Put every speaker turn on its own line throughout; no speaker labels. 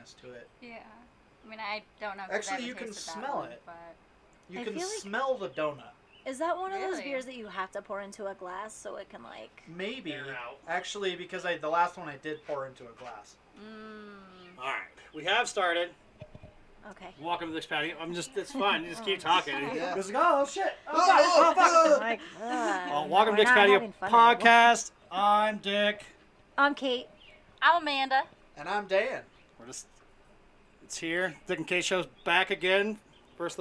saltiness to it.
Yeah. I mean, I don't know if
Actually,
I've ever
you can
tasted that
smell
one,
it.
But...
You
I
can
feel like-
smell the donut.
Is that one of those
Really?
beers that you have to pour into a glass so it can like?
Maybe.
Air out.
Actually, because the last one I did pour into a glass.
Mm.
All right, we have started.
Okay.
Welcome to the patio. It's fine. You just keep talking.
Yeah.
Just like, oh shit.
Like,
Well, welcome
we're
to Dick's
not
Patio
having fun anymore.
podcast. I'm Dick.
I'm Kate.
I'm Amanda.
And I'm Dan.
It's here. Dick and Kate show's back again. First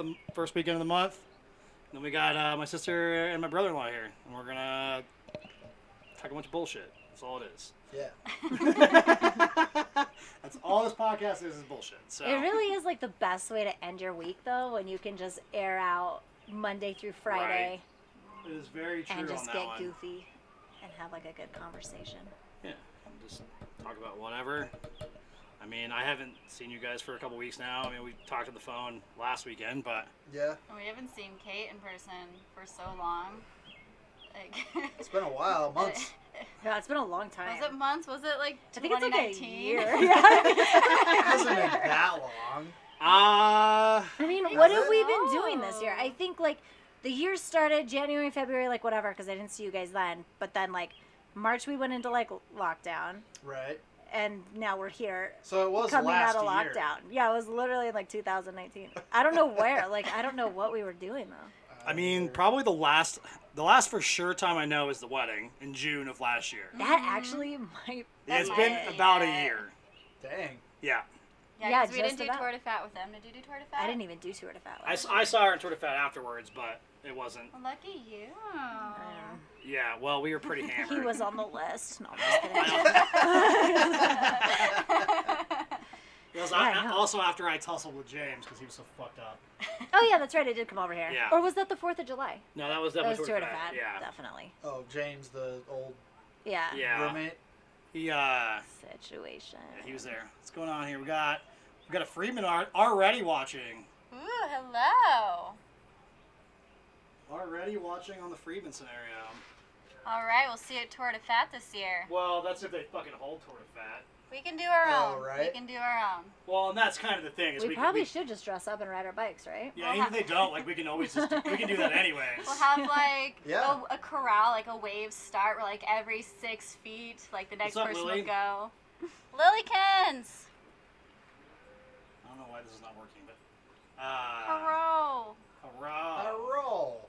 weekend of the month. Then we got my sister and my brother-in-law here, and we're gonna talk a bunch of bullshit. That's all it is.
Yeah.
That's all this podcast is bullshit. So
It really is like the best way to end your week though, when you can just air out Monday through Friday
it is very true
and just
on that
get
one.
goofy and have like a good conversation.
Yeah, and just talk about whatever. I mean, I haven't seen you guys for a couple weeks now. I mean, we talked on the phone last weekend, but
Yeah.
We haven't seen Kate in person for so long. Like,
It's been a while. Months.
Yeah, it's been a long time.
Was it months? Was it like
I think it's like a
2019?
year.
It hasn't been that long.
I mean, what have we been
Oh.
doing this year? I think like the year started January, February, like whatever, because I didn't see you guys then. But then like March we went into like lockdown,
Right.
and now we're here
So it was
coming
last
out of
year.
lockdown. Yeah, it was literally in like 2019. I don't know where. Like I don't know what we were doing though.
I mean, probably the last for sure time I know is the wedding in June of last year.
That actually might.
Yeah, it's
be
been
it.
about a year.
Dang.
Yeah.
Yeah,
Yeah,
'cause we
just
didn't do
about.
Tour de Fat with them. Did you do Tour de Fat?
I didn't even do Tour de Fat.
I saw her in Tour de Fat afterwards, but it wasn't.
Well, lucky you.
Yeah, well, we were pretty hammered.
He was on the list. No, I'm just kidding.
Because
Yeah, I know.
also after I tussled with James because he was so fucked up.
Oh yeah, that's right. I did come over here.
Yeah.
Or was that the 4th of July?
No, that was
That
definitely
was
Tour
Tour
de
de
Fat.
Fat.
Yeah.
Definitely.
Oh, James, the old
Yeah.
Yeah.
roommate.
He
Situation.
he was there. What's going on here? We got a Freeman already watching.
Ooh, hello.
Already watching on the Freeman scenario.
All right, we'll see you at Tour de Fat this year.
Well, that's if they fucking hold Tour de Fat.
We can do our
Oh,
own.
right.
We can do our own.
Well, and that's kind of the thing is
We probably should just dress up and ride our bikes, right?
Yeah, even if they don't, like we can always we can do that anyways.
We'll have like
Yeah.
a corral, like a wave start, where like every 6 feet, like the next
What's up,
person
Lily?
will go. Lillykins!
I don't know why this is not working, but
Hello.
hurrah.
A roll.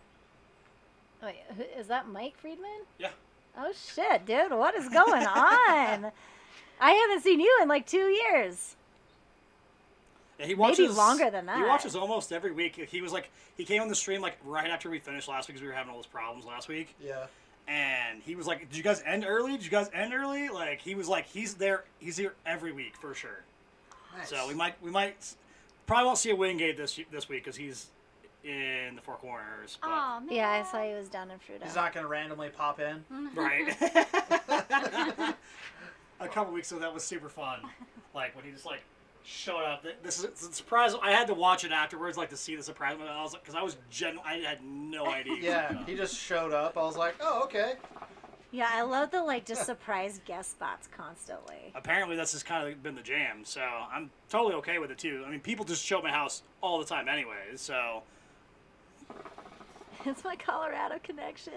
Wait, is that Mike Friedman?
Yeah.
Oh shit, dude, what is going on? I haven't seen you in like 2 years.
Yeah, he watches
longer than
He
that.
watches almost every week. He came on the stream like right after we finished last week because we were having all those problems last week.
Yeah.
And he was like, "Did you guys end early? Did you guys end early?" Like he was like, he's here every week for sure.
Nice.
So we might probably won't see a Wingate this week because he's in the Four Corners. But,
Aw, man.
Yeah, I saw he was down in Fruita.
He's not gonna randomly pop in.
Right. A couple weeks ago, that was super fun. Like when he just like showed up. This is a surprise. I had to watch it afterwards, like to see the surprise. I was like, because I had no idea. he was
Yeah,
gonna
he
come.
just showed up. I was like, oh, okay.
Yeah, I love the like just surprise guest spots constantly.
Apparently, that's just kind of been the jam. So I'm totally okay with it too. I mean, people just show up at my house all the time, anyways. So.
It's my Colorado connection.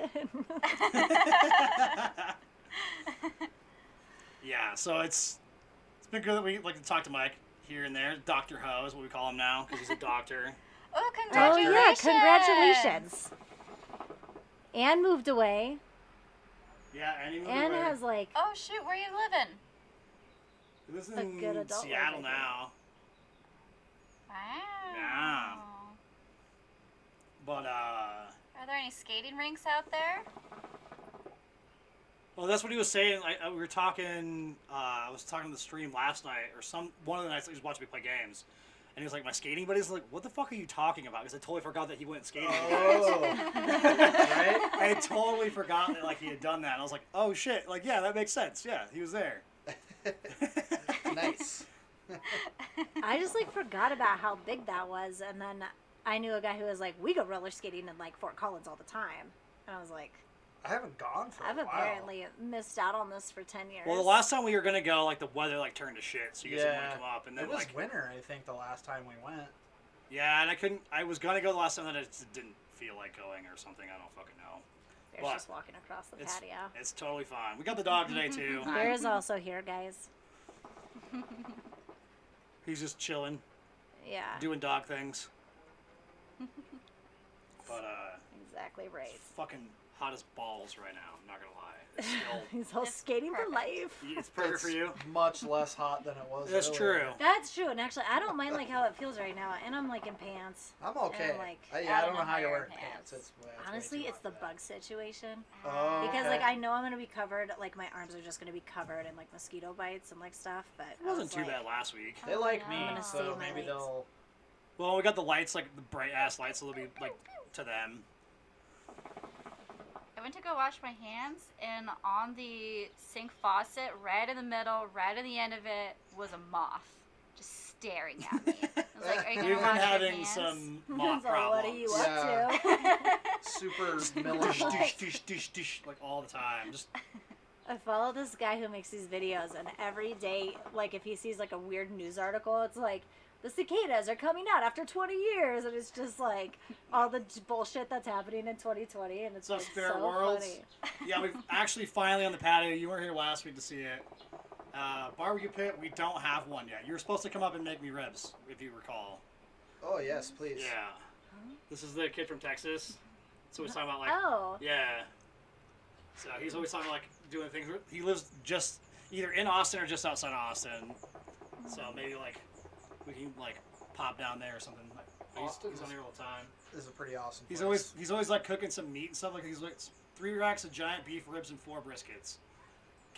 Yeah, so it's been good that we like to talk to Mike here and there. Dr. Ho is what we call him now because he's a doctor.
Oh,
Oh
congratulations!
yeah, congratulations. Anne moved away.
Yeah, and he moved
Anne
away.
has like
Oh shoot, where you living?
He lives
a
in
good adult
Seattle
life, I
now.
Wow.
Yeah. But
Are there any skating rinks out there?
well, that's what he was saying. Like we were talking. I was talking to the stream last night, or one of the nights he was watching me play games, and he was like, "My skating buddy's like, what the fuck are you talking about?" Because I totally forgot that he went skating.
Oh. Right?
I had totally forgotten that like he had done that. And I was like, "Oh shit! Like yeah, that makes sense. Yeah, he was there."
Nice.
I just like forgot about how big that was, and then I knew a guy who was like, we go roller skating in like Fort Collins all the time, and I was like,
I haven't gone for
I've
a while.
apparently missed out on this for 10 years.
Well, the last time we were gonna go, like the weather like turned to shit, so you guys didn't want
Yeah.
to come up, and then
It was
like
winter, I think, the last time we went.
yeah, and I couldn't. I was gonna go the last time, and I just didn't feel like going or something. I don't fucking know.
Bear's
But
just walking across the
It's
patio.
it's totally fine. We got the dog today too.
Bear is also here, guys.
He's just chilling,
Yeah,
doing dog things. But
exactly right.
it's fucking hot as balls right now. I'm not gonna lie. It's still
He's all
It's
skating
perfect.
for life.
it's perfect for you.
Much less hot than it was.
That's
earlier.
true.
That's true, and actually, I don't mind like how it feels right now, and I'm like in pants.
I'm okay.
And, like,
I don't know how you're
you're
wearing
in
pants.
pants.
It's
Honestly,
way too
it's the
hot.
bug situation.
Oh,
Because
okay.
like I know I'm gonna be covered, like my arms are just gonna be covered in like mosquito bites and like stuff. But
It wasn't too
like,
bad last week.
They like
I'm
me,
gonna
so
save my
maybe
legs.
they'll.
Well, we got the lights, like the bright ass lights, so they'll be like to them.
I went to go wash my hands, and on the sink faucet, right in the middle, right at the end of it, was a moth just staring at me. I was like, "Are you
We've
gonna
been
wash your
having
hands?"
some moth
so
problems.
what are you
Yeah.
up to?
Super Miller
Dish,
moth.
dish, dish, dish, dish, like all the time. Just
I follow this guy who makes these videos, and every day, like if he sees like a weird news article, it's like the cicadas are coming out after 20 years, and it's just like all the bullshit that's happening in 2020, and it's
What's up,
like,
Spirit
so
Worlds?
funny.
yeah, we've actually finally on the patio. You weren't here last week to see it. Barbecue pit, we don't have one yet. You were supposed to come up and make me ribs, if you recall.
Oh yes, please.
Yeah. This is the kid from Texas. So he's talking about like
Oh,
yeah. So he's always talking about like doing things. He lives just either in Austin or just outside of Austin. So maybe like we can like pop down there or something. Like,
Austin
he's on
is-
here all the time.
This is a pretty awesome.
He's
place.
always like cooking some meat and stuff. Like he's like 3 racks of giant beef ribs and 4 briskets.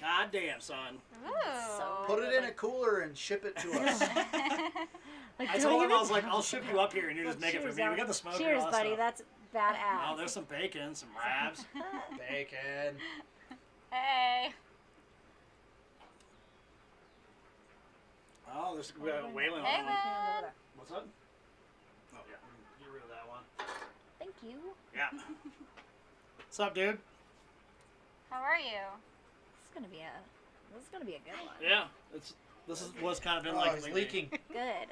God damn, son.
Ooh.
So
Put it in a cooler and ship it to us.
like,
I
don't
told him
even
I was like,
touch
I'll
it.
ship you up here and you just
Well,
make it for
cheers,
me. We
Al.
got the smoker.
Cheers,
and all that
buddy.
stuff.
That's badass.
Oh, there's some bacon, some wraps.
Bacon.
Hey.
Oh, there's we got Waylon.
Hey,
on.
man.
What's up? Oh yeah, get rid of that one.
Thank you.
Yeah. What's up, dude?
How are you?
This is gonna be a good one.
Yeah, this is what's kind of been
Oh,
like
he's
lately.
leaking.
Good.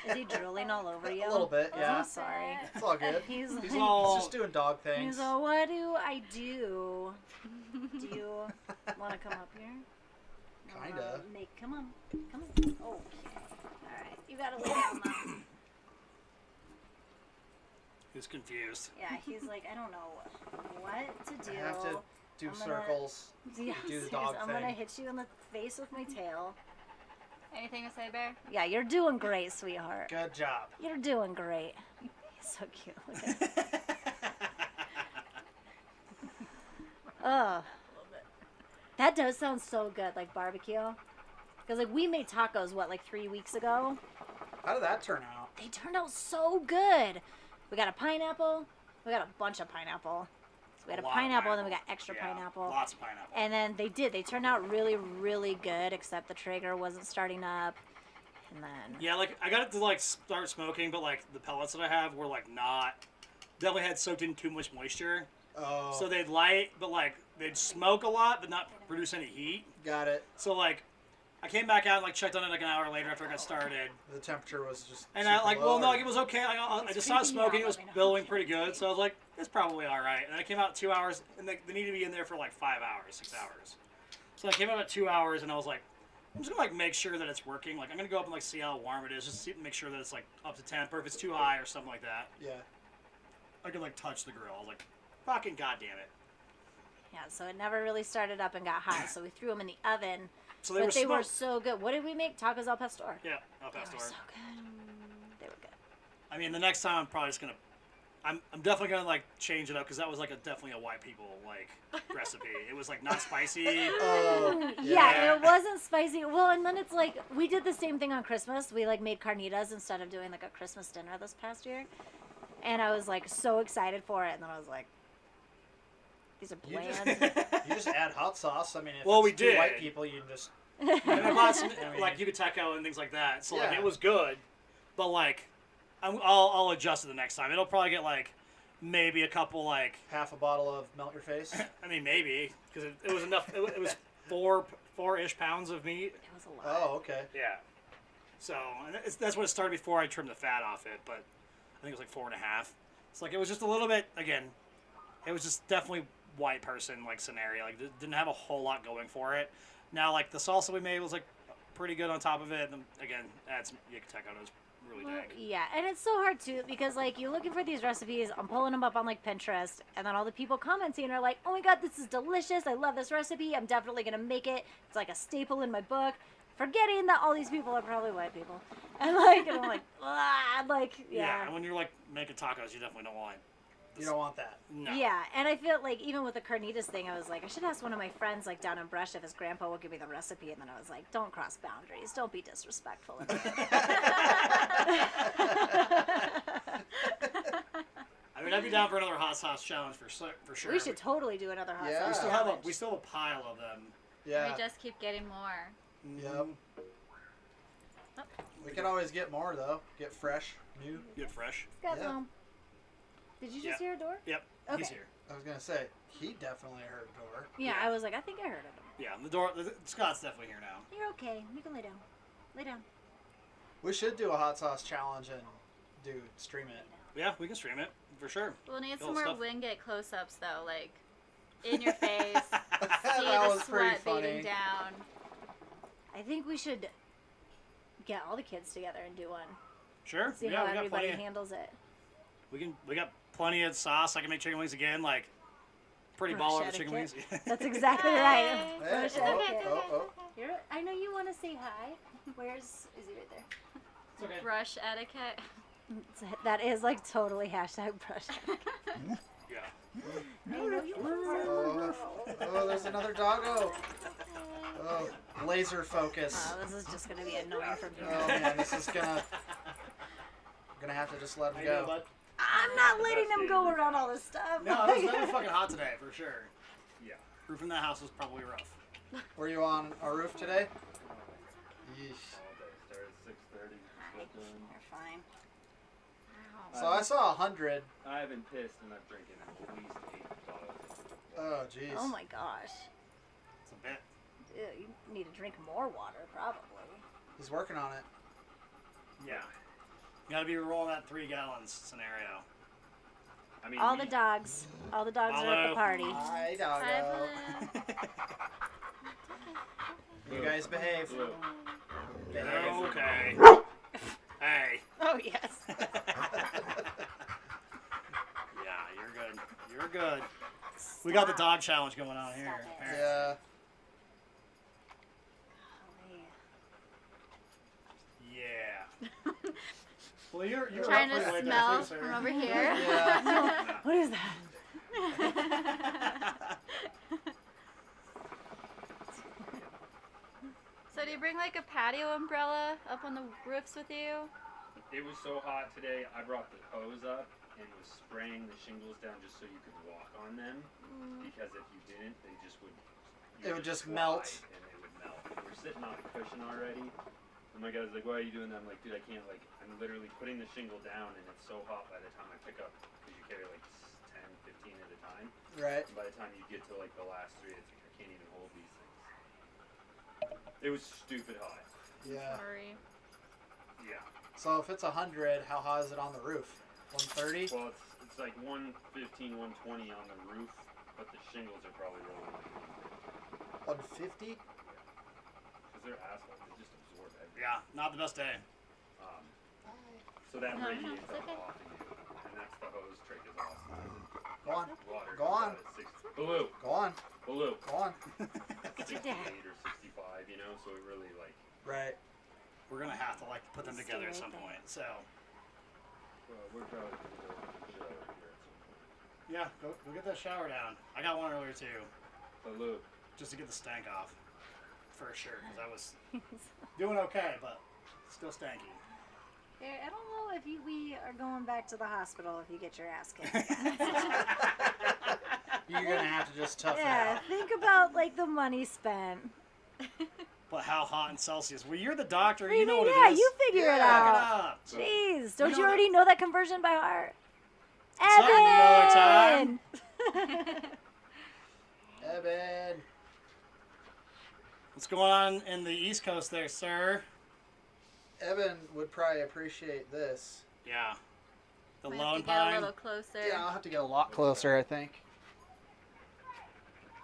Is he drooling all over you?
A little bit,
Oh,
yeah.
I'm sorry.
It's all good.
He's
He's
like,
all
He's just doing dog things.
he's all, what do I do? Do you want to come up here?
Kinda.
Come on. Okay. All right. You gotta lay down now.
He's confused.
Yeah, he's like, I don't know what to do.
I have to do
I'm gonna-
circles.
Yeah,
do the
serious,
dog
I'm gonna
thing.
hit you in the face with my tail.
Anything to say, Bear?
Yeah, you're doing great, sweetheart.
Good job.
You're doing great. He's so cute. Look at him. Ugh. That does sound so good, like barbecue. Because like we made tacos, what, like 3 weeks ago?
How did that turn out?
They turned out so good. We got a pineapple. We got a bunch of pineapple. So we had a
lot of
pineapple, and then we got extra
Yeah,
pineapple.
Lots of pineapple.
And then they turned out really, really good, except the Traeger wasn't starting up. And then
Yeah, like I got it to like start smoking, but like the pellets that I have were like not definitely had soaked in too much moisture.
Oh,
So they'd light, but like they'd smoke a lot, but not produce any heat.
got it.
So like I came back out and like checked on it like an hour later after I got started.
The temperature was just.
And I
super
like,
low,
well, no,
or-
like, it was okay. I
It's
just saw it
creeping me
smoking.
out,
It was
let me know.
billowing pretty good. So I was like, it's probably all right. And then I came out 2 hours, and they need to be in there for like 5 hours, 6 hours. So I came out at 2 hours, and I was like, I'm just gonna like make sure that it's working. Like I'm gonna go up and like see how warm it is, just see, make sure that it's like up to temp, or if it's too high or something like that.
Yeah.
I could like touch the grill. I was like, fucking goddamn it.
yeah, so it never really started up and got hot. So we threw them in the oven.
So
But they were
smoked.
so good. What did we make? Tacos al pastor.
Yeah, I'll
They
pass
were
door.
so good. They were good.
I mean, the next time I'm probably just gonna. I'm definitely gonna like change it up because that was like definitely a white people like recipe. It was like not spicy.
Oh,
Yeah, it wasn't spicy. Well, and then it's like we did the same thing on Christmas. We like made carnitas instead of doing like a Christmas dinner this past year. And I was like so excited for it, and then I was like, these are
You just,
bland.
you just add hot sauce. I mean, if
Well,
it's
we
two
did.
white people, you just.
And I bought some
I mean-
like Yucateco and things like that. So like
Yeah.
it was good, but like I'll adjust it the next time. It'll probably get like maybe a couple like.
Half a bottle of melt your face.
I mean, maybe because it was enough. It was 4-ish pounds of meat.
It was a lot.
Oh, okay.
Yeah. So and that's what it started before I trimmed the fat off it, but I think it was like 4.5. It's like it was just a little bit. Again, it was just definitely white person like scenario. Like didn't have a whole lot going for it. Now like the salsa we made was like pretty good on top of it. And again, that's Yucateco. It was really
Well,
dank.
yeah, and it's so hard too because like you're looking for these recipes. I'm pulling them up on like Pinterest, and then all the people commenting are like, "Oh my god, this is delicious! I love this recipe. I'm definitely gonna make it. It's like a staple in my book." Forgetting that all these people are probably white people, and I'm like, ah, like
Yeah, and when you're like making tacos, you definitely don't want.
You don't want that.
No.
Yeah, and I feel like even with the carnitas thing, I was like, I should ask one of my friends like down in Brush if his grandpa will give me the recipe, and then I was like, don't cross boundaries, don't be disrespectful.
I mean, I'd be down for another hot sauce challenge for sure.
We should totally do another hot
Yeah.
sauce.
We still have a pile of them.
Yeah.
We just keep getting more.
Yep. We can always get more though. Get fresh, new.
Get fresh.
Got
Yeah.
some. Did you just
Yeah.
hear a door?
Yep.
Okay.
He's here.
I was gonna say he definitely heard a door.
Yeah, I was like, I think I heard of him.
Yeah, the door. Scott's definitely here now.
You're okay. You can lay down. Lay down.
We should do a hot sauce challenge and stream it.
Yeah, we can stream it for sure.
We'll need
Cool
some more
stuff.
Wingate close-ups though, like in your face. See
That
the
was pretty
sweat
funny.
beating down.
I think we should get all the kids together and do one.
Sure.
See
yeah,
how
we got
everybody
plenty.
handles it.
We got plenty of sauce. I can make chicken wings again. Like pretty
Brush
baller with chicken wings.
etiquette. That's exactly right.
Hey,
Brush
It's okay,
etiquette.
it's okay.
oh.
You're, I know you want to say hi. Is he right there?
It's okay.
Brush etiquette.
That is like totally hashtag brush etiquette.
Yeah.
I know you want to say
Oh, there's another doggo. Oh, laser focus.
Oh, this is just going to be annoying for me.
Oh man, this is gonna have to just let him go.
But
I'm not letting him go around all this stuff.
no, it was fucking hot today for sure. Yeah. Roofing that house was probably rough.
Were you on our roof today? Yeesh.
Started at 6:30.
You're fine.
So I saw 100.
I haven't pissed and I've drinking at least 8 bottles.
Oh jeez.
Oh my gosh.
It's a bit.
Ew, you need to drink more water, probably.
He's working on it.
Yeah. You gotta be rolling that 3 gallons scenario.
I mean,
All the dogs. All the dogs are at the
Follow.
party.
Hi,
Hi,
doggo.
Blue.
You guys behave.
Blue.
Behave.
Okay. Hey.
Oh, yes.
Yeah, you're good. You're good. We got the dog challenge going on here.
Stop it.
apparently.
Yeah.
Yeah. Well, you're
Trying
up
to
pretty late
smell
too, sir.
from over here.
Yeah.
What is that?
So do you bring like a patio umbrella up on the roofs with you?
It was so hot today, I brought the hose up and was spraying the shingles down just so you could walk on them. Because if you didn't, they just would.
It would just
slide
melt.
And they would melt. We're sitting on a cushion already. And my guy's like, "Why are you doing that?" I'm like, "Dude, I can't. Like, I'm literally putting the shingle down, and it's so hot by the time I pick up, because you carry like 10, 15 at a time.
Right.
And by the time you get to like the last 3, it's like I can't even hold these things. It was stupid hot.
Yeah.
Sorry.
Yeah.
So if it's 100, how high is it on the roof? 130?
Well, it's like 115, 120 on the roof, but the shingles are probably rolling like
150?
because they're asphalt. They just absorb everything.
Yeah, not the best day.
So that
No,
radiates
it's okay.
off of you, and that's the hose trick is awesome.
Go on.
Water
Go
comes
on.
out at 60. Blue.
Go on.
Blue.
Go on.
68
Dad.
or 65, you know, so it really like,
Right.
We're gonna have to like put them
Stay
together at
right
some
there.
point. So
well, we're probably going to go in the shower here at some point.
yeah, go get that shower down. I got one earlier too,
But Lou,
just to get the stank off, for sure. Because I was doing okay, but still stanky.
I don't know if we are going back to the hospital if you get your ass kicked.
You're going to have to just tough it
Yeah,
out.
think about like the money spent.
But how hot in Celsius? Well, you're the doctor.
I
You know
mean,
what
yeah,
it is.
you figure it
Yeah.
Look it
out.
up.
Jeez, don't
You
you
know
already know that conversion by heart?
Another time.
Evan.
What's going on in the East Coast there, sir?
Evan would probably appreciate this.
Yeah. The
Might
Lone
have to get a
Pine.
little closer.
Yeah, I'll have to get a lot closer, I think.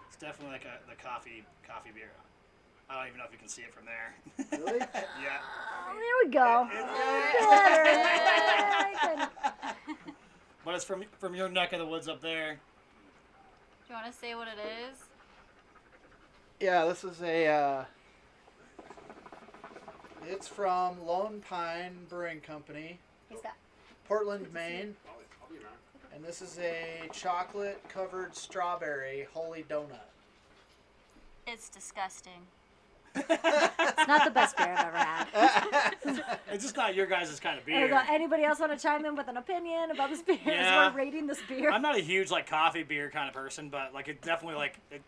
It's definitely like the coffee beer. I don't even know if you can see it from there.
Really?
Yeah.
Oh, there we go.
But it's from your neck of the woods up there.
Do you want to say what it is?
Yeah, this is a, it's from Lone Pine Brewing Company,
He's got
Portland, Maine.
I'll be around.
And this is a chocolate-covered strawberry holy donut.
It's disgusting.
It's not the best beer I've ever had.
It's just not your guys' kind of
There we
beer.
go. Anybody else want to chime in with an opinion about this beer
Yeah.
as we're rating this beer?
I'm not a huge like coffee beer kind of person, but like it definitely like it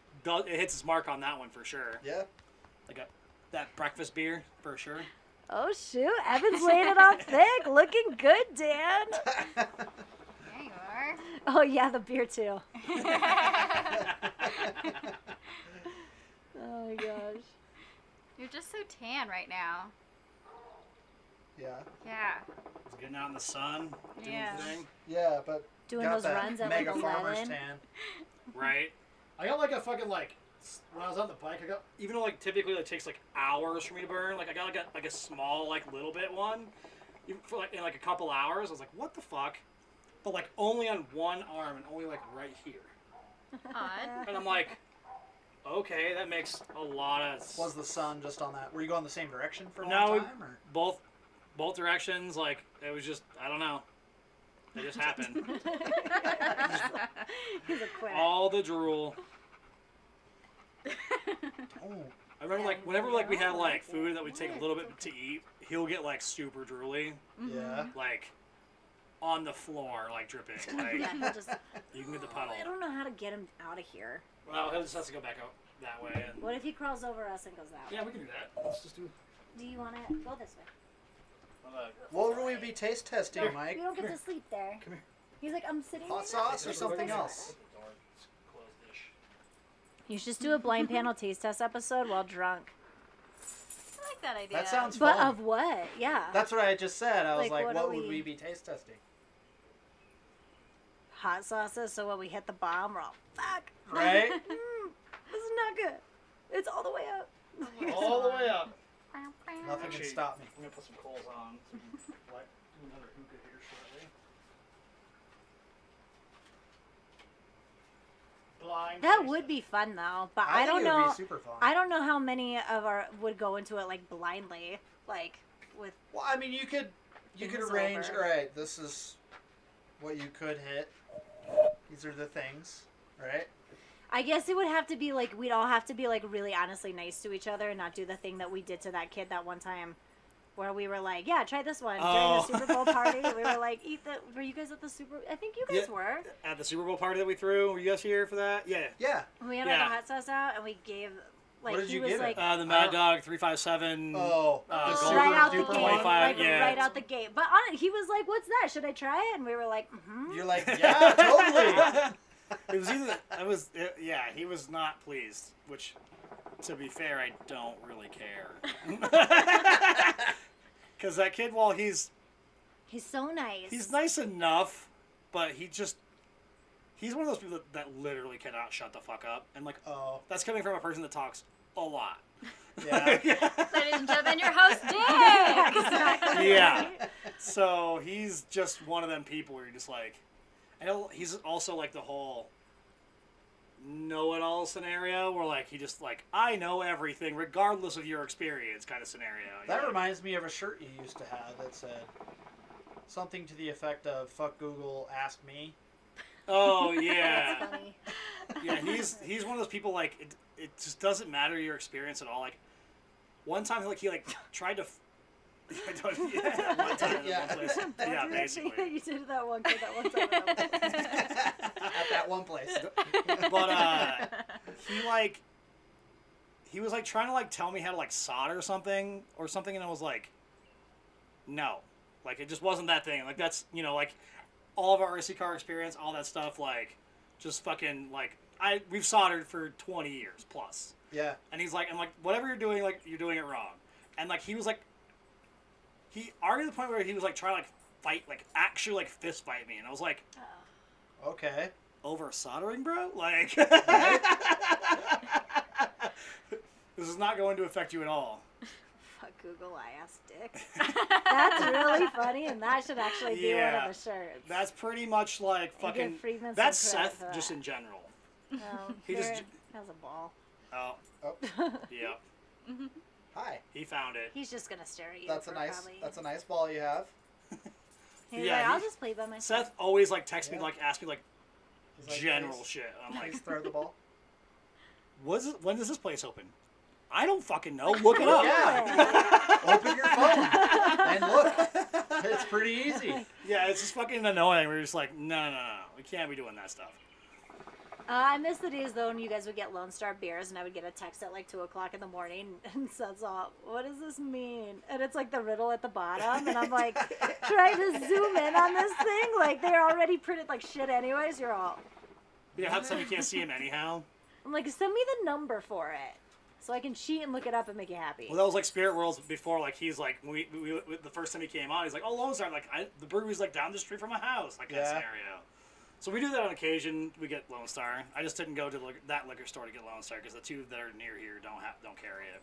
hits its mark on that one for sure.
Yeah.
Like that breakfast beer for sure.
Oh shoot, Evan's laying it on thick. Looking good, Dan.
There you are.
Oh yeah, the beer too. Oh my gosh.
You're just so tan right now.
Yeah.
Yeah.
It's getting out in the sun, doing
Yeah.
the thing.
Yeah, but
Doing
got
those
that
runs at
mega
like
farmer's
11.
tan.
Right. I got like a fucking like when I was on the bike, I got even though like typically it takes like hours for me to burn, like I got like a small like little bit one, even for like in like a couple hours. I was like, what the fuck? But like only on one arm and only like right here.
Odd.
And I'm like, okay, that makes a lot of
Was the sun just on that? Were you going the same direction for a
No,
long time? Or?
both directions. Like it was just I don't know. It just happened.
He's a quitter.
All the drool.
Oh.
I remember like whenever like we had like food that we take a little bit to eat, he'll get like super drooly,
Yeah.
like on the floor, like dripping. Like
Yeah, he'll just.
you can get the puddle.
I don't know how to get him out of here.
Well, he'll just have to go back out that way. And
What if he crawls over us and goes that way?
yeah, we can do that. Let's just do.
Do you want to go this way?
What would we be taste testing,
We
Mike?
don't get to sleep there.
Come here.
He's like, I'm sitting.
Hot
right
sauce or
next to
something
you."
else?
You should just do a blind panel taste test episode while drunk.
I like that idea.
That sounds
But
fun.
of what? Yeah.
That's what I just said. I was
Like,
like,
what
what
do
would
we-
we be taste testing?
Hot sauces. So when we hit the bomb, we're all fuck.
Right?
This is not good. It's all the way up.
All the way up.
Nothing
Actually,
can stop me.
I'm gonna put some coals on. So we can light another hookah here shortly. Blind.
That
taste
would
test.
be fun though, but
I
I don't
think it would
know.
be super fun.
I don't know how many of our would go into it like blindly, like with.
Well, I mean, you could
Things
arrange.
over.
All right, this is what you could hit. These are the things, right?
I guess it would have to be like we'd all have to be like really honestly nice to each other and not do the thing that we did to that kid that one time, where we were like, yeah, try this one
Oh.
during the Super Bowl party. We were like, eat the. Were you guys at the Super? I think you guys
Yeah.
were.
At the Super Bowl party that we threw, were you guys here for that? Yeah.
Yeah.
We had
Yeah.
our hot sauce out and we gave like
What did
he
you
was
give it?
like.
The Mad Dog 357.
Oh,
Uh,
the
Gold
right out the
duper
gate,
one?
25,
like
yeah.
right out the gate. But on it, he was like, "What's that? Should I try it?" And we were like, "Mm-hmm."
You're like, yeah, totally.
It was either yeah, he was not pleased, which to be fair, I don't really care. Cuz that kid while he's
so nice.
nice enough, but he's one of those people that literally cannot shut the fuck up, and like
Oh,
that's coming from a person that talks a lot.
yeah.
Ladies and gentlemen, your host, Dick!
Exactly.
Yeah. So he's just one of them people where you're just like, and he's also like the whole know-it-all scenario where like he just like I know everything regardless of your experience kind of scenario.
That reminds me of a shirt you used to have that said something to the effect of "Fuck Google, ask me."
Oh
That's
yeah,
funny.
yeah. He's one of those people like it just doesn't matter your experience at all. Like one time like he like tried to. One time,
Yeah.
one place. Yeah, basically.
You did that one kid that one time.
At that one place.
But he was like trying to like tell me how to like solder something or something, and I was like, no, like it just wasn't that thing. Like that's like all of our RC car experience, all that stuff, like, just fucking, like, we've soldered for 20 years plus.
Yeah.
And he's like, I'm like, whatever you're doing, like, you're doing it wrong. And, like, he was like, he argued to the point where he was, like, trying to, like, fight, like, actually, like, fist fight me. And I was like,
Okay.
over soldering, bro? Like,
Right?
this is not going to affect you at all.
Fuck Google, I asked Dick. That's really funny, and that should actually be one
Yeah.
of the shirts.
That's pretty much, like,
And give
fucking,
Friedman some
that's
credit
Seth
for that.
just in general.
No,
He just-
Jared has a ball.
Oh,
Oh,
yeah.
hi.
He found it.
He's just gonna stare at you.
That's a
for
nice.
probably...
That's a nice ball you have.
He's
Yeah,
like, I'll
he-
just play by myself.
Seth always, like, texts me,
Yeah.
like, ask me, like,
He's like,
general
please,
shit. I'm like,
please throw the ball.
when does this place open? I don't fucking know. Look it up.
Yeah. Open your phone and look. It's pretty easy.
Yeah, it's just fucking annoying. We're just like, no. We can't be doing that stuff.
I miss the days though when you guys would get Lone Star beers and I would get a text at like 2 o'clock in the morning and Seth's all, what does this mean? And it's like the riddle at the bottom and I'm like trying to zoom in on this thing. Like they're already printed like shit anyways. You're all,
Yeah, how come you can't see him anyhow?
I'm like, send me the number for it so I can cheat and look it up and make you happy.
Well, that was like Spirit Worlds before. Like he's like, when we the first time he came on, he's like, oh, Lone Star. Like the brewery's like down the street from my house. Like that
Yeah.
scenario. So we do that on occasion. We get Lone Star. I just didn't go to that liquor store to get Lone Star because the two that are near here don't carry it.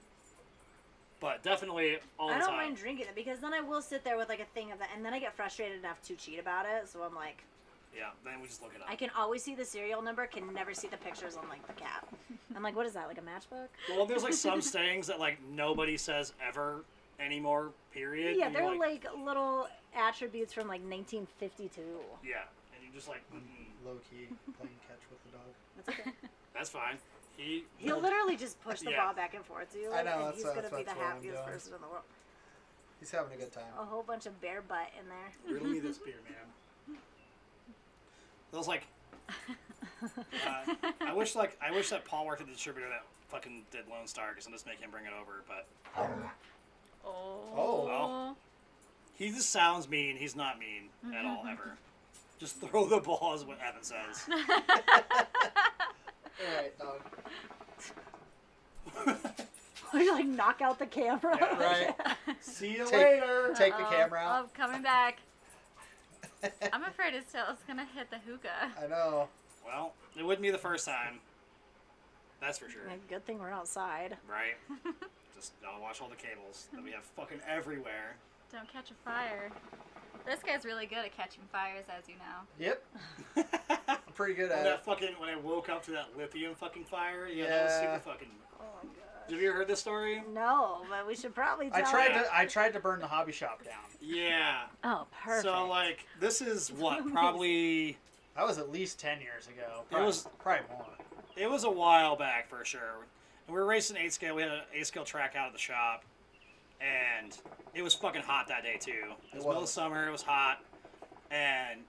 But definitely all the
I
time.
don't mind drinking it because then I will sit there with like a thing of that and then I get frustrated enough to cheat about it. So I'm like,
Yeah, then we just look it up.
I can always see the serial number, can never see the pictures on like the cap. I'm like, what is that? Like a matchbook?
Well, there's like some sayings that like nobody says ever anymore. Period.
Yeah,
and you're
they're like little attributes from like 1952.
Yeah, and you're just like,
Low key playing catch with the dog.
That's okay.
that's fine.
He'll literally just push the
Yeah.
ball back and forth to you.
I know,
and
that's-
he's gonna
that's
be the
what I'm
happiest
doing.
person in the world.
He's having a good time.
A whole bunch of bear butt in there.
riddle me this beer, man. That was like, I wish that Paul worked at the distributor that fucking did Lone Star because I'm just making him bring it over. But
Oh.
Well. he just sounds mean. He's not mean at all ever. Just throw the ball is what Evan says.
Alright, dog.
Or you like knock out the camera.
Yeah,
Right.
See you
Take-
later.
Take the camera out.
Oh, coming back. I'm afraid it's gonna hit the hookah.
I know.
Well, it wouldn't be the first time. That's for sure.
Yeah, good thing we're outside.
Right? Just I'll watch all the cables that we have fucking everywhere.
Don't catch a fire. This guy's really good at catching fires, as you know.
Yep. I'm pretty good at it.
When I woke up to that lithium fucking fire, yeah, that was
Yeah.
super fucking.
Oh my god.
Have you ever heard this story?
No, but we should probably tell
I tried to burn the hobby shop down.
Yeah.
Oh, perfect.
So like, this is what probably
That was at least 10 years ago.
It was-
probably more.
it was a while back for sure. And we were racing 8 scale. We had an 8 scale track out of the shop, and it was fucking hot that day too. It was middle of
was.
summer. It was hot, and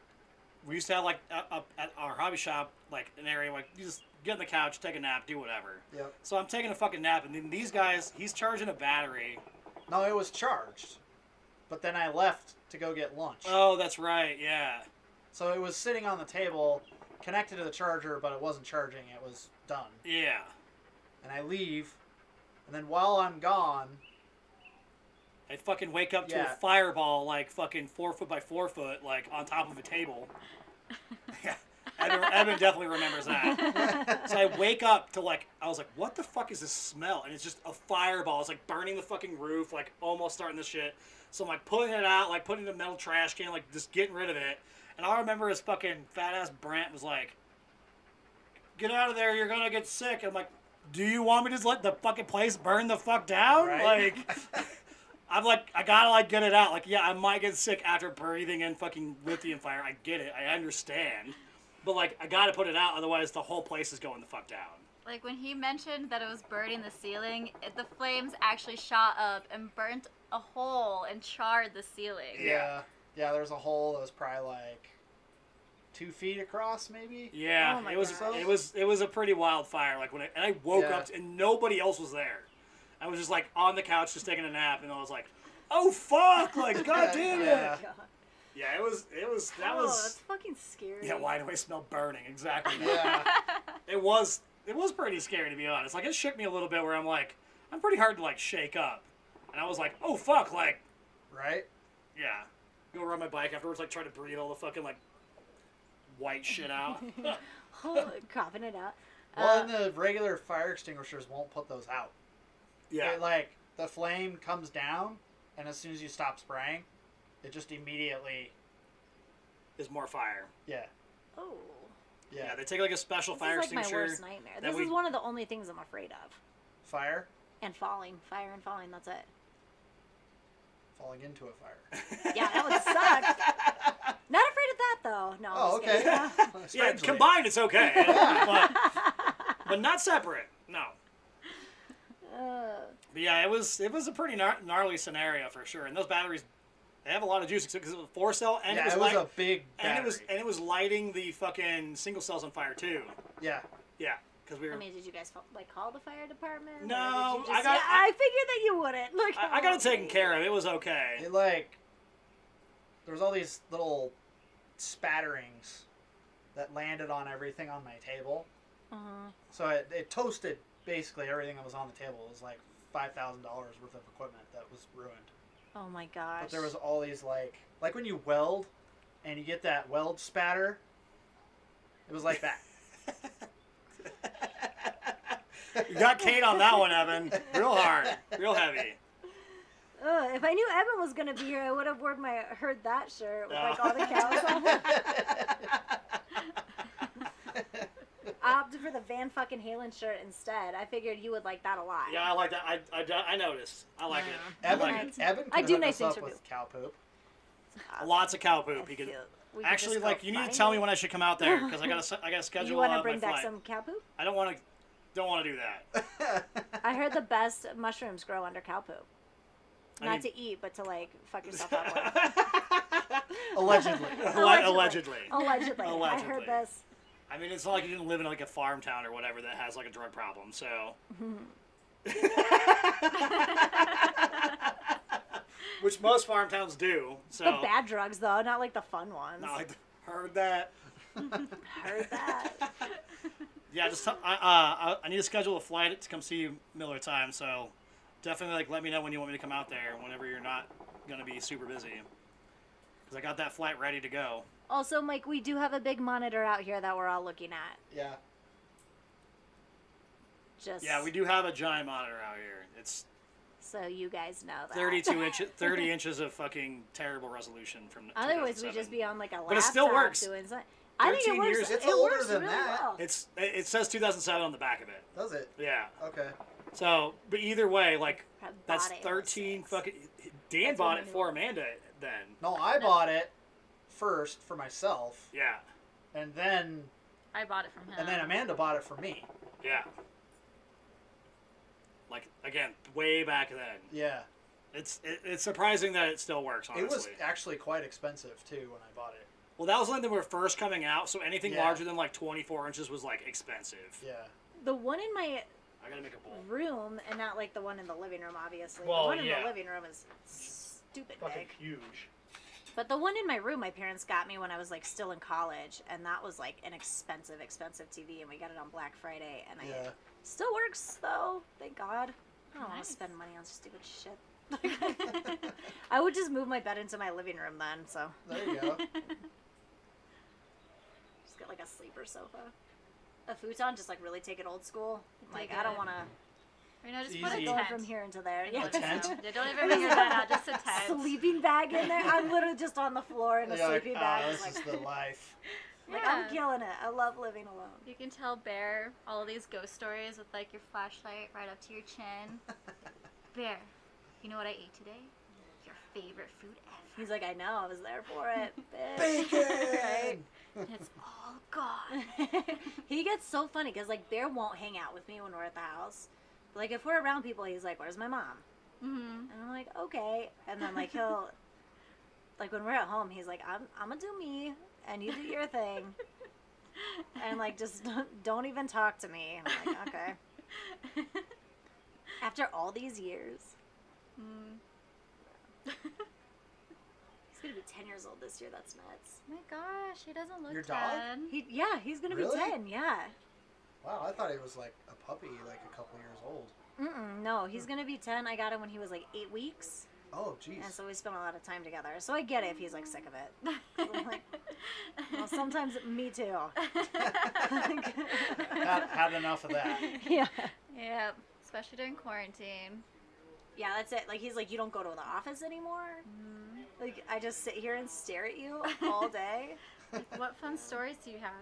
we used to have like up at our hobby shop like an area like you just get on the couch, take a nap, do whatever.
Yep.
So I'm taking a fucking nap, and then these guys, he's charging a battery.
No, it was charged. But then I left to go get lunch.
Oh, that's right, yeah.
So it was sitting on the table, connected to the charger, but it wasn't charging. It was done.
Yeah.
And I leave, and then while I'm gone,
I fucking wake up to
Yeah.
a fireball like fucking 4 foot by 4 foot, like on top of a table. Yeah. Evan definitely remembers that. So I wake up to like, I was like, what the fuck is this smell? And it's just a fireball. It's like burning the fucking roof, like almost starting the shit. So I'm like pulling it out, like putting it in a metal trash can, like just getting rid of it. And all I remember is fucking fat ass Brent was like, get out of there, you're gonna get sick. I'm like, do you want me to just let the fucking place burn the fuck down?
Right?
Like, I'm like, I gotta like get it out. Like, yeah, I might get sick after breathing in fucking lithium fire. I get it. I understand. But like, I gotta put it out, otherwise the whole place is going the fuck down.
Like when he mentioned that it was burning the ceiling, the flames actually shot up and burnt a hole and charred the ceiling.
yeah, there's a hole that was probably like 2 feet across, maybe.
Yeah,
Oh my
it was
gosh.
it was a pretty wild fire. Like and I woke
Yeah.
up and nobody else was there. I was just like on the couch just taking a nap, and I was like, oh fuck, like god damn it.
Yeah.
Yeah, it was. That
Oh,
was.
that's fucking scary.
Yeah, why do I smell burning? Exactly.
Yeah.
It was pretty scary, to be honest. Like, it shook me a little bit where I'm like, I'm pretty hard to, like, shake up. And I was like, oh, fuck, like,
Right?
yeah. Go ride my bike afterwards, like, try to breathe all the fucking, like, white shit out.
Coughing it out.
Well, and the regular fire extinguishers won't put those out.
Yeah.
It, like, the flame comes down, and as soon as you stop spraying, it just immediately,
There's more fire.
yeah.
Oh.
Yeah.
Yeah, they take, like, a special
This
fire
is like my
extinguisher.
worst nightmare.
that
This
we-
is one of the only things I'm afraid of.
Fire,
And falling. Fire and falling, that's it.
falling into a fire.
Yeah, that would suck. Not afraid of that, though. No, I'm
Oh,
just
okay.
kidding.
Yeah,
Strangely.
combined, it's okay. but not separate. No. But yeah, it was a pretty gnarly scenario for sure. And those batteries, they have a lot of juice because it was a 4-cell and
Yeah,
it was,
a big battery.
and it was lighting the fucking single cells on fire too.
Yeah.
Yeah, because we were.
I mean, did you guys like call the fire department? Or
No,
did you just,
I got-
yeah, I figured that you wouldn't. Like,
I got it taken care of. It was okay.
It, like, there was all these little spatterings that landed on everything on my table.
Uh-huh.
So it toasted basically everything that was on the table. It was like $5,000 worth of equipment that was ruined.
Oh my gosh.
But there was all these like when you weld and you get that weld spatter. It was like that.
You got Kate on that one, Evan. Real hard, real heavy.
If I knew Evan was gonna be here, I would have worn my heard that shirt with like all the cows on it. I opted for the Van fucking Halen shirt instead. I figured you would like that a lot.
Yeah, I like that. I noticed. I like it.
Yeah.
I
Evan,
like it.
Evan
I
could
do
hook
nice
us
things
up
for
with cow poop.
Lots of cow
I
poop. He could.
feel- we could
Actually,
just
like,
go
you need to
find
tell me
it.
when I should come out there because I gotta schedule.
You want to
my
bring back
flight.
some cow poop?
I don't want to do that.
I heard the best mushrooms grow under cow poop.
I
Not
mean-
to eat, but to like fuck yourself up with.
Allegedly.
Allegedly.
Allegedly. I
Allegedly.
heard this.
I mean, it's not like you didn't live in like a farm town or whatever that has like a drug problem. So. Which most farm towns do. So.
The bad drugs, though, not like the fun ones.
Not like heard that.
Heard that.
Yeah, just I need to schedule a flight to come see you Miller time. So definitely like let me know when you want me to come out there. Whenever you're not gonna be super busy. Because I got that flight ready to go.
Also, Mike, we do have a big monitor out here that we're all looking at.
Yeah.
Just
Yeah, we do have a giant monitor out here. It's
so you guys know that.
30 inches of fucking terrible resolution from.
Otherwise,
2007.
we'd just be on like a laptop
But it still works.
doing something. I think it
13
works.
years.
It's
it
older
works
than
really
that.
well.
It says 2007 on the back of it.
Does it?
Yeah.
Okay.
So, but either way, like
I
that's
bought it in
13
06.
fucking. Dan
That's
bought
when
it
I
for
knew.
Amanda then.
No, I bought it first for myself,
Yeah.
and then
I bought it from him.
and then Amanda bought it for me.
Yeah. Like again, way back then.
Yeah.
It's surprising that it still works. Honestly.
It was actually quite expensive too when I bought it.
Well, that was when they were first coming out, so anything
Yeah.
larger than like 24 inches was like expensive.
Yeah.
The one in my
I gotta make a bowl.
room, and not like the one in the living room, obviously.
Well,
the one in
yeah.
the living room is stupid big.
huge.
But the one in my room, my parents got me when I was like still in college, and that was like an expensive TV, and we got it on Black Friday, and
Yeah.
it still works though. Thank God. I don't want
Nice.
to spend money on stupid shit. I would just move my bed into my living room then. So
There you go.
just get like a sleeper sofa, a futon, just like really take it old school. Like
Take
I don't
it.
want to
You know, just
It's
put a
easy.
go
tent.
from here into there.
A
Yeah.
tent?
Yeah, don't even figure that out. Just a tent.
Sleeping bag in there. I'm literally just on the floor in a
You're like,
sleeping
"Ah,
bag.
this
Like,
is the life.
like,
Yeah.
I'm killing it. I love living alone.
You can tell Bear all of these ghost stories with like your flashlight right up to your chin. Bear, you know what I ate today? Your favorite food ever.
He's like, I know, I was there for it. Bitch.
Bacon.
And it's all gone.
He gets so funny because like Bear won't hang out with me when we're at the house. Like if we're around people, he's like, "Where's my mom?"
Mm-hmm.
And I'm like, "Okay." And then like he'll, like when we're at home, he's like, "I'm gonna do me, and you do your thing." And like just don't even talk to me. I'm like, okay. After all these years,
Mm.
he's gonna be 10 years old this year. That's nuts.
Oh my gosh, he doesn't look
Your
10.
dog?
He's gonna
Really?
be 10. Yeah.
Wow, I thought he was like a puppy, like a couple years old.
No, he's gonna be 10. I got him when he was like 8 weeks.
Oh, jeez.
And so we spent a lot of time together. So I get it if he's like sick of it. I'm like, well, sometimes me too.
Had enough of that.
Yeah.
Yep, especially during quarantine.
Yeah, that's it. Like, he's like, you don't go to the office anymore? Like, I just sit here and stare at you all day?
Like, what fun stories do you have?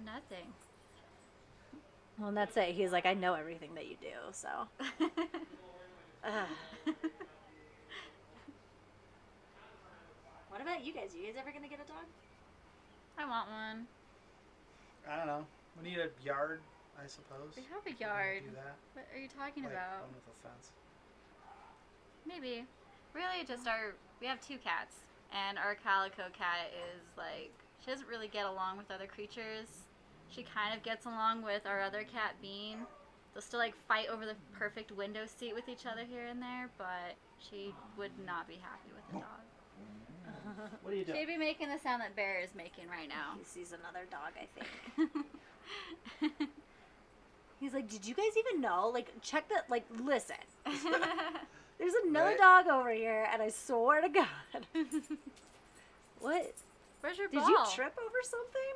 Nothing.
Well, and that's it. He's like, I know everything that you do, so. What about you guys? You guys ever gonna get a dog?
I want one.
I don't know. We need a yard, I suppose.
We have a
If we
yard.
Do that.
What are you talking
Like
about?
one with a fence.
Maybe. Really, just we have 2 cats, and our calico cat is like, she doesn't really get along with other creatures. She kind of gets along with our other cat, Bean. They'll still like fight over the perfect window seat with each other here and there, but she would not be happy with the dog.
What are you doing?
She'd be making the sound that Bear is making right now.
He sees another dog, I think. He's like, did you guys even know? Like, check that. Like, listen. There's another
Right.
dog over here, and I swear to God. What?
Where's your
Did
ball?
you trip over something?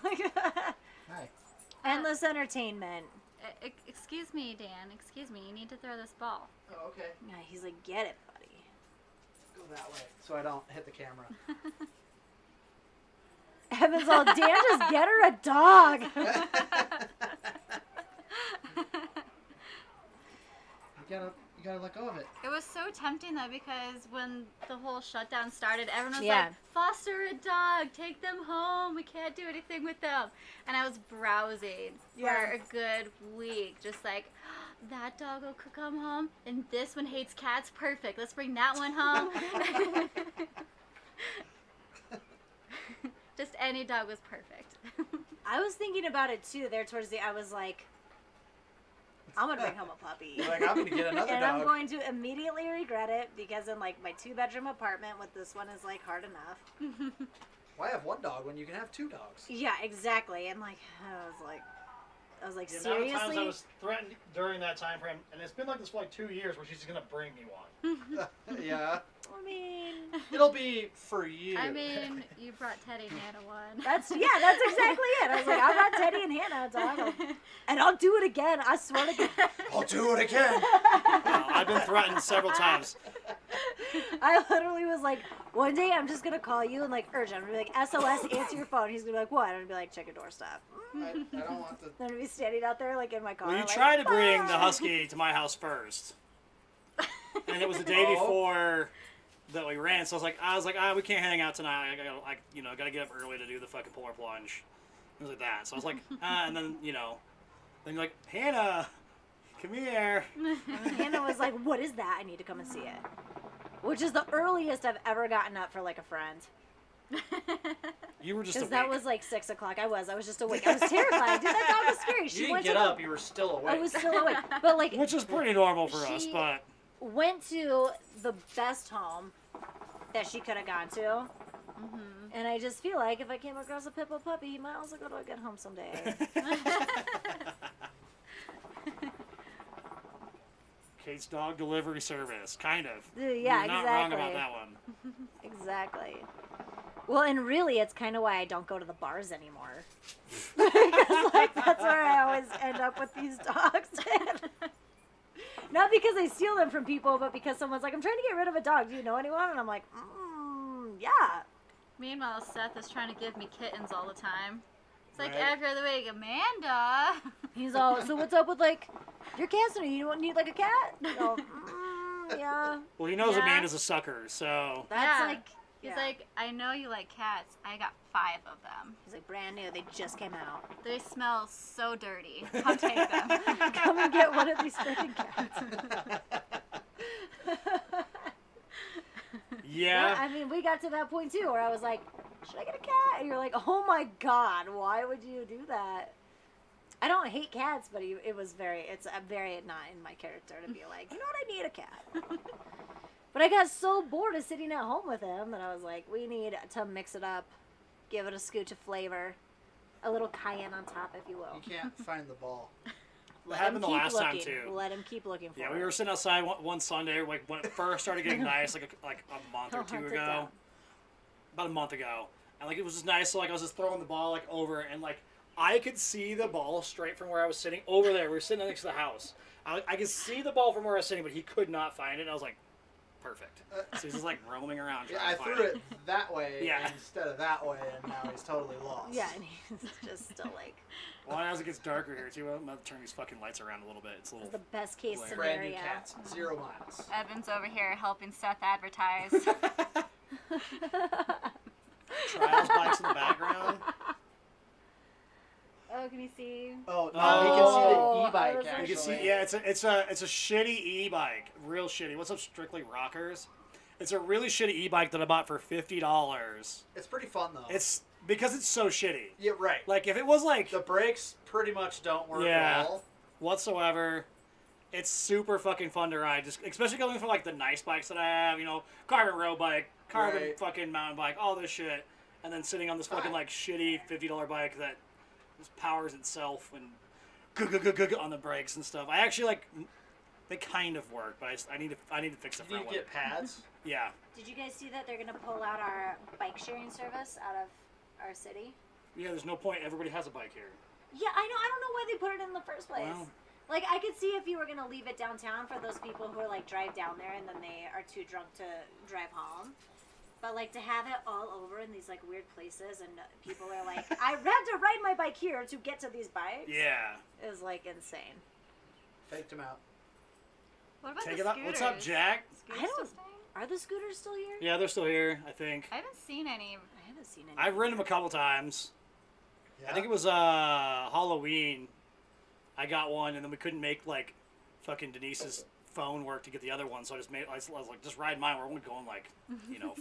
Like,
Hi.
endless entertainment.
Excuse me, Dan. Excuse me. You need to throw this ball.
Oh, okay.
Yeah, he's like, get it, buddy.
Go that way. So I don't hit the camera.
Evan's all, Dan, just get her a dog.
You gotta let go of it.
It was so tempting though, because when the whole shutdown started, everyone was
Yeah.
like, foster a dog, take them home, we can't do anything with them. And I was browsing
Yeah.
for a good week, just like, that dog will come home, and this one hates cats, perfect, let's bring that one home. Just any dog was perfect.
I was thinking about it too. There towards I was like, I'm gonna bring home a puppy.
You're like, I'm gonna get another
and
dog.
I'm going to immediately regret it because in like my 2-bedroom apartment with this one is like hard enough.
Why have one dog when you can have 2 dogs?
Yeah, exactly. And like I was like
The amount of times
seriously.
I was threatened during that time frame, and it's been like this for like 2 years, where she's gonna bring me one.
Yeah.
I mean,
It'll be for you.
I mean, you brought Teddy and Hannah one.
that's exactly it. I was like, I got Teddy and Hannah a dog, and I'll do it again. I swear to God.
I'll do it again.
I've been threatened several times.
I literally was like, one day I'm just gonna call you and like urge him. I'm gonna be like, SOS, answer your phone. He's gonna be like, what? I'm gonna be like, check your doorstep.
I don't want the.
I'm gonna be standing out there like in my car.
Well, you
like,
tried to bring the
"Ah!"
husky to my house first, and it was the day
Oh.
before that we ran. So I was like, we can't hang out tonight. I gotta get up early to do the fucking polar plunge. It was like that. So I was like, and then then you're like, Hannah, come here.
And Hannah was like, what is that? I need to come and see it. Which is the earliest I've ever gotten up for like a friend.
You were just
Because
awake.
that was like 6 o'clock. I was just awake. I was terrified. Dude, that dog was scary.
You
She
didn't
went
get
to
up. You were still awake.
I was still awake. But like,
which is pretty normal for us,
She-
but
went to the best home that she could have gone to. And I just feel like if I came across a pit bull puppy, he might also go to a good home someday.
Kate's dog delivery service, kind of.
Yeah,
You're not wrong
exactly.
about that one.
Exactly. Well, and really, it's kind of why I don't go to the bars anymore. Because, like, that's where I always end up with these dogs. Not because I steal them from people, but because someone's like, I'm trying to get rid of a dog. Do you know anyone? And I'm like, yeah.
Meanwhile, Seth is trying to give me kittens all the time. It's like
Right.
every other week, Amanda.
He's all, so what's up with, like, your cats? You don't need, like, a cat? I go, yeah.
Well, he knows
Yeah.
Amanda's a sucker, so
That's
Yeah.
like,
He's
yeah.
like, I know you like cats. I got 5 of them.
He's like, brand new. They just came out.
They smell so dirty. Come take them.
Come and get one of these freaking cats.
yeah.
I mean, we got to that point too where I was like, should I get a cat? And you're like, oh my God, why would you do that? I don't hate cats, but it's very not in my character to be like, you know what, I need a cat. But I got so bored of sitting at home with him that I was like, we need to mix it up, give it a scooch of flavor, a little cayenne on top, if you will.
You can't find the ball.
What happened the last time
looking.
too?
Let him keep looking for it.
Yeah, we were sitting outside one Sunday, like when it first started getting nice, like a month or
He'll
two
hunt it
ago,
down.
about a month ago, and like it was just nice. So like I was just throwing the ball like over, and like I could see the ball straight from where I was sitting over there. We were sitting next to the house. I could see the ball from where I was sitting, but he could not find it. And I was like, perfect. So he's just like roaming around
Yeah,
trying
I
to find
threw it that way
Yeah.
instead of that way, and now he's totally lost.
Yeah, and he's just still like,
Well, as it gets darker here too, I'm gonna turn these fucking lights around a little bit. It's a
it's
little.
the best case
Glare.
Brand new
scenario.
cats, 0 miles.
Evan's over here helping Seth advertise.
Trials bikes in the background.
Oh, can you see?
Oh, no,
Oh.
you can see the
I
e-bike
was like-
actually.
You can see, yeah, it's a shitty e-bike, real shitty. What's up, Strictly Rockers? It's a really shitty e-bike that I bought for $50.
It's pretty fun though.
It's because it's so shitty.
Yeah, right.
Like if it was like
The brakes pretty much don't work
Yeah.
at all.
whatsoever, it's super fucking fun to ride. Just especially going from like the nice bikes that I have, carbon road bike, carbon
Right.
fucking mountain bike, all this shit, and then sitting on this fucking like shitty $50 bike that just powers itself and on the brakes and stuff. I actually like. They kind of work, but I need to fix the
You need
front
to
one.
get pads.
Yeah.
Did you guys see that they're gonna pull out our bike sharing service out of our city?
Yeah, there's no point. Everybody has a bike here.
Yeah, I know. I don't know why they put it in the first place.
Well.
Like, I could see if you were gonna leave it downtown for those people who are like drive down there and then they are too drunk to drive home. But like to have it all over in these like weird places and people are like, I had to ride my bike here to get to these bikes.
Yeah.
Is like insane.
Faked him out.
What about
Take
the
it up.
scooters?
What's up, Jack?
Scooters
I don't-
still staying?
Are the scooters still here?
Yeah, they're still here, I think.
I haven't seen any.
I haven't seen any.
I've ridden them a couple times.
Yeah.
I think it was Halloween. I got one, and then we couldn't make like fucking Denise's phone work to get the other one, so I was like, just ride mine. We're only going like,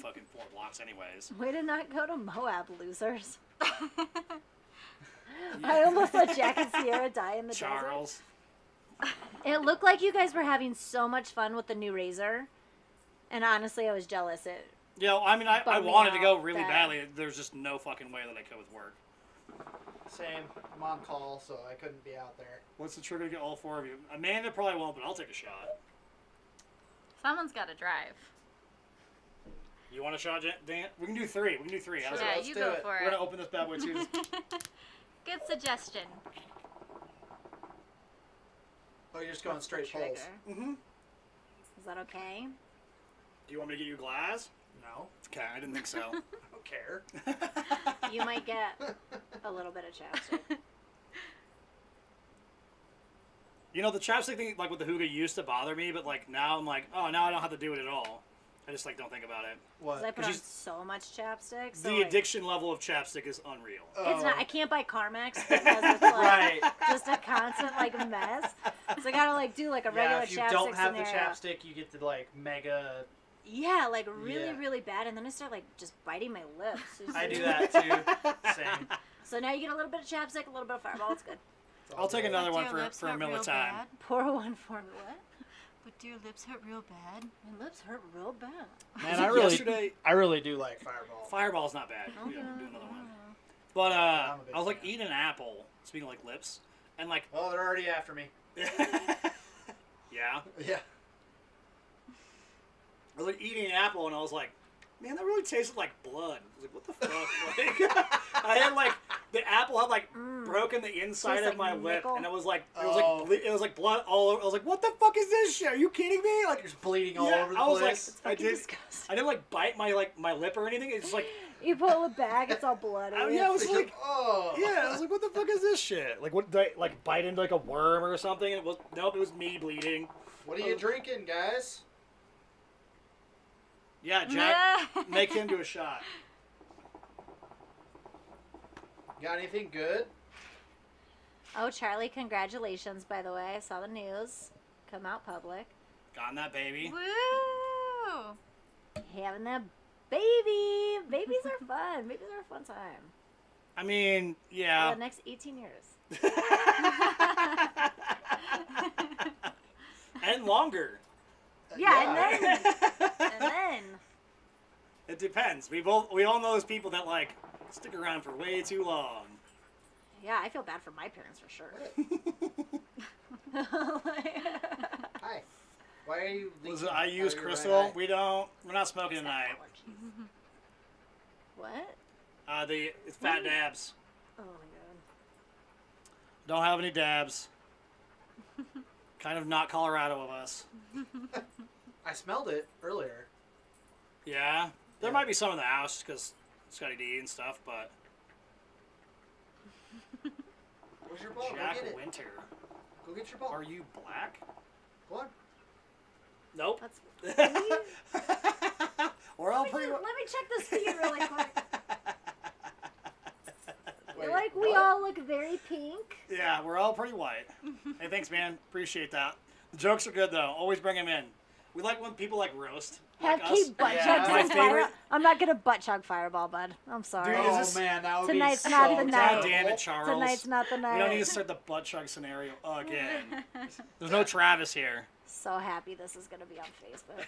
fucking 4 blocks anyways.
Way to not go to Moab, losers. I almost let Jack and Sierra die in the desert.
Charles.
It looked like you guys were having so much fun with the new Razor, and honestly, I was jealous.
I mean, I
Bummed me
wanted to go
out
really
that-
badly. There's just no fucking way that I could with work.
Same. I'm on call, so I couldn't be out there.
What's the trigger to get all 4 of you? Amanda probably won't, but I'll take a shot.
Someone's got to drive.
You want a shot, Dan? We can do 3. We can do 3. How's
Sure.
that?
Yeah,
let's
you
do
go
it.
for
We're
it.
gonna open this bad boy too.
Good suggestion.
Oh, you're just going straight
Trigger.
poles.
Mm-hmm.
Is that okay?
Do you want me to get you a glass?
No.
Okay, I didn't think so.
I don't care.
You might get a little bit of chapstick.
The chapstick thing, like with the hookah, used to bother me, but like now I'm like, oh, now I don't have to do it at all. I just like don't think about it.
'Cause I
What?
put on
She's-
so much chapstick. So
The
like,
addiction level of chapstick is unreal.
it's not. I
Oh.
can't buy Carmex because it's like
Right.
just a constant like mess. So I gotta like do like a regular
Yeah, if you
chapstick
don't have
scenario.
the chapstick, you get the like mega.
Yeah, like really,
Yeah.
really bad, and then I start like just biting my lips. It's
I
like-
do that too. Same.
So now you get a little bit of chapstick, a little bit of Fireball. It's good.
It's all
I'll take
good.
another
But
one
do your lips
for a
hurt
mill
real
of time.
bad?
Pour one for me. What?
But do your lips hurt real bad?
My lips hurt real bad.
Man,
Yesterday,
I really do like Fireball.
Fireball's not bad. We
Okay.
don't do another one. But
I'm a big
I was like
fan.
eating an apple. Speaking of like lips, and like,
Oh, they're already after me.
yeah,
Yeah.
I was like eating an apple, and I was like, man, that really tasted like blood. I was like, what the fuck? Like, I had like the apple had like broken the inside
Tastes
of
like
my lip,
nickel.
and it was like
Oh.
it was like blood all over. I was like, what the fuck is this shit? Are you kidding me? Like,
You're just bleeding all
yeah,
over the
I was
place.
like, I
Fucking
did.
disgusting.
I didn't like bite my lip or anything. It's just like,
You pull it back, it's all bloody.
yeah, I was like,
oh.
yeah, I was like, what the fuck is this shit? Like, what did I like bite into like a worm or something? And it was nope, it was me bleeding.
What are you drinking, guys?
Yeah, Jack, make him do a shot.
Got anything good?
Oh, Charlie, congratulations, by the way. I saw the news come out public.
Got that baby.
Woo!
Having that baby. Babies are fun. Babies are a fun time.
I mean,
For
yeah.
the next 18 years.
And longer.
Yeah, and then
It depends. We all know those people that like stick around for way too long.
yeah, I feel bad for my parents for sure.
Hi. Why are you? leaking
I
out
use
of your
Crystal.
right
We're not smoking tonight.
What?
The fat dabs.
Oh my
Don't have any dabs. Kind of not Colorado of us.
eye? I smelled it earlier.
Yeah. There
Yeah.
might be some in the house because Scotty D and stuff, but
Where's your ball? Go
Jack
get it.
Winter.
Go get your ball.
Are you black?
Go on.
Nope.
That's.
We're all
Let
pretty.
me check this feed really quick.
Wait,
Like we
what?
all look very pink.
Yeah, we're all pretty white. Hey, thanks, man. Appreciate that. The jokes are good though. Always bring them in. We like when people like roast.
Have
Like us.
keep butt
Yeah.
chugs
My
and
favorite-
fire. I'm not gonna butt chug Fireball, bud. I'm sorry.
Dude,
Oh
is this-
man, that would
Tonight's
be
not
so
the
God
night.
terrible.
damn it, Charles.
Tonight's not the night.
We don't need to start the butt chug scenario again. There's no Travis here.
So happy this is gonna be on Facebook.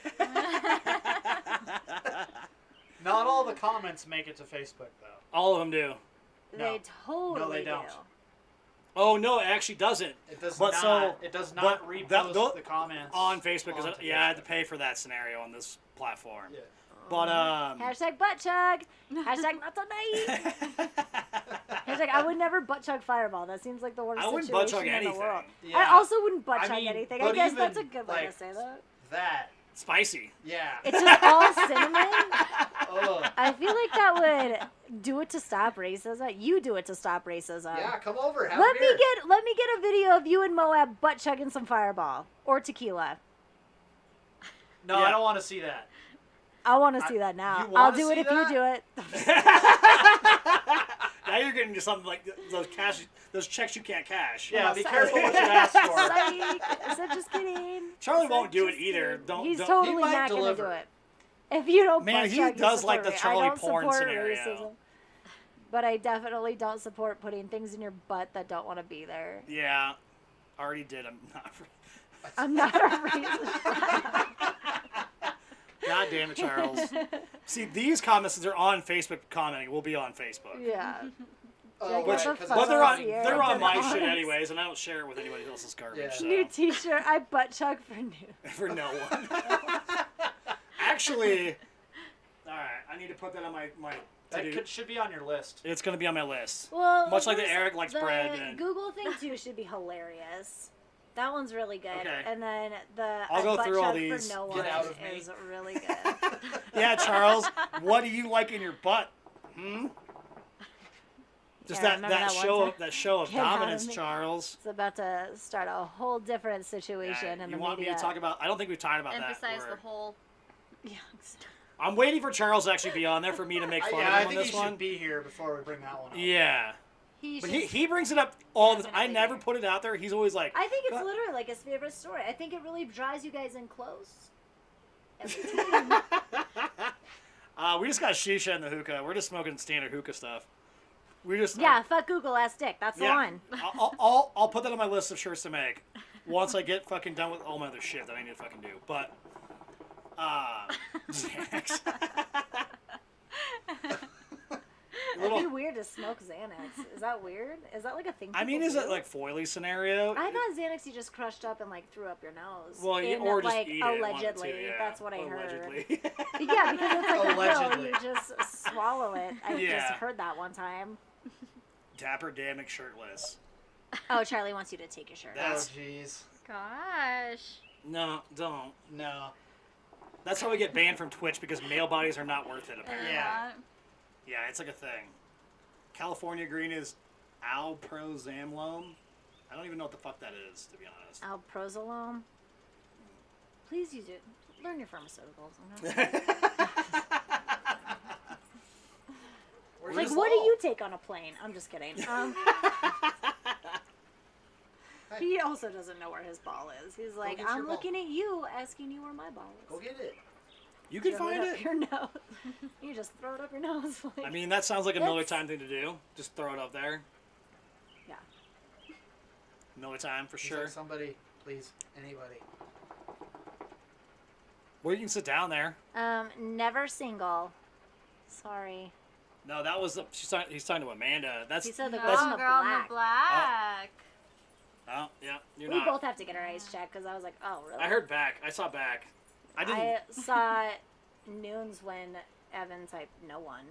Not all the comments make it to Facebook though.
All of them do.
No.
They totally
No, they don't.
do.
Oh no, it actually doesn't.
It does
But
not.
so-
it does
but
not repost
that-
the comments
On Facebook, because
onto
yeah, I had to
Facebook.
pay for that scenario on this platform.
Yeah.
But
Hashtag butt chug. Hashtag not tonight. Hashtag I would never butt chug Fireball. That seems like the worst
I wouldn't
situation
butt chug
in
anything.
the world.
Yeah.
I also wouldn't butt
I
chug
mean,
anything. I
but
guess that's a
even,
good way
like,
to say that.
That.
spicy.
Yeah.
It's just all cinnamon.
Ugh.
I feel like that would do it to stop racism. You do it to stop racism.
Yeah, come over. Have
Let
a
me
beer.
get a video of you and Moab butt chugging some Fireball or tequila.
No,
Yeah.
I don't want to see that.
I want to see that now.
you
I'll
wanna
do it
see
if you
that?
do it.
Now you're getting to something like those checks you can't cash.
Yeah,
Oh,
be
sorry.
careful what you ask for.
Psych. I said just kidding.
Charlie
I said
won't do it
just
either.
kidding.
Don't-
He's
don't-
totally
He might
not going to do
deliver.
it. If you don't
Man,
butt
he
chug, you
does like
support
the
me. I
Charlie
don't
porn
support
scenario.
racism. But I definitely don't support putting things in your butt that don't want to be there.
Yeah, already did. I'm not.
I'm not a racist.
God damn it, Charles. See, these comments that are on Facebook commenting will be on Facebook.
Yeah.
Oh,
Jack,
right,
what the
'cause
fuck?
But they're on
Yeah,
they're on
they're
my
on.
shit anyways, and I don't share it with anybody else's garbage.
Yeah.
So.
New T-shirt. I butt chug for new.
For no one. Actually, all right, I need to put that on my
That
to-do.
should be on your list.
It's gonna be on my list.
Well,
Much like the
first,
Eric likes
the
bread and-
Google thing too should be hilarious. That one's really good.
Okay.
And then the
I'll go
butt
through all
chug
these.
for no
Get
one
out of me.
is really good.
Yeah, Charles, what do you like in your butt? Just
Yeah,
that
remember that one
show
time?
that show of
Get out of
dominance,
me.
Charles.
It's about to start a whole different situation
Yeah,
in
you
the
want
media.
me to talk about? I don't think we've talked about
Emphasize
that.
the
word.
whole.
Yeah.
I'm waiting for Charles to actually be on there for me to make fun
I
of him on
think he
this
should
one.
be here before we bring that one up.
Yeah,
He
but
should.
he brings it up all the time. I
Definitely.
never put it out there. He's always like,
I think it's
"God."
literally like his favorite story. I think it really draws you guys in close. Every time.
We just got shisha in the hookah. We're just smoking standard hookah stuff. We just
Yeah, fuck Google ass dick. That's the one.
I'll put that on my list of shirts to make once I get fucking done with all my other shit that I need to fucking do. But Xanax.
It'd be weird to smoke Xanax. Is that weird? Is that like a thing?
I mean,
people
is it
do?
like foily scenario?
I thought Xanax you just crushed up and like threw up your nose.
Well,
In,
or just
like,
eat it. one of the
allegedly.
two, yeah.
That's what I
Allegedly.
heard. Yeah, because it's like a pill.
Allegedly.
You just swallow it. I
Yeah.
just heard that one time.
Dapper Damnick shirtless.
Oh, Charlie wants you to take your shirt
Oh,
off.
That's-
jeez.
Gosh.
No, don't.
No.
That's how we get banned from Twitch because male bodies are not worth it. Apparently.
Yeah.
Yeah, it's like a thing. California Green is alprozamlone. I don't even know what the fuck that is, to be honest.
Alprozolone. Please use it. Learn your pharmaceuticals. Okay?
Where's
Like,
this
what do
all?
you take on a plane? I'm just kidding. He also doesn't know where his ball is. He's like,
get your
I'm
ball.
looking at you, asking you where my ball is.
Go get it.
You can
Shove
find
up
it.
your nose. You just throw it up your nose. Like,
I mean, that sounds like a
That's-
Miller Time thing to do. Just throw it up there.
yeah.
Miller Time for
He's
sure.
like, somebody, please, anybody.
Well, you can sit down there.
Never single. Sorry.
No, that was he's talking to Amanda. That's
He said the
No,
girl in the
girl in
black.
the black.
oh yeah, you're
We
not.
both have to get our eyes checked because I was like, oh, really?
I heard back. I saw back. I didn't.
I saw noons when Evan typed no one.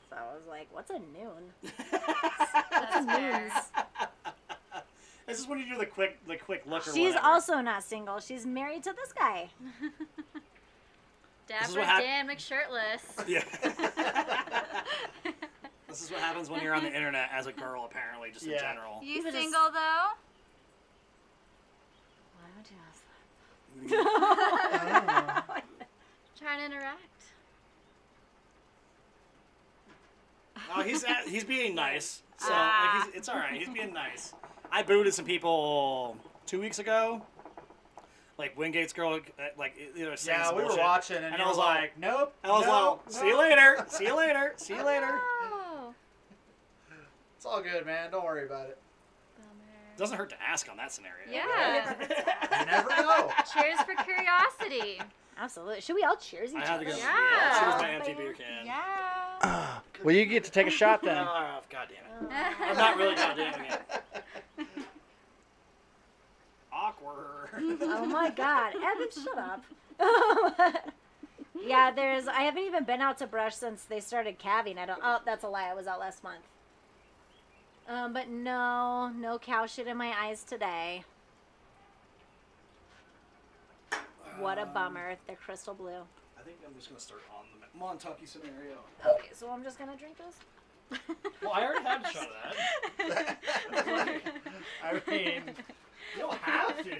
So I was like, what's a noon?
That's fair.
This is when you do the quick look. Or
She's
whatever.
also not single. She's married to this guy.
is
Dapper
what hap-
Dan McShirtless.
Yeah. This is what happens when you're on the internet as a girl, apparently, just in
Yeah.
general.
You
He was
single though?
Why would you ask that?
Oh.
Trying to interact.
Oh, he's being nice. So like, it's all right. He's being nice. I booted some people 2 weeks ago. Like Wingate's girl, like saying
Yeah,
some
we were
bullshit.
watching, and
And
you
I
were
was
like, nope.
I was
no,
like, see you later. See you later. See you later.
Oh,
It's all good, man. Don't worry about it.
bummer.
Doesn't hurt to ask on that scenario.
Yeah.
You never know.
Cheers for curiosity.
Absolutely. Should we all cheers each
I had to
other?
go.
Yeah.
Cheers my empty beer can.
Yeah.
Well, you get to take a shot then.
Oh, God damn it. I'm not really goddamning it. Awkward.
Oh my god. Evan, shut up. Yeah, I haven't even been out to brush since they started calving. That's a lie. I was out last month. But no cow shit in my eyes today. What a bummer. They're crystal blue.
I think I'm just going to start on the Montucky scenario.
Okay, so I'm just gonna drink this.
Well, I already had a shot of that.
I mean,
You don't have to.
Do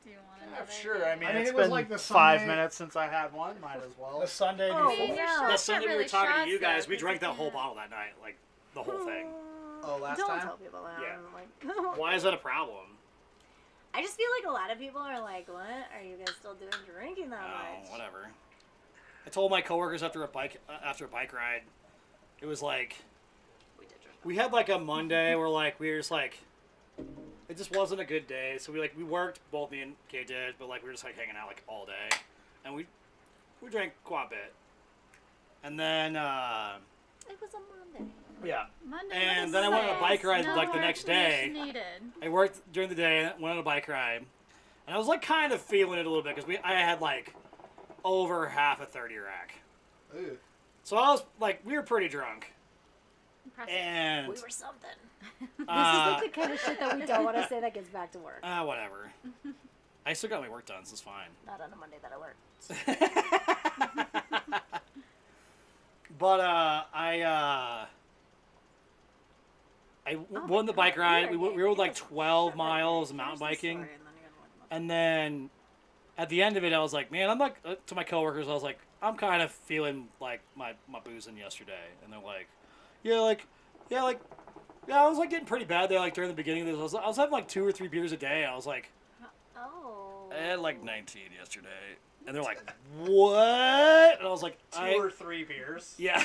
you want
I'm
another?
sure. I mean,
I mean,
it's
it was
been
like the
5
Sunday-
minutes since I had one. Might as well.
The Sunday
Oh,
before.
Your
yeah.
shots
The
aren't
Sunday we were
really
talking to
shots,
you guys,
though,
we
'cause
drank
you
that whole
can't-
bottle that night. Like, the whole thing.
Oh, last
Don't
time?
tell people that.
Yeah.
I'm like,
Why is that a problem?
I just feel like a lot of people are like, what? Are you guys still doing drinking that much?
Oh, whatever. I told my coworkers after a bike ride, it was like,
We did drink.
we had like a Monday where like we were just like, it just wasn't a good day. So we worked, both me and Kay did, but like we were just like hanging out like all day, and we drank quite a bit, and then
It was a Monday.
yeah,
Monday
And
was
then I went on a
nice.
bike ride,
No
like, the
more
next day.
explanation needed.
I worked during the day, went on a bike ride, and I was like kind of feeling it a little bit because I had like over half a 30 rack,
Ooh.
so I was like we were pretty drunk,
Impressive.
and
We were something. This is
uh,
like the kind of shit that we don't want to say that gets back to work.
whatever. I still got my work done, so it's fine.
Not on a Monday that I work.
But won the bike ride. We rode like 12 miles mountain biking, and then at the end of it, I was like, man, I'm like to my coworkers, I was like, I'm kind of feeling like my boozing yesterday, and they're like, yeah, I was like getting pretty bad there, like during the beginning of this. I was having like 2 or 3 beers a day. I was like,
Oh.
I had like 19 yesterday, and they're like, what? And I was like,
2 or 3 beers.
yeah.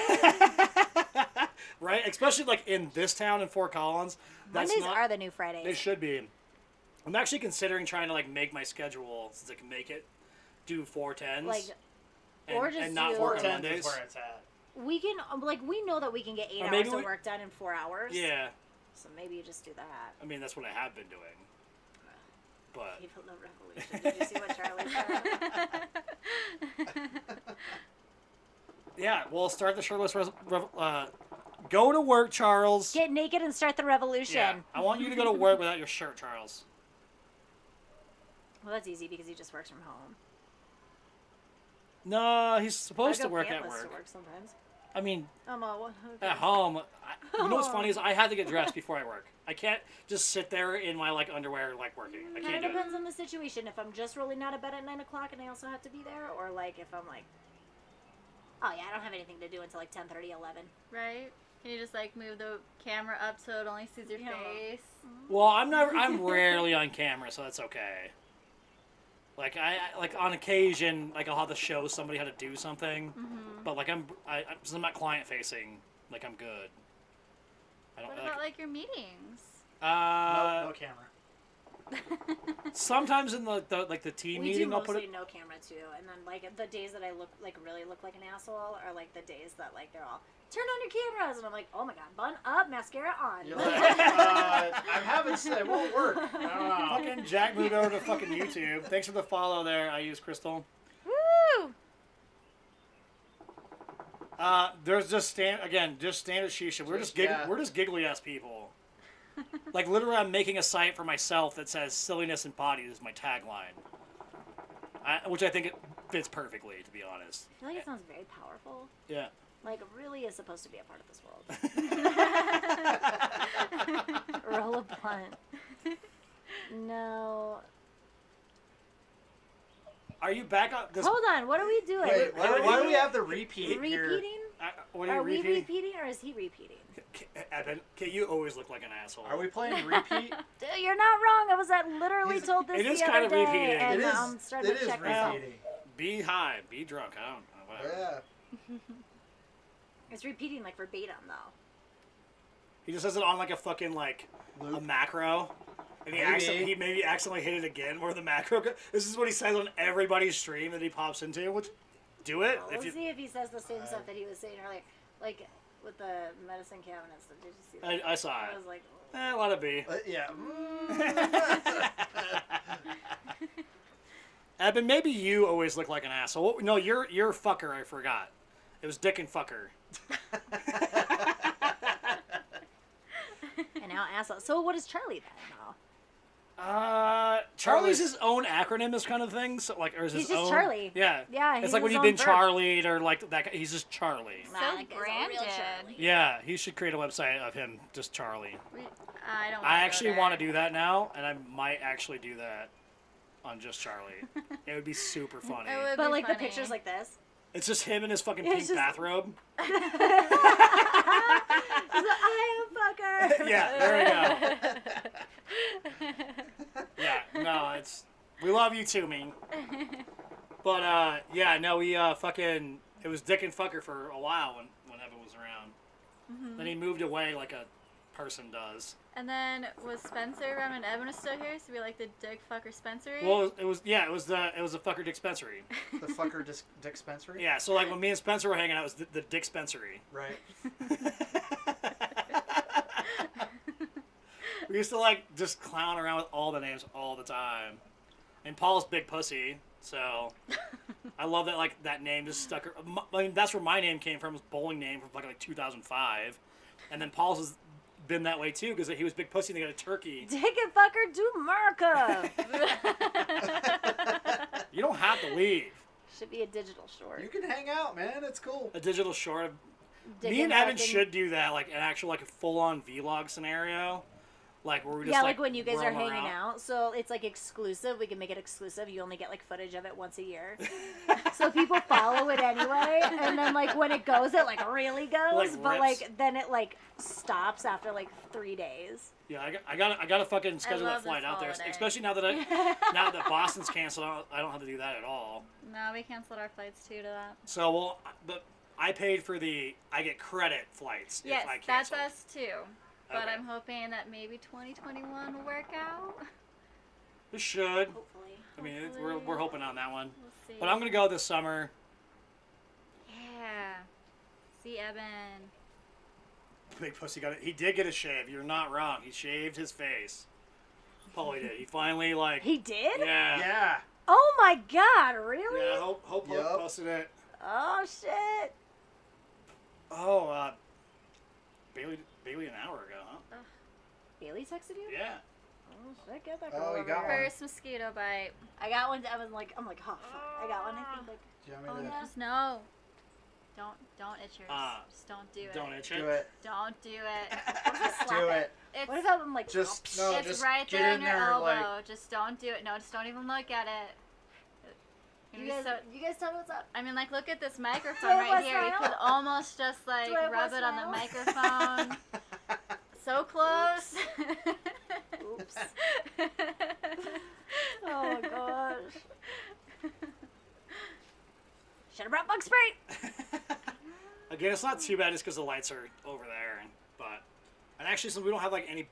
Right? Especially like in this town in Fort Collins. That's
Mondays
not,
are the new Fridays.
they should be. I'm actually considering trying to like make my schedule since I can make it do 410s.
Like,
and,
or just
and not
do-
work on
410
Mondays.
is where it's at.
we can, we know that we can get 8
Or
hours
maybe
of
we-
work done in 4 hours.
Yeah.
So maybe you just do that.
I mean, that's what I have been doing. But
People know revolution. Did you see what Charlie said?
yeah, we'll start the shirtless. Go to work, Charles.
Get naked and start the revolution.
Yeah, I want you to go to work without your shirt, Charles.
Well, that's easy because he just works from home.
No, he's supposed
I
to
go
work at
pantless
work.
to work sometimes.
I mean,
Okay.
at home. You know what's funny is I had to get dressed before I work. I can't just sit there in my like underwear like working. I
Kind
can't
of
do it.
depends on the situation. If I'm just rolling out of bed at 9 o'clock and I also have to be there, or like if I'm like, oh yeah, I don't have anything to do until like 10:30, 11.
Right? Can you just like move the camera up so it only sees your
Yeah.
face?
Well, I'm rarely on camera, so that's okay. Like I like on occasion, like I'll have to show somebody how to do something,
Mm-hmm.
but like since I'm not client facing, like I'm good. I don't
What about like your meetings?
No camera.
Sometimes in the like the team
We do
meeting, I'll put
mostly
it.
no camera too, and then like the days that I really look like an asshole are like the days that like they're all turn on your cameras, and I'm like, oh my god, bun up, mascara on.
You're like, I'm having it won't work. I don't know.
Fucking Jack moved over to fucking YouTube. Thanks for the follow there. I use Crystal.
Woo!
There's just standard shisha. We're just
Yeah.
we're just giggly ass people. Like literally, I'm making a site for myself that says "silliness and potties" is my tagline, which I think it fits perfectly, to be honest.
I feel like it sounds very powerful.
Yeah.
Like really is supposed to be a part of this world. Roll a blunt. No.
Are you back on this?
Hold on, what are we doing?
Wait, why do we have the repeat here?
repeating?
What
Are
you
we
repeating?
repeating or is he repeating?
Evan, you always look like an asshole.
Are we playing repeat?
Dude, you're not wrong. I was literally told this
it is
the
kind
other
of
day,
repeating.
and
It is.
started
It
to
is
check myself.
repeating.
Be high, be drunk. I don't know. Whatever.
Yeah.
It's repeating like verbatim though.
He just says it on like a fucking like a
Loop.
macro. And
Maybe.
he maybe accidentally hit it again where the macro. This is what he says on everybody's stream that he pops into. Which, do it
We'll
if you.
see if he says the same stuff that he was saying earlier, like with the medicine cabinets. Did you see that?
I saw
I
it.
was like,
Let it be.
Yeah.
Evan, maybe you always look like an asshole. No, you're fucker. I forgot. It was Dick and fucker.
and now asshole. So what is Charlie then? Now
Charlie's his own acronym, this kind of thing. So like, or is
He's
his
just
own?
Charlie.
Yeah.
Yeah,
It's
he's
like when
his
you've been
own verb.
Charlied or like that. He's just Charlie.
So
that guy's a real
branded.
Charlie.
Yeah, he should create a website of him just Charlie.
I don't.
I actually want to do that now, and I might actually do that on just Charlie. It would be super funny.
It would
But
be
like the
funny.
pictures like this.
It's just him in his fucking
Yeah,
pink
it's just-
bathrobe.
He's like, I am fucker.
Yeah, there we go. Yeah, no, we love you too, Ming. But yeah, no, we fucking it was Dick and fucker for a while when Evan was around.
Mm-hmm.
Then he moved away like a person does.
And then was Spencer around when Evan was still here? So we like the Dick Fucker Spencery?
Well, it was the fucker dispensary.
The fucker dispensary?
Yeah, so like when me and Spencer were hanging out, it was the Dick dispensary.
Right.
We used to like just clown around with all the names all the time. And Paul's big pussy, so I love that like that name just stuck. I mean, that's where my name came from. Was bowling name from like 2005, and then Paul's has been that way too because he was big pussy and they got a turkey.
Dick and fucker do America.
You don't have to leave.
Should be a digital short.
You can hang out, man. It's cool.
A digital short.
Dick
Me and Evan
fucking-
should do that, like an actual like a full-on vlog scenario, like where we just
Yeah, like when you guys are
roam
hanging
around.
out. So it's like exclusive. We can make it exclusive. You only get like footage of it once a year. So people follow it anyway. And then like when it goes, it like really goes.
Like
but
rips.
like then it like stops after like 3 days.
Yeah, I got to fucking schedule
love
that flight
this
out there,
holiday.
especially now that now that Boston's canceled. I don't have to do that at all.
No, we canceled our flights too to that.
So well, but I paid for I get credit flights
Yes,
if I
that's
cancel.
us too. But
Okay.
I'm hoping that maybe 2021 will work out.
It should.
Hopefully.
I mean,
Hopefully.
we're hoping on that one.
We'll see.
But I'm gonna go this summer.
Yeah. See Evan.
Big pussy got it. He did get a shave. You're not wrong. He shaved his face. Paulie did. He finally like.
He did?
Yeah.
Yeah.
Oh my god, really?
Yeah. Hope
Yup.
posted it.
Oh shit.
Oh, Bailey an hour ago, huh?
Bailey texted you?
Yeah.
Oh shit, get that
Oh,
girl
you
over
got
here.
one.
First mosquito bite.
I got one. I'm like, oh fuck. I got one. I think like.
Do you want
Oh,
me to
yeah.
Just no. Don't itch yours. Just don't do it.
Don't itch
do
it.
it?
Don't do it.
Just do it.
It's,
What about I'm like?
Just
oh,
no.
it's
Just
right
get
there
in
on your
there,
elbow.
like.
Just don't do it. No, just don't even look at it.
You guys, you guys tell me what's up.
I mean, like, look at this
Do
microphone
I
right
want
here. You
smile?
could almost just, like,
Do I
rub
want
it on the
smile?
microphone. So close.
Oops. Oh gosh. Should have brought bug spray.
Again, it's not too bad just because the lights are over there, but and actually, since we don't have like any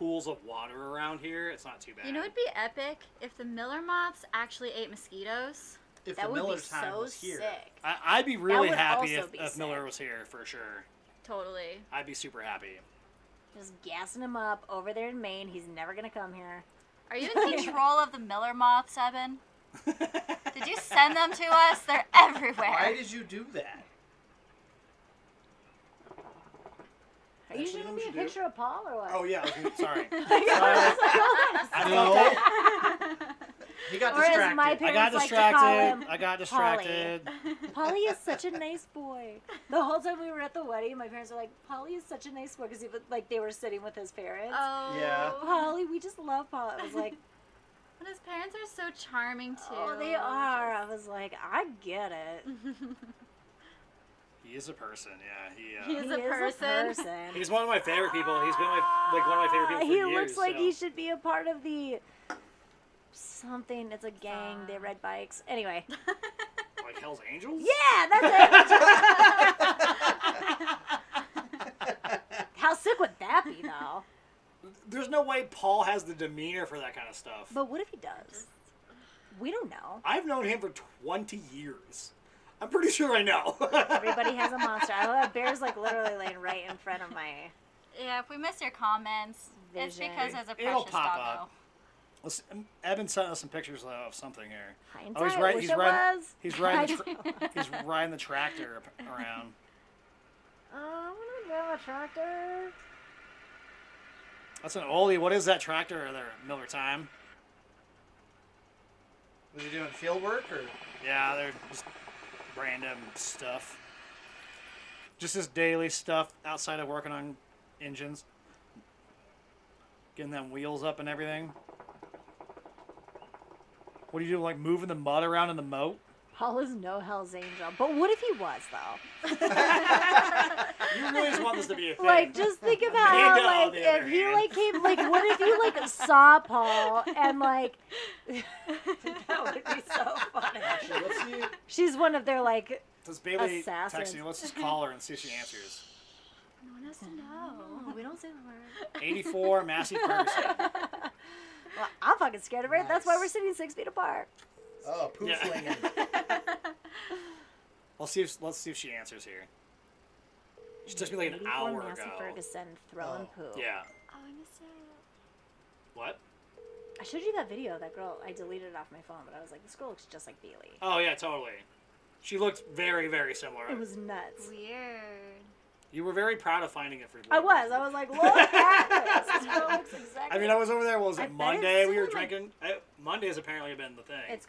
pools of water around here, it's not too bad.
You know, it'd be epic if the Miller moths actually ate mosquitoes.
If
That
the
would be
Miller's time
so
was here.
sick.
I'd be really
would
happy
also
if,
be
if Miller
sick.
was here, for sure.
Totally.
I'd be super happy.
Just gassing him up over there in Maine. He's never gonna come here.
Are you in control of the Miller moths, Evan? Did you send them to us? They're everywhere.
Why did you do that?
Are you
Actually,
showing
you know
me a
what you
picture of Paul or what?
Oh, yeah, sorry. I
No.
thought
He got
Or as
distracted.
my
I got
parents like to call him
distracted. I got distracted.
Polly is such a nice boy. The whole time we were at the wedding, my parents were like, "Polly is such a nice boy," because like they were sitting with his parents.
Oh.
Yeah.
Polly, we just love Paul. I was like,
But his parents are so charming too.
"Oh, they are." I was like, "I get it."
He is a person, yeah.
He is
He
a person.
He's one of my favorite people. He's been like one of my favorite people for
He
years.
looks like
so.
he should be a part of the something. It's a gang. They ride bikes. Anyway.
Like Hell's Angels?
Yeah, that's it. How sick would that be, though?
There's no way Paul has the demeanor for that kind of stuff.
But what if he does? We don't know.
I've known him for 20 years. I'm pretty sure I know.
Everybody has a monster. I have bears like literally laying right in front of my.
Yeah, if we miss your comments, it's
Vision.
because there's a
It'll
precious
pop
doggo.
up. Evan sent us some pictures of something here.
Hindsight,
Oh, he's right.
wish
He's
it
riding.
was.
He's riding.
I-
He's riding the tractor around.
I'm gonna grab a tractor.
That's an oldie. What is that tractor there, Miller Time?
Was he doing field work or?
Yeah, they're just random stuff. Just his daily stuff outside of working on engines. Getting them wheels up and everything. What do you do, like moving the mud around in the moat?
Paul is no Hell's Angel. But what if he was, though?
You really just want this to be a thing.
Like, just think about how,
Amanda, on
like,
the other
if he,
hand.
like, came, like, what if you, like, saw Paul and, like, that would be so funny.
Actually, let's see.
She's one of their, like,
Does Bailey
Assassins.
text you? Let's just call her and see if she answers.
No one has to know.
oh, we don't say the word.
84 Massey Ferguson.
Well, I'm fucking scared of her. That's why
Nice.
we're sitting 6 feet apart.
Oh, poo
Yeah.
flinging.
Let's see if she answers here. She texted me like an
84
hour
Massey
ago.
Ferguson throwing poo.
Yeah.
Oh, I missed it.
What?
I showed you that video. That girl, I deleted it off my phone, but I was like, this girl looks just like Bailey.
Oh yeah, totally. She looked very, very similar.
It was nuts.
Weird.
You were very proud of finding it for.
I was like, look at this. This girl looks exactly.
I mean, I was over there. Was
I
it
bet
Monday?
it's
We were
still, like-
drinking. Mondays apparently been the thing.
It's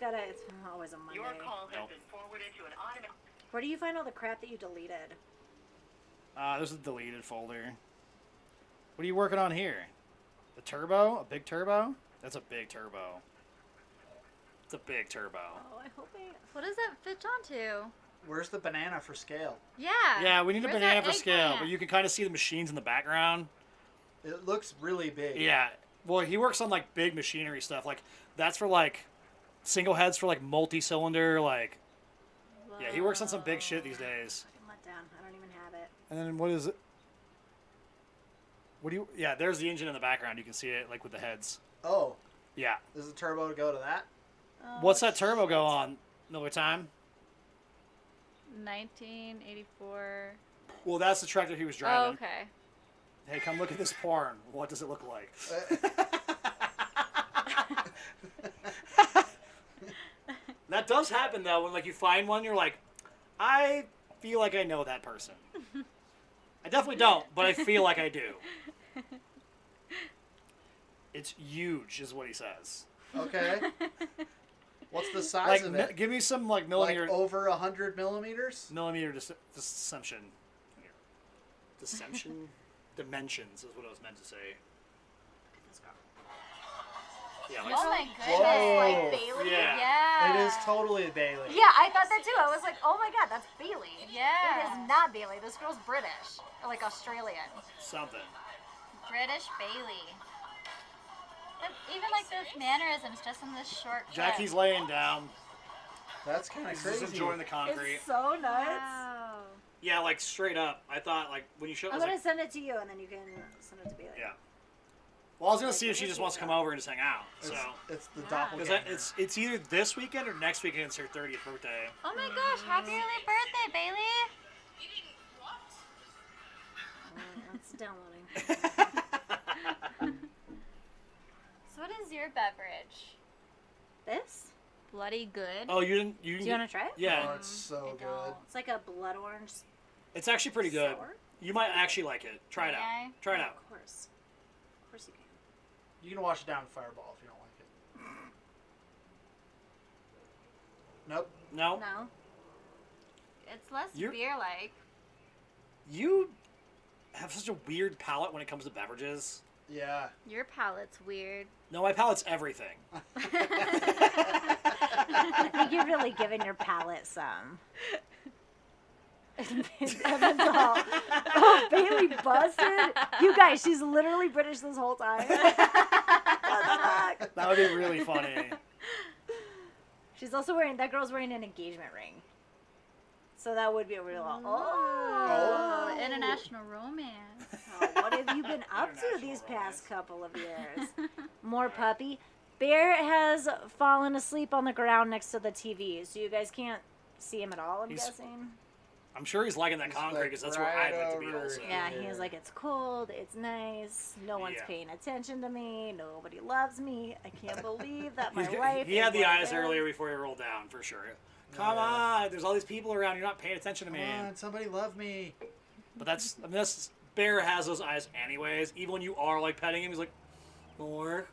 always a Monday.
Your call has
Nope.
been forwarded to an automatic.
Where do you find all the crap that you deleted?
This is a deleted folder. What are you working on here? The turbo? A big turbo? That's a big turbo. It's a big turbo.
Oh, I hope I.
What does that fit onto?
Where's the banana for scale?
Yeah.
Yeah, we need a
Where's
banana
that
for scale,
eggplant?
but you can kind of see the machines in the background.
It looks really big.
Yeah. Well, he works on like big machinery stuff. Like that's for like single heads for like multi-cylinder. Like yeah, he works on some big shit these days.
I'm let down. I don't even have it.
And then what is it? What do you? Yeah, there's the engine in the background. You can see it like with the heads.
Oh,
Yeah.
does the turbo go to that?
Oh,
What's that turbo go on? Miller Time?
1984.
Well, that's the tractor he was
Oh,
driving.
okay.
Hey, come look at this porn. What does it look like? That does happen though. When like you find one, you're like, I feel like I know that person. I definitely don't, but I feel like I do. It's huge, is what he says.
Okay. What's the size
Like,
of it?
give me some like
Like
millimeter
over 100 millimeters?
deception. Deception? Dimensions is what I was meant to say. Yeah, like,
Oh my goodness.
Whoa.
Like Bailey?
Yeah.
It is totally Bailey.
Yeah, I thought that too. I was like, oh my god, that's Bailey.
Yeah.
It is not Bailey. This girl's British. Or like Australian.
something.
British Bailey. But even like those mannerisms just in this short clip.
Jackie's laying down.
That's kind of
He's
crazy.
just enjoying the concrete.
It's so nuts.
Wow.
Yeah, like straight up. I thought like when you showed, I
I'm
was
gonna
like,
send it to you and then you can send it to Bailey.
yeah. Well, I was gonna see if she just wants to come over and just hang out.
It's,
So
it's the
Yeah.
doppelganger.
because it's either this weekend or next weekend. It's her 30th birthday.
Oh my gosh, happy early birthday, Bailey!
That's downloading.
So what is your beverage?
This?
Bloody good.
Oh, you didn't? You
Do
didn't
you want to try it?
Yeah,
Oh, it's so
I
good.
don't. It's like a blood orange
it's actually pretty good.
sour.
You might actually like it. Try it out.
Okay.
Try it
Oh,
out.
of course. Of course you can.
You can wash it down in Fireball if you don't like it. Nope.
No,
No.
It's less
You're-
beer-like.
you have such a weird palate when it comes to beverages.
Yeah.
Your palate's weird.
No, my palate's everything.
I think you're really giving your palate some. Evan's all, oh, Bailey busted? You guys, she's literally British this whole time. What the fuck?
That would be really funny.
She's also wearing, that girl's wearing an engagement ring. So that would be a real,
Oh, international romance.
Oh, what have you been up to
International
these
romance.
past couple of years? More puppy. Bear has fallen asleep on the ground next to the TV, so you guys can't see him at all, I'm
He's-
guessing.
I'm sure he's liking that
He's
concrete
like
because that's where
right
I'd like to be
over
also.
Yeah,
Yeah.
he was like, it's cold, it's nice, no one's
Yeah.
paying attention to me, nobody loves me, I can't believe that my
He's-
life
he
is
had the
like
eyes
this."
earlier before he rolled down, for sure. Come
Yeah.
on, there's all these people around. You're not paying attention to me.
Come on, somebody love me.
But that's Bear has those eyes anyways. Even when you are like petting him, he's like, more.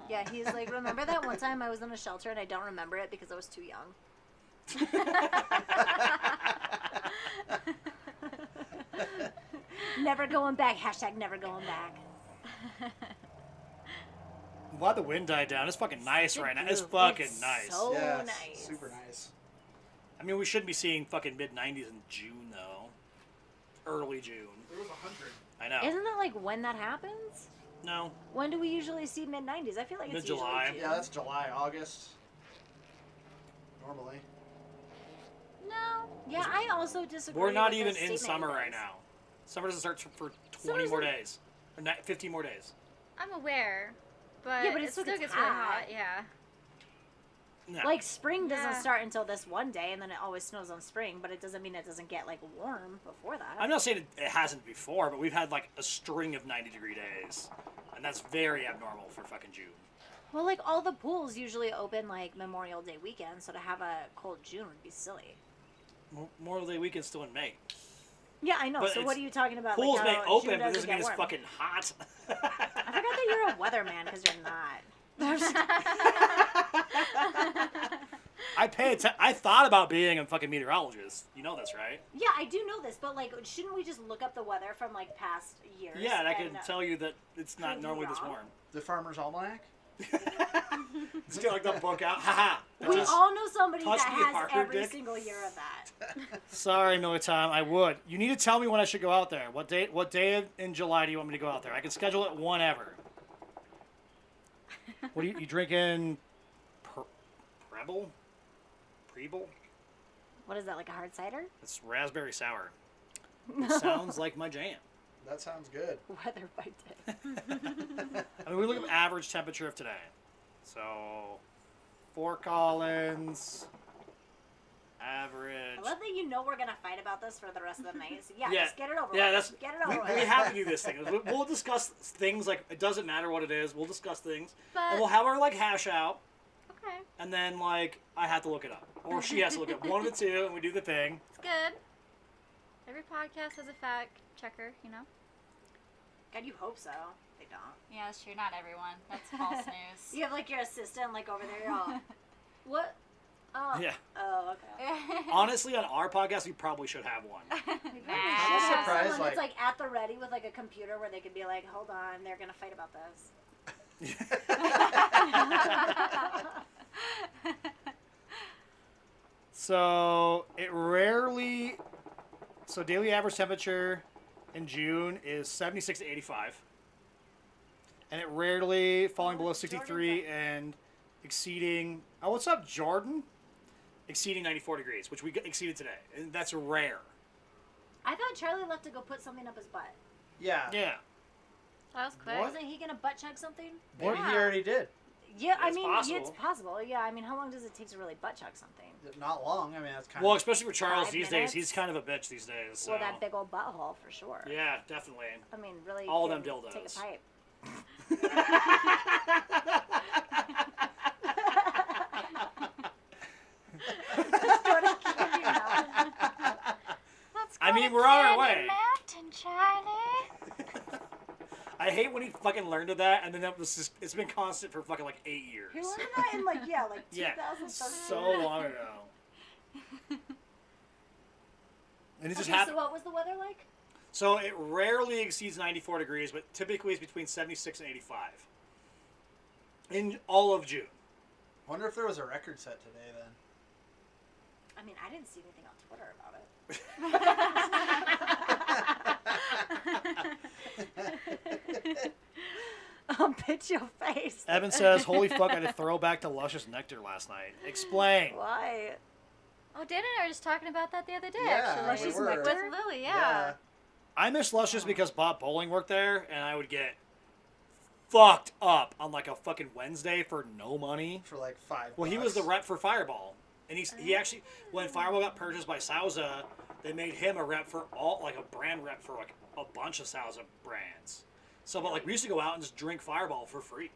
Yeah, he's like, remember that one time I was in a shelter and I don't remember it because I was too young? Never going back, hashtag never going back.
I'm glad the wind died down. It's fucking nice right now. It's
It's
fucking nice.
so-
yeah,
nice.
super nice.
I mean, we shouldn't be seeing fucking mid-90s in June though. Early June.
It was 100.
I know.
Isn't that like when that happens?
No.
When do we usually see mid-90s? I feel like it's
Mid-July.
usually June.
Yeah, that's July, August. Normally.
No. Yeah, I also disagree.
We're not
with
even
the
in
statement
summer
you
right
guys.
now. Summer doesn't start for 20
Summer's
more
in-
days. Or 15 more days.
I'm aware, but,
Yeah, but it
it
still
still
gets
gets really
hot.
hot. Yeah.
No.
Like spring doesn't
Yeah.
start until this one day, and then it always snows on spring. But it doesn't mean it doesn't get like warm before that.
I'm not saying it hasn't before, but we've had like a string of 90-degree days. And that's very abnormal for fucking June.
Well, like all the pools usually open like Memorial Day weekend, so to have a cold June would be silly.
Memorial Day weekend's still in May.
Yeah, I know.
But
so what
it's-
are you talking about?
Pools
like
may
how
open,
June
but it
doesn't
doesn't mean
get
it's
warm.
fucking hot.
I forgot that you're a weatherman because you're not.
I thought about being a fucking meteorologist. You know this, right?
Yeah, I do know this, but like, shouldn't we just look up the weather from like past years?
Yeah, and I can tell you that it's not
prove you
normally this
wrong.
warm.
The Farmer's Almanac?
Just get like the book out. Haha.
We all know somebody that
touch me
has
harder,
every
Dick.
single year of that.
Sorry, Militam. I would. You need to tell me when I should go out there. What day in July do you want me to go out there? I can schedule it whenever. What are you drinking? Preble? Preble?
What is that, like a hard cider?
It's raspberry sour. It sounds like my jam.
That sounds good.
Weather by day.
I mean, we look at average temperature of today. So, Fort Collins, average.
I love that you know we're gonna fight about this for the rest of the night. So yeah,
Yeah.
just get it over
Yeah,
with.
that's
Get it over with.
we have to do this thing. We'll discuss things like it doesn't matter what it is. We'll discuss things,
But
and we'll have our like hash out,
okay,
and then like I have to look it up, or she has to look it up. One of the two, and we do the thing.
it's good. Every podcast has a fact checker, you know.
God, you hope so. They don't.
Yeah, that's true. Not everyone. That's false news.
You have like your assistant like over there. You're all, what? Oh.
Yeah.
Oh, okay.
Honestly, on our podcast, we probably should have one.
Nah.
I'm surprised,
Someone
like-
that's like at the ready with like a computer where they could be like, hold on, they're gonna fight about this.
So it rarely. So daily average temperature in June is 76 to 85, and it rarely falling below 63 and exceeding. Oh, what's up, Jordan? Exceeding 94 degrees, which we exceeded today, and that's rare.
I thought Charlie left to go put something up his butt.
Yeah.
Yeah.
That was quick.
Wasn't he gonna butt chug something?
Maybe
Yeah.
he already did.
Yeah, I
It's
mean,
possible.
it's possible. Yeah, I mean, how long does it take to really butt chug something?
Not long. I mean, that's kind
Well,
of.
especially for Charles
5
these days,
minutes?
he's kind of a bitch these days. So.
Well, that big old butthole for sure.
Yeah, definitely.
I mean, really.
All
you
them
can
dildos.
Take a pipe.
Let's
I
go
mean,
to
we're on our
Candy
way.
Mountain, Charlie.
I hate when he fucking learned of that, and then that was just—it's been constant for fucking like 8 years.
He learned that in like
Yeah,
2013.
so long ago. And it just
Okay,
happened.
so what was the weather like?
So it rarely exceeds 94 degrees, but typically it's between 76 and 85 in all of June.
Wonder if there was a record set today then.
I mean, I didn't see anything on Twitter about it. Patio face.
Evan says, "Holy fuck! I had a throwback to Luscious Nectar last night." Explain.
Why?
Oh, Dan and I were just talking about that the other day,
Yeah,
actually.
Luscious
we were.
With
Nectar?
Lily, yeah.
I miss Luscious because Bob Bowling worked there, and I would get fucked up on like a fucking Wednesday for no money.
For like $5.
Well, he was the rep for Fireball, and he actually, when Fireball got purchased by Sauza, they made him a rep for all, like a brand rep for like a bunch of Sauza brands. So, but like we used to go out and just drink Fireball for free.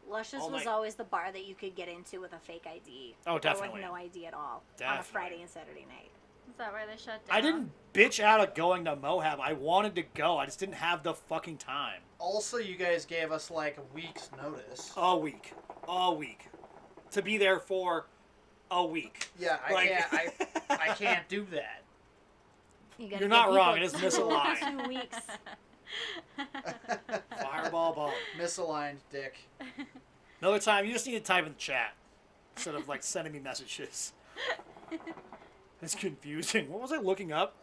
Luscious
All
was
night.
always the bar that you could get into with a fake ID.
Oh,
Or
definitely.
with no ID at all. On
Definitely.
a Friday and Saturday night.
Is that where they shut down?
I didn't bitch out of going to Moab. I wanted to go. I just didn't have the fucking time.
Also, you guys gave us like a week's notice.
A week, to be there for a week.
Yeah,
Like-
I can't do that.
You gotta
You're
give
not
people
wrong. It is misaligned.
2 weeks.
Fireball ball.
Misaligned, dick.
Another time, you just need to type in the chat instead of like sending me messages. It's confusing. What was I looking up?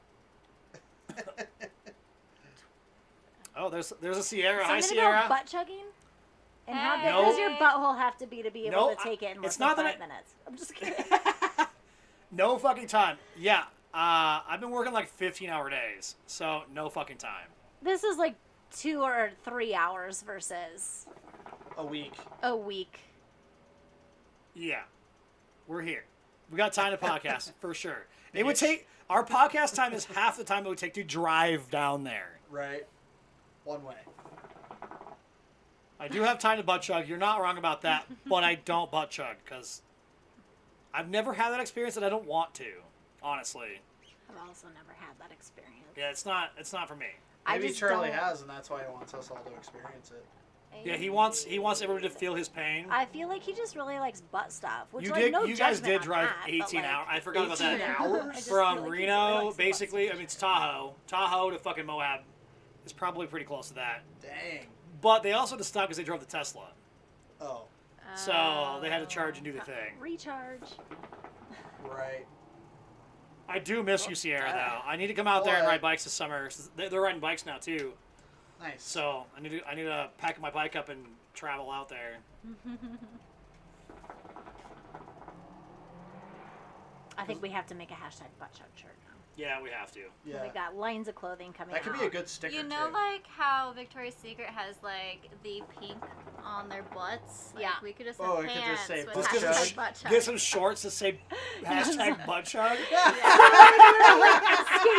Oh, there's a Sierra. Hi,
Something
Sierra.
about butt chugging? And how big
No.
does your butthole have to be able
No,
to take it in
it's
less
not
than
that
5 minutes? I'm just kidding.
No fucking time. Yeah, I've been working like 15-hour days, so no fucking time.
This is like 2 or 3 hours versus
A week.
a week.
Yeah, we're here. We got time to podcast for sure. It would take our podcast time is half the time it would take to drive down there.
Right. One way.
I do have time to butt chug. You're not wrong about that, but I don't butt chug because I've never had that experience and I don't want to. Honestly,
I've also never had that experience.
yeah, it's not for me.
I
Maybe
just
Charlie
don't-
has, and that's why he wants us all to experience it.
Yeah, he wants everyone to feel his pain.
I feel like he just really likes butt stuff. Which,
You
like,
did.
no
You guys
judgment
did
on
drive
that, but,
18
like,
hours. I forgot about
18
that.
hours?
I just
From
feel like he
Reno,
really likes
basically,
butt
I mean, it's Tahoe to fucking Moab. It's probably pretty close to that.
Dang.
But they also had to stop because they drove the Tesla.
Oh,
So they had to charge and do the thing.
Recharge.
right.
I do miss you, Sierra, though. I need to come out there and
What?
ride bikes this summer. They're riding bikes now, too.
Nice.
So I need to pack my bike up and travel out there.
I think we have to make a hashtag butt chug shirt now.
Yeah, we have to.
Yeah.
We got lines of clothing coming
That could
out.
be a good sticker,
You know,
too.
like how Victoria's Secret has like the pink on their butts. Like,
Yeah.
we could just
Oh,
have
it could
pants
just say
with
butt
Let's
hashtag
chug.
butt chug.
Get some shorts that say hashtag butt chug.
Skinny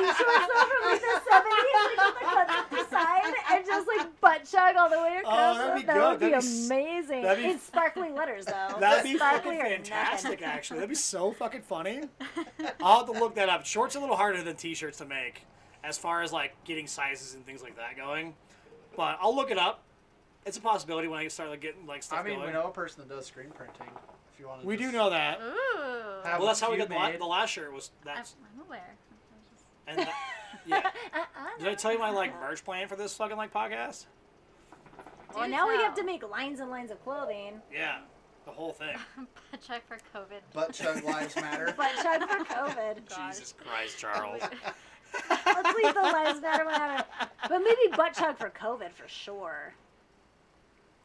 shorts though from like the 70s, like with the cuts at the side, and just like butt chug all the way across.
that'd be
them. That
good.
would be
That'd be
amazing.
that'd be-
In sparkling letters though.
That'd be
Sparkly
fucking
or nothing.
fantastic, actually. That'd be so fucking funny. I'll have to look that up. Shorts are a little harder than t-shirts to make as far as like getting sizes and things like that going. But I'll look it up. It's a possibility when I start like getting like stuff
I mean,
going.
we know a person that does screen printing. If you want to.
We do know that.
Ooh.
Have
Well, that's how we
you
got
made-
the last shirt was that's
I'm aware.
and that, yeah. Did I tell you my like merch plan for this fucking like podcast?
Well,
Do
now we have
tell.
to make lines and lines of clothing.
Yeah, the whole thing.
Butt chug for COVID.
Butt chug lives matter.
Butt chug for COVID.
Gosh.
Jesus Christ, Charles.
Let's leave the lives matter matter. But maybe butt chug for COVID for sure.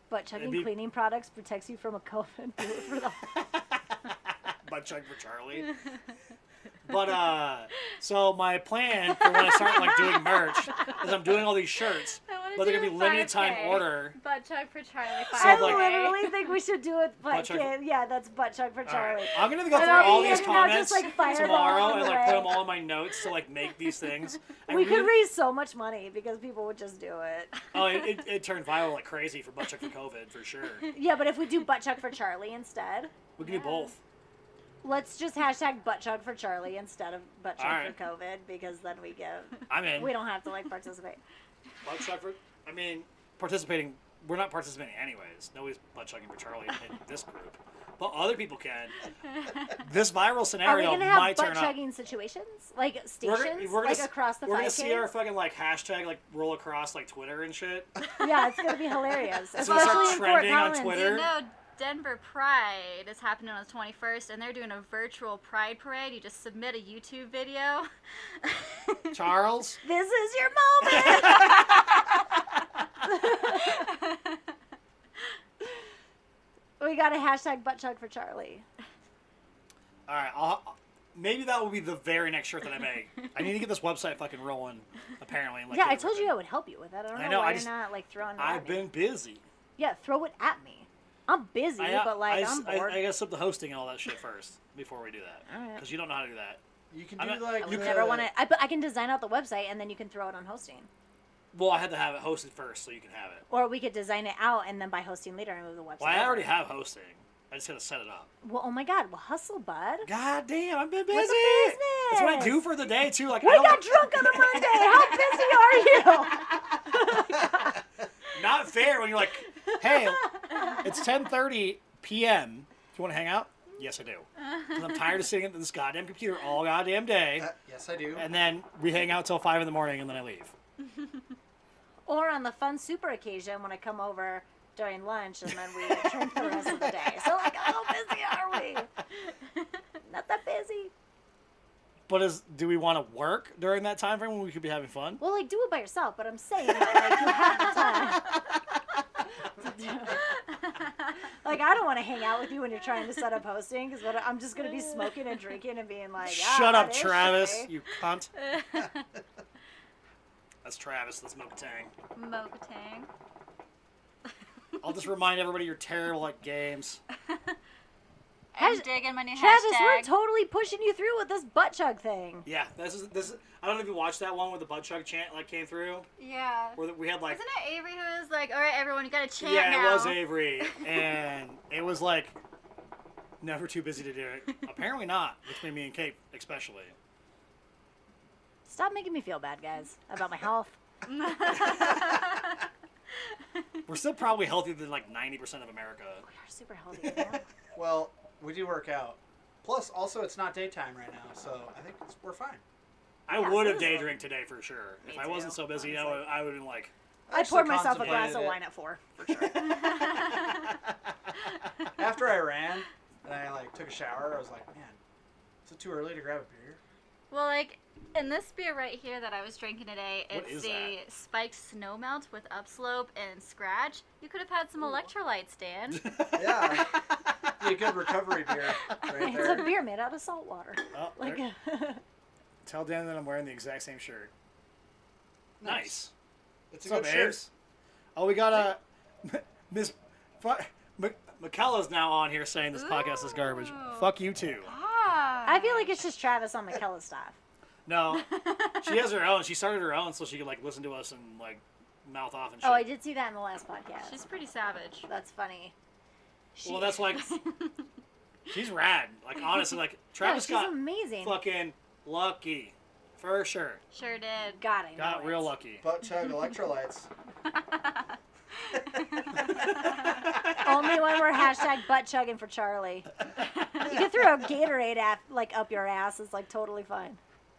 Butt chugging
Maybe-
cleaning products protects you from a COVID. Do it for the
Butt chug for Charlie. But so my plan for when I start like doing merch is I'm doing all these shirts.
I want
but they're gonna
do
be limited time
5K.
order.
Butt chug for Charlie.
So,
I
5K.
literally think we should do it.
Butt chug.
Yeah, that's butt chug for
All
Charlie.
right. I'm gonna go
And
through
I'll
all
be
these
handing out
comments
just, like, fireball
tomorrow
on
and
the
like put
way.
them all in my notes to like make these things.
We could raise so much money because people would just do it.
Oh, it turned viral like crazy for butt chug for COVID for sure.
Yeah, but if we do butt chug for Charlie instead,
We can do both.
let's just hashtag butt chug for Charlie instead of butt chug
Alright.
for COVID because then we give.
I'm in.
We don't have to like participate.
Butt chug for. I mean, participating. We're not participating anyways. Nobody's butt chugging for Charlie in this group, but other people can. This viral
Are we
scenario
gonna have
might
butt
turn up.
chugging situations like
We're
stations,
gonna
like
s-
across the
We're
5K?
gonna see our fucking like hashtag like roll across like Twitter and shit.
Yeah, it's gonna be hilarious,
It's gonna start
especially in Fort
trending on
Collins.
Twitter.
You know, Denver Pride is happening on the 21st, and they're doing a virtual Pride parade. You just submit a YouTube video.
Charles.
This is your moment. We got a hashtag butt chug for Charlie.
All right, maybe that will be the very next shirt that I make. I need to get this website fucking rolling. Apparently, and, like,
Yeah,
get
I told you
everything.
I would help you with that. I don't
I
know,
know,
why
I
you're
just-
not like throwing it
I've
at me.
been busy.
Yeah, throw it at me. I'm busy, but like I'm bored.
I gotta set the hosting and all that shit first before we do that.
Alright.
Because you don't know how to do that.
You can
I'm
do
not-
like
I
you
would
the-
never want to. But I can design out the website and then you can throw it on hosting.
Well, I had to have it hosted first so you can have it.
Or we could design it out and then by hosting later and move the website.
Well, I
over.
already have hosting. I just gotta set it up.
Well, oh my God, well hustle, bud.
God damn, I've been busy.
With the
That's what I
business.
do for the day too. Like
We
I don't,
got drunk on a Monday. How busy are you?
not fair when you're like, hey, it's 10:30 p.m. Do you want to hang out? Yes, I do. 'Cause I'm tired of sitting at this goddamn computer all goddamn day.
yes, I do.
And then we hang out till 5 in the morning and then I leave.
Or on the fun super occasion when I come over during lunch and then we drink the rest of the day. So like, how busy are we? Not that busy.
But do we want to work during that time frame when we could be having fun?
Well, like do it by yourself, but I'm saying that like you have the time to do it. Like I don't want to hang out with you when you're trying to set up hosting because I'm just gonna be smoking and drinking and being like, yeah,
Shut up,
that is
Travis,
shitty.
you cunt. That's Travis, that's Mokatang.
Mokatang.
I'll just remind everybody you're terrible at games.
I'm digging my new
Travis,
hashtag.
we're totally pushing you through with this butt chug thing.
Yeah, this is. I don't know if you watched that one where the butt chug chant like came through,
Yeah.
where we had like.
Isn't it Avery who was like, all right, everyone, you gotta chant
Yeah,
now.
it was Avery, and it was like never too busy to do it. Apparently not, between me and Kate, especially.
Stop making me feel bad, guys, about my health.
We're still probably healthier than like 90% of America.
We are super healthy. Yeah.
Well, we do work out. Plus, also, it's not daytime right now, so I think we're fine.
I
Yeah,
would
so
have
is
day
it.
drank today for sure.
Me
if I wasn't
too,
so busy,
honestly.
I would have been like.
I
actually
poured myself a glass of
contemplated
wine at 4, for sure.
After I ran and I like took a shower, I was like, man, is it too early to grab a beer?
Well, like, in this beer right here that I was drinking today,
What
it's
is
the spiked snow melt with upslope and scratch. You could have had some electrolytes, Dan.
Yeah. Be a good recovery beer right
It's
there.
a beer made out of salt water.
Oh,
Like,
there- tell Dan that I'm wearing the exact same shirt. Nice.
It's a
What's
good
up,
shirt.
Aves? Oh, we got a Miss McKella's now on here saying this podcast is garbage.
Ooh.
Fuck you too.
I feel like it's just Travis on McKella's stuff.
No, she has her own. She started her own so she could like listen to us and like mouth off and shit.
Oh, I did see that in the last podcast.
She's pretty savage.
That's funny.
Well, that's like she's rad. Like honestly, like Travis
she's
got
amazing.
fucking lucky for sure.
Sure did.
God, I know
Got real
it.
lucky.
Butt chug electrolytes.
Only when we're hashtag butt chugging for Charlie. You can throw a Gatorade like up your ass. It's like totally fine.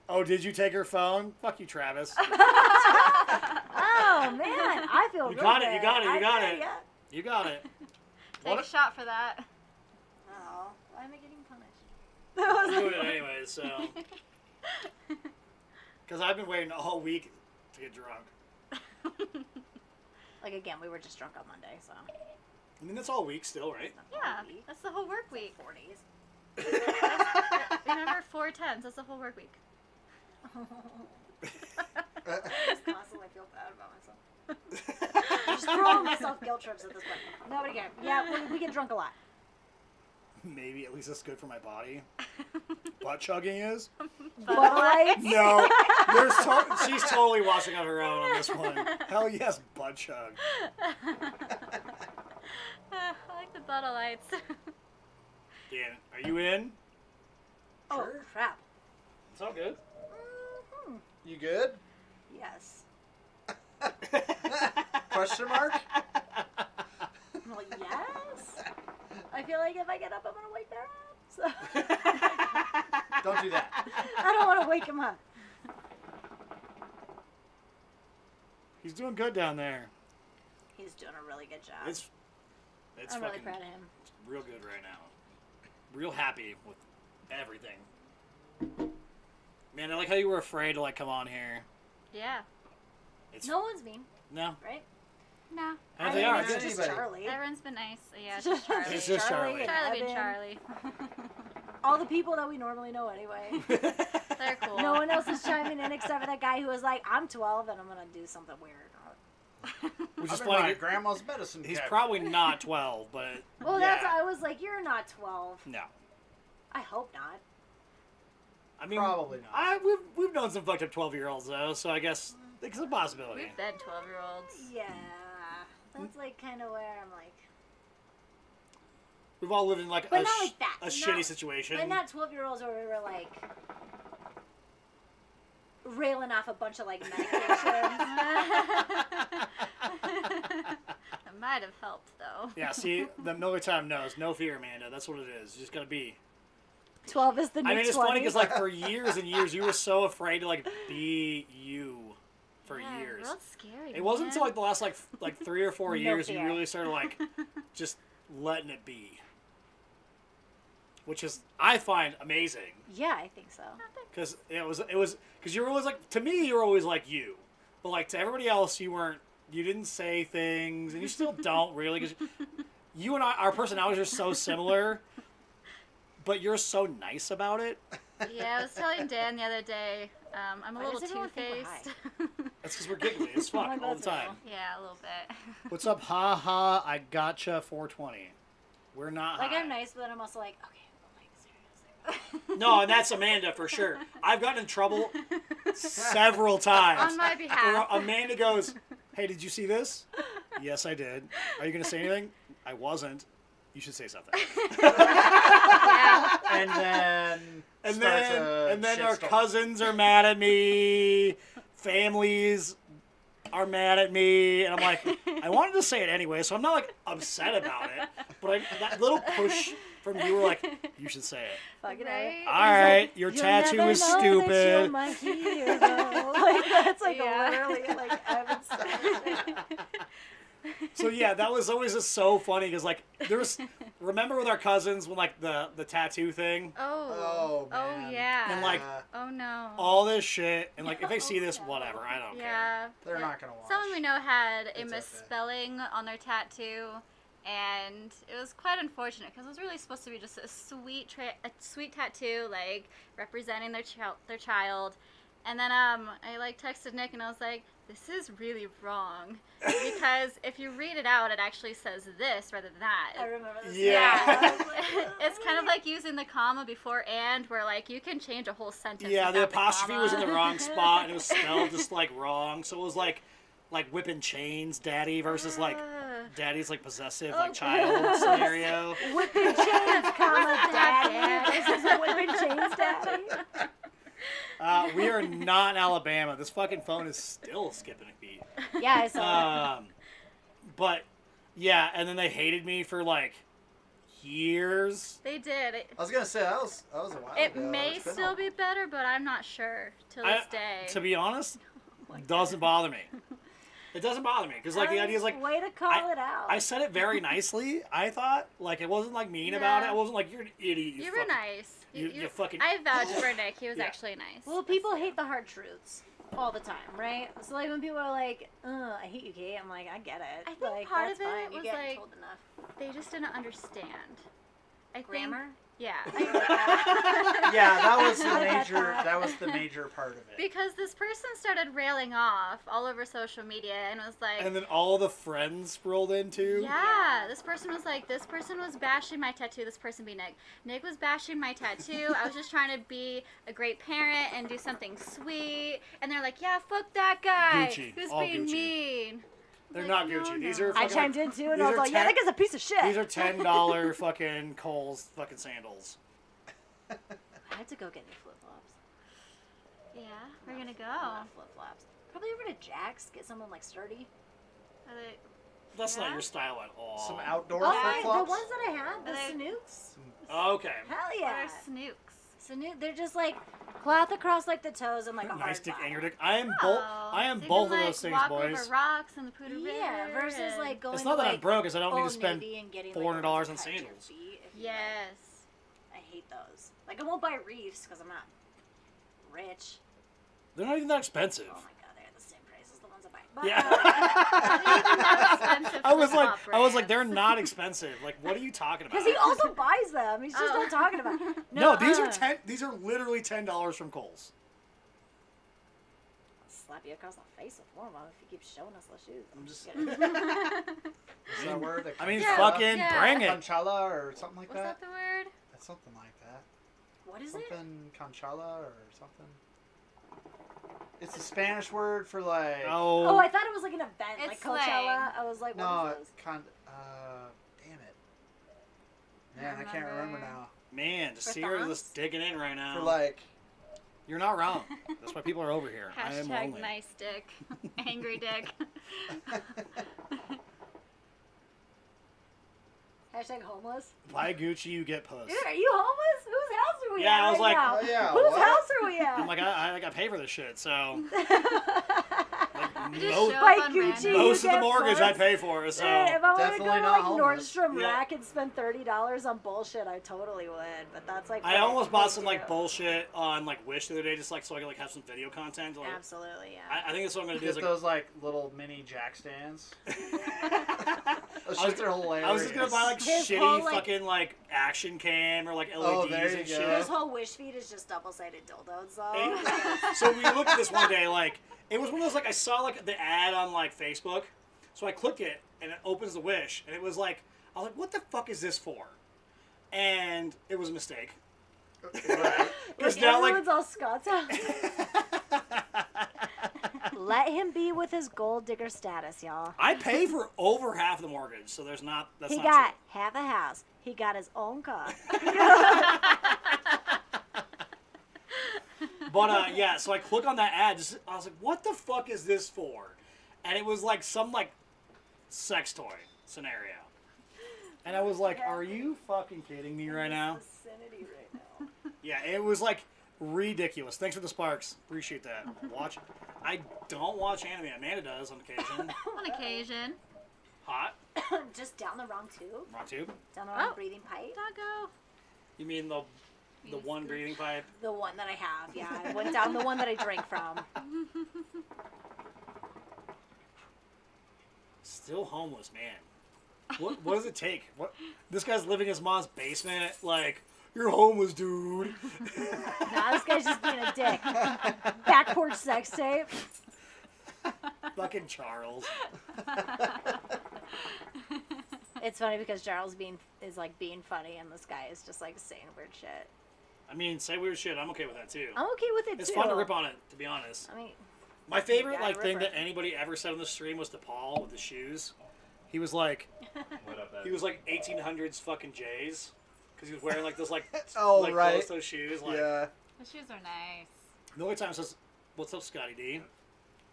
Oh, did you take her phone? Fuck you, Travis.
Oh man, I feel
You
real
got it,
good.
you got it, you
I
got
did,
it.
Yeah.
You got it.
Take
What?
a shot for that.
Oh, why am I getting punished?
I'm doing it anyway, so. Because I've been waiting all week to get drunk.
Like again, we were just drunk on Monday, so.
I mean, that's all week still, right?
Yeah, that's the whole work week.
40s.
Remember 4/10. That's the whole work week.
I just constantly feel bad about myself. myself guilt trips at this point. Nobody cares. Yeah, we get drunk a lot.
Maybe at least it's good for my body. Butt chugging is?
But like,
No. She's totally watching on her own on this one. Hell yes, butt chug.
I like the bottle lights.
Dan, are you in?
oh
Sure.
crap.
It's all good.
Mhm.
You good?
Yes.
Question mark?
Well, yes. I feel like if I get up, I'm gonna wake their up. So.
Don't do that.
I don't want to wake him up.
He's doing good down there.
He's doing a really good job.
It's
I'm really
fucking
proud of him.
real good right now. Real happy with everything. Man, I like how you were afraid to like come on here.
Yeah.
It's
No one's mean,
no.
right?
No.
I they are.
It's
Anybody.
just Charlie.
Everyone's been nice. Yeah, it's just Charlie.
It's just Charlie.
and
Charlie being
Evan.
Charlie.
All the people that we normally know anyway.
They're cool.
No one else is chiming in except for that guy who was like, I'm 12 and I'm going to do something weird.
Which is
I'm in my
funny.
grandma's medicine
He's
cabinet.
probably not 12, but
Well,
yeah.
that's, I was like, you're not 12.
No.
I hope not.
I mean,
Probably not.
we've known some fucked up 12-year-olds though, so I guess it's a possibility.
We've been 12-year-olds.
Yeah. That's like kind of where I'm like,
We've all lived in like
but
a,
not like that.
a
Not-
shitty situation.
but not 12-year-olds where we were like railing off a bunch of like medications.
It might have helped though.
Yeah, see, the military knows. No fear, Amanda. That's what it is. You just gotta be.
12 is the new
I mean, it's
20.
funny because like for years and years, you were so afraid to like be you for
Yeah,
years.
Real scary.
It wasn't until
man.
like the last like 3 or 4
No
years you
fear.
really started like just letting it be, which is I find amazing
Yeah, I think so.
because it was because you were always like to me you were always like you, but like to everybody else you didn't say things and you still don't really because you and our personalities are so similar, but you're so nice about it.
Yeah, I was telling Dan the other day, I'm a
Why
little
does everyone think we're
two-faced.
That's because we're giggly as fuck
Like
all the
that's
time.
Yeah, a little bit.
What's up? Ha ha! I gotcha. 420. We're not
Like
high.
I'm nice, but then I'm also like, okay, but like seriously.
No, and that's Amanda for sure. I've gotten in trouble several times.
On my
Where
behalf.
Amanda goes, "Hey, did you see this?" Yes, I did. Are you gonna say anything? I wasn't. You should say something.
Yeah.
And then
And
starts
then,
a
and then our
shitstorm.
cousins are mad at me. Families are mad at me, and I'm like, I wanted to say it anyway, so I'm not like upset about it. But that little push from you were like, you should say it.
Fucking
Right?
A.
All right, your
You'll
tattoo
never
is
know that you're
stupid.
my hero. Like that's like
Yeah.
literally like Evan said.
So yeah, that was always just so funny because like there's remember with our cousins when like the tattoo thing,
Oh.
Oh, man.
yeah.
And, like,
Oh no.
all this shit, and like if they see this,
no.
whatever, I don't care.
Yeah.
They're
Yeah.
not gonna watch.
Someone we know had a
It's okay.
misspelling on their tattoo, and it was quite unfortunate because it was really supposed to be just a sweet tattoo, like representing their child. And then I like texted Nick and I was like, this is really wrong because if you read it out, it actually says this rather than that.
I remember this.
Yeah.
I was like,
It's kind of like using the comma before and, where like you can change a whole sentence.
Yeah, the
without
apostrophe
comma.
was in the wrong spot, and it was spelled just like wrong. So it was like whipping chains, daddy versus like daddy's like possessive like
Oh,
child
gross.
scenario.
Whipping chains, comma, daddy.
Dad.
This is whipping chains, daddy.
We are not in Alabama. This fucking phone is still skipping a beat.
Yeah, I saw
But yeah, and then they hated me for like years.
They did.
I was gonna say that was a while
It
ago.
may
It's been
still
a-
be better, but I'm not sure till this day.
To be honest, doesn't bother me. It doesn't bother me because like the idea is like
way to call it out.
I said it very nicely. I thought like it wasn't like mean about it.
Yeah.
I wasn't like you're an idiot.
You were nice.
You fucking.
I vouched for Nick. He was
Yeah.
actually nice.
Well, people hate the hard truths all the time, right? So like when people are like, I hate you, Kate," I'm like, I get it.
I think
like,
part
that's
of it
fine. You
was,
get
like,
told enough.
They just didn't understand. I
Grammar?
Yeah.
Yeah, that was the
I get
major.
that.
That was the major part of it.
Because this person started railing off all over social media and was like,
And then all the friends rolled in too.
yeah, this person was like, this person was bashing my tattoo. This person be Nick. Nick was bashing my tattoo. I was just trying to be a great parent and do something sweet. And they're like, yeah, fuck that guy.
Gucci.
Who's
All
being
Gucci.
mean.
They're
Like,
not
no,
Gucci.
no.
These are.
I
fucking,
chimed in too, and
these
I was
are
like, "Yeah, that guy's a piece of shit."
These are $10 fucking Kohl's fucking sandals.
I had to go get new flip flops.
Yeah, we're gonna go.
Flip flops. Probably over to Jack's, get someone like sturdy.
Are they,
That's
Yeah.
not your style at all.
Some outdoor
Oh,
flip
the
flops.
ones that I have, the
Are they-
Sanooks.
Okay.
Hell
what
yeah.
are snooks?
Sanook, they're just like cloth across like the toes and like a
Nice
hard
dick,
bottom.
angry dick. I am
Oh,
I am
so you
both
can,
of
like,
those things,
walk
boys.
over rocks in the Poudre
Yeah,
River
versus
and-
like going
It's
to
not that
like
I'm broke, it's I don't need to
Old
spend
Navy and getting
$400
like,
on
cut your
sandals.
feet if you
Yes.
want. I hate those. Like I won't buy reefs because I'm not rich.
They're not even that expensive.
Oh my god, they're the same price as the ones I buy. But,
Yeah.
Expensive
I was like,
flip-flop
they're
brands.
not expensive. Like, what are you talking about?
because he also buys them. He's just
Oh.
not talking about.
No, these are
uh-uh.
These are literally $10 from Kohl's.
Slap you across the face with one of them if you keep showing us the shoes.
I'm just.
kidding.
Is that word?
I mean,
Yeah.
fucking
Yeah.
bring it.
Conchala or something like
Was
that.
that the word?
That's something like that.
What is it?
Something Conchala or something. It's a Spanish word for like.
Oh, I thought it was like an event, like
It's
Coachella.
slang.
I was like,
no,
what is
it's
this?
damn it. Man, I can't remember now.
Man, just
For
see her
thongs?
just digging in right now.
For like.
You're not wrong. That's why people are over here. I am
Hashtag
lonely.
nice dick. Angry dick.
Hashtag homeless.
Buy Gucci, you get puss.
Dude, are you homeless? Whose house are we
Yeah,
at
I was
right
like-
now?
Oh, yeah,
Whose
what?
house are we at?
I'm like, I got paid for this shit, so like,
Just
most,
show
Like
up on
Gucci,
random.
you
most of the
get
mortgage I
puss.
pay for, so
Dude, if I want to go
Definitely
to
not
like
homeless.
Nordstrom
Yeah.
Rack and spend $30 on bullshit, I totally would. But that's like
I
what
almost bought
they
some
do.
like bullshit on like Wish the other day, just like so I could like have some video content. Like,
Absolutely, yeah.
I think that's what I'm gonna do.
Get
Is, like,
those like little mini jack stands.
I
Those
was-
shits are hilarious.
I was just gonna buy like
His
shitty
whole, like-
fucking like action cam or like LEDs
Oh, there you
and
go.
shit.
His whole wish feed is just double-sided dildos, though.
And- so we looked at this one day, like it was one of those like I saw like the ad on like Facebook, so I clicked it and it opens the Wish and it was like I was like, what the fuck is this for? And it was a mistake.
Right.
Because
Like,
now like
everyone's all Scott's house. Let him be with his gold digger status, y'all.
I pay for over half the mortgage, so there's not that's
He
not
got
true.
half a house. He got his own car.
But yeah, so I click on that ad. Just, I was like, "What the fuck is this for?" And it was like some like sex toy scenario. And I was like, "Are you fucking kidding me right now?"
Vicinity right now.
Yeah, it was like ridiculous. Thanks for the sparks. Appreciate that. Watch. I don't watch anime. Amanda does on occasion.
On occasion.
Hot.
Just down the wrong tube.
Wrong tube.
Down the wrong
Oh.
breathing pipe.
Doggo.
You mean the one breathing pipe?
The one that I have, yeah. I went down the one that I drank from.
Still homeless, man. What does it take? What this guy's living in his mom's basement? Like, you're homeless, dude.
Nah, this guy's just being a dick. Back porch sex tape.
Fucking Charles.
It's funny because Charles is like being funny and this guy is just like saying weird shit.
I mean, say weird shit. I'm okay with that too.
I'm okay with it
It's
too.
fun to rip on it, to be honest.
I mean,
My favorite
Yeah,
like thing
ripper.
that anybody ever said on the stream was to Paul with the shoes. He was like,
What up,
he was like 1800s fucking J's, because he was wearing like those like
Oh,
like
right.
close-toe shoes. Like
Yeah.
The shoes are nice.
the only time it says, "What's up, Scotty D?"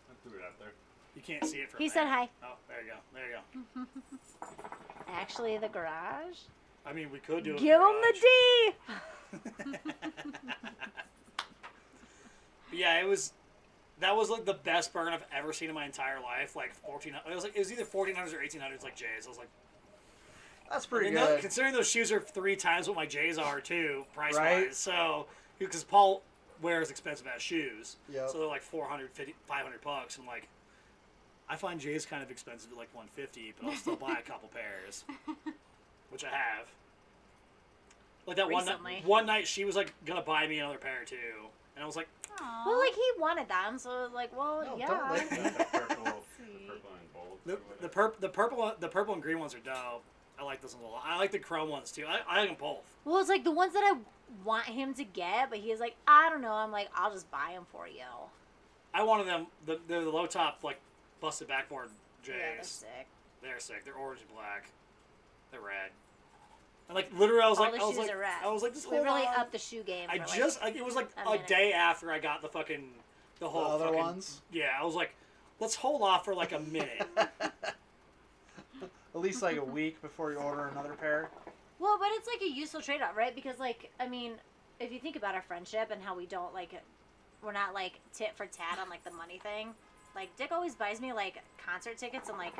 I threw it out there.
You can't see it from
he
there.
said hi.
Oh, there you go. There you go.
Actually, the garage.
I mean, we could do it.
Give him the D.
But yeah, it was. That was like the best burn I've ever seen in my entire life. Like 1400. It was either 1400s or 1800s, like J's. I was like,
That's
I
pretty
mean,
good.
considering those shoes are 3 times what my J's are too, price
Right.
wise. So because Paul wears expensive ass shoes,
Yep.
so they're like 450, $500. And like, I find J's kind of expensive at like 150, but I'll still buy a couple pairs, which I have. Like that
Recently.
one night she was like gonna buy me another pair too, and I was like,
Aw.
Well, like he wanted them, so I was like, well,
No,
yeah.
don't lick me.
The purple and gold.
the purple and green ones are dope. I like those ones a lot. I like the chrome ones too. I like them both.
Well, it's like the ones that I want him to get, but he's like, I don't know. I'm like, I'll just buy them for you.
I wanted them. They're the low top like busted backboard J's.
Yeah, they're sick.
They're sick. They're orange and black. They're red. And like literally, I was
All
like,
the
I was
shoes
like,
are red.
I was like, just
We
hold
really
on.
upped the shoe game.
I
For
just like, it was like
a
a
minute.
day after I got the whole
other
fucking,
ones?
Yeah, I was like, let's hold off for like a minute.
At least like a week before you order another pair.
Well, but it's like a useful trade-off, right? Because like, I mean, if you think about our friendship and how we don't like, we're not like tit for tat on like the money thing. Like Dick always buys me like concert tickets and like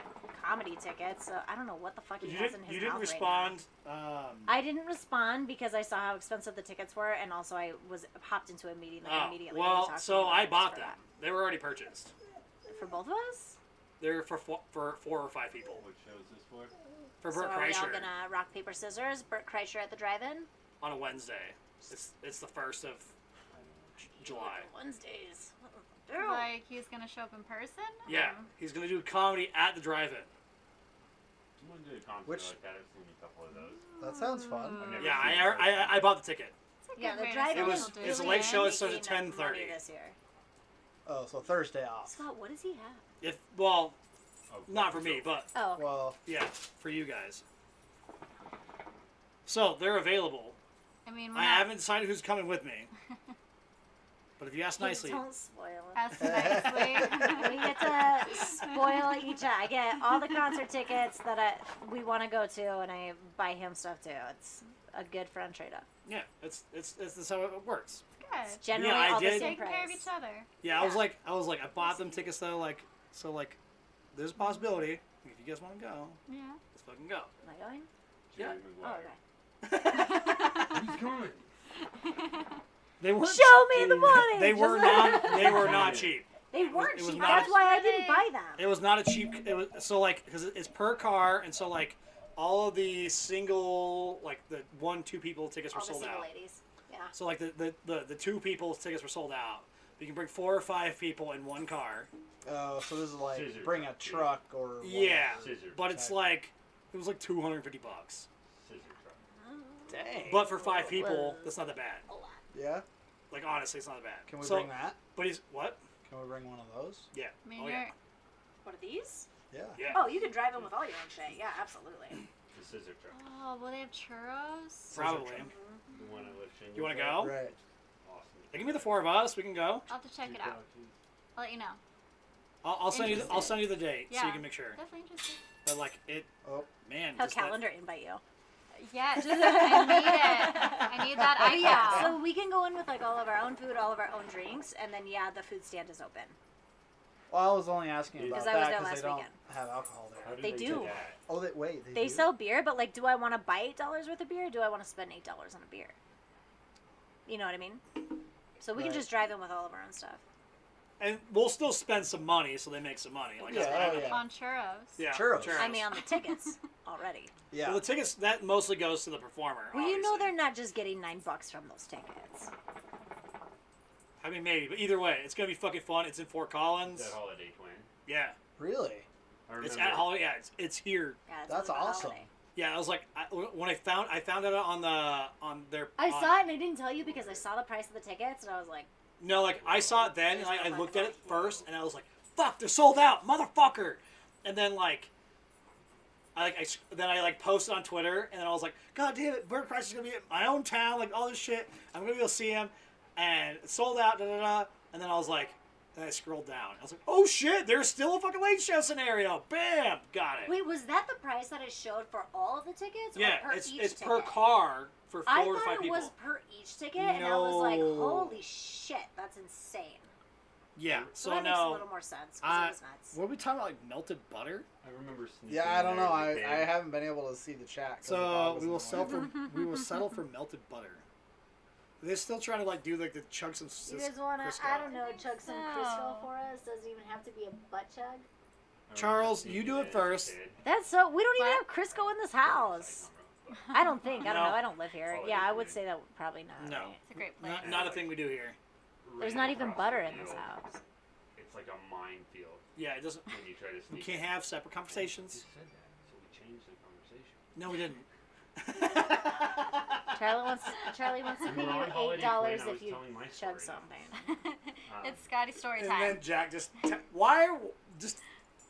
comedy tickets. So I don't know what the fuck he has in his
You didn't
mouth
respond.
Right now. I didn't respond because I saw how expensive the tickets were, and also I was hopped into a meeting like immediately. when he
well,
talked to
so
me
I
about
bought
this
them.
for
They were already purchased.
that. For both of us.
They're for 4 or 5 people.
What show is this for?
For
So
Bert
are we all
Kreischer
gonna rock paper scissors? Bert Kreischer at the drive-in.
on a Wednesday. It's the 1st of July.
Wednesdays.
Like he's gonna show up in person?
Yeah, he's gonna do comedy at the drive-in.
I'm gonna do a concert
Which-
like that. I've seen a couple of those.
That sounds fun.
I've never
Yeah,
seen it.
I bought the ticket.
It's a
Yeah,
good
the
way to
drive-in
It was-
is
celebrate.
it's a
really
late show, it starts
making
at
enough money
10:30.
this year.
Oh, so Thursday off.
Scott, what does he have?
If well,
Oh,
not for me, but
Oh, okay.
Well,
yeah, for you guys. So they're available.
I mean,
I haven't decided who's coming with me. But if you ask nicely,
Don't spoil it.
Ask nicely.
We get to spoil each other. I get all the concert tickets that we want to go to, and I buy him stuff too. It's a good friend trade-up.
yeah, it's that's how it works.
Good.
Generally,
I
all
did-
the same
Taking care of
price.
each other.
Yeah,
Yeah.
I was like, I bought them tickets though, like, so like, there's a possibility. If you guys want to go,
Yeah.
let's fucking go.
Am I going?
Yeah.
Jerry
Oh,
Maguire.
okay.
He's coming.
They weren't.
Show me the money.
They
Just
were
like-
not. They were not cheap.
They weren't
it was
cheap.
not-
That's why I didn't buy them.
It was not a cheap. It was so like because it's per car, and so like all of the single like the 1-2 people tickets were
All the
sold
single
out.
ladies. Yeah.
So like the 2 people tickets were sold out. You can bring 4 or 5 people in one car.
oh, so this is like
Scissor
bring a
truck,
truck or
Yeah,
whatever.
Scissor.
but it's
Okay.
like it was like $250.
Scissor truck.
Dang.
But for 5 people,
Whoa.
that's not that bad.
A lot.
Yeah.
Like honestly, it's not that bad.
Can we
so,
bring that?
But he's what?
Can we bring one of those?
Yeah.
I mean,
Oh
you're,
yeah.
What are these?
Yeah.
Yeah.
Oh, you can drive them with all your own shit. Yeah, absolutely.
The scissor truck.
oh, will they have churros?
Probably.
The one I lift
You want to go?
Right.
Awesome.
Hey, give me the 4 of us. We can go.
I'll have to check it out. I'll let you know.
I'll send you. I'll
Interested.
send you the date so
Yeah.
you can make sure.
Definitely interested.
But like it,
Oh.
man.
He'll
just that-
calendar invite you.
Yes, I need it. I need that
Oh
icon.
yeah, so we can go in with like all of our own food, all of our own drinks, and then yeah, the food stand is open.
Well, I was only asking about
Because I was
that
there
because
last
they don't
weekend.
have alcohol
How
there.
do
They
they
do.
that?
Oh, wait.
They
do?
sell beer, but like, do I want to buy $8 worth of beer? Or do I want to spend $8 on a beer? You know what I mean? So we can
Right.
just drive in with all of our own stuff.
And we'll still spend some money, so they make some money. Like that's
Yeah,
what I
oh,
mean.
yeah.
On churros.
Yeah.
Churros.
I mean, on the tickets already.
Yeah.
Well, the tickets that mostly goes to the performer.
Well, you know
obviously.
they're not just getting $9 from those tickets.
I mean, maybe, but either way, it's gonna be fucking fun. It's in Fort Collins.
That holiday twin.
Yeah,
Really?
I remember.
it's at Holiday. Yeah, it's here.
Yeah, it's
That's
on the
awesome.
holiday.
Yeah, I was like, when I found it on their.
I saw it and I didn't tell you because I saw the price of the tickets and I was like,
No, like I saw it then, and
There's
I
no
looked at it
fucking
first, and I was like, "Fuck, they're sold out, motherfucker!" And then then I posted on Twitter, and then I was like, "God damn it, Bert Kreischer is gonna be in my own town, like all this shit. I'm gonna be able to see him, and it's sold out." Da da da. And then I was like, then I scrolled down. I was like, "Oh shit, there's still a fucking late show scenario." Bam, got it.
wait, was that the price that it showed for all of the tickets?
Yeah,
or per
it's
each
per
ticket?
car for 4
I
to
thought
5
it
people.
was per each ticket, and I was like,
No.
holy shit, that's insane.
Yeah,
So
so
that makes a
no.
little more sense, because it was nuts.
What are we talking about? Like melted butter?
I remember sneaking.
Yeah, I don't
in
know.
there as a kid.
I haven't been able to see the chat. 'cause the
So
dog was
we will
in the
sell
way.
for we will settle for melted butter. They're still trying to do like the chunks of
You guys want to,
Crisco.
I don't know, chug some
so.
Crisco for us? Doesn't even have to be a butt chug.
I remember
Charles,
sneaking
you do
in
it
as a
first.
kid.
That's so, we don't even
What?
have Crisco in this house.
But
I don't think. I don't
No.
know. I don't live here.
Holiday
Yeah, I would
food.
say that probably not.
No.
Right?
It's a great place.
Not a thing we do here.
There's
right
not even
across
butter
the
in this
field,
house.
It's like a minefield
Yeah, it doesn't.
when you try to
We
sneak.
can't
in.
have separate
You
conversations.
said that, so we changed the conversation.
No, we didn't.
Charlie wants to
We
pay
were on
you
Holiday
$8
Twin, I
if
was
you
telling my
chug
story.
something.
It's Scotty's story
And
time.
then Jack just why are just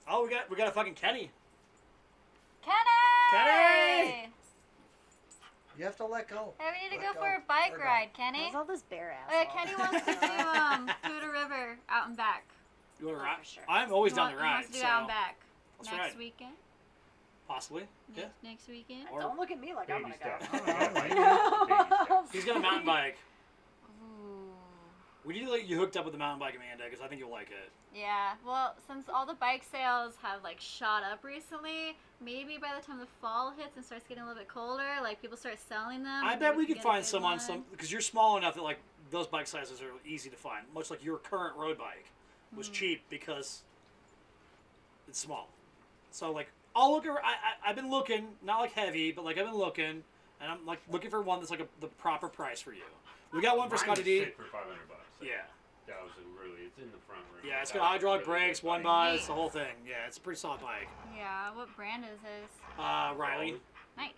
oh we got a fucking Kenny.
Kenny!
Kenny!
You have to let go.
Hey, we need to
Let
go for a
Let
bike
her go.
ride, Kenny.
How's all this bare ass?
Oh yeah, Kenny wants to do the river out and back.
You want to
Oh,
ride?
for sure.
I'm always
He
down to
he
ride.
wants to do
So
out and back
let's
next
ride.
weekend.
Possibly. Yeah.
Next weekend.
Or-
Don't look at me like I'm
Baby
gonna
steps.
go.
Yeah, baby steps.
He's got a mountain bike.
Ooh.
We need to get you hooked up with the mountain bike, Amanda, because I think you'll like it.
Yeah, well, since all the bike sales have like shot up recently, maybe by the time the fall hits and starts getting a little bit colder, like people start selling them.
I
maybe
bet we
can
could
get a
find
good
some on
one.
some because you're small enough that like those bike sizes are easy to find, much like your current road bike was cheap because it's small. So like I'll look. I've been looking, not like heavy, but like I've been looking, and I'm like looking for one that's like the proper price for you. We got one for
Mine
Scotty
was
D.
sick for $500. Like,
Yeah,
that was it's in the front room.
yeah. It's
That
got
was
hydraulic
really
brakes,
good
one
bike.
by, it's the whole thing. Yeah, it's a pretty solid bike.
Yeah, what brand is his?
Riley.
Nice.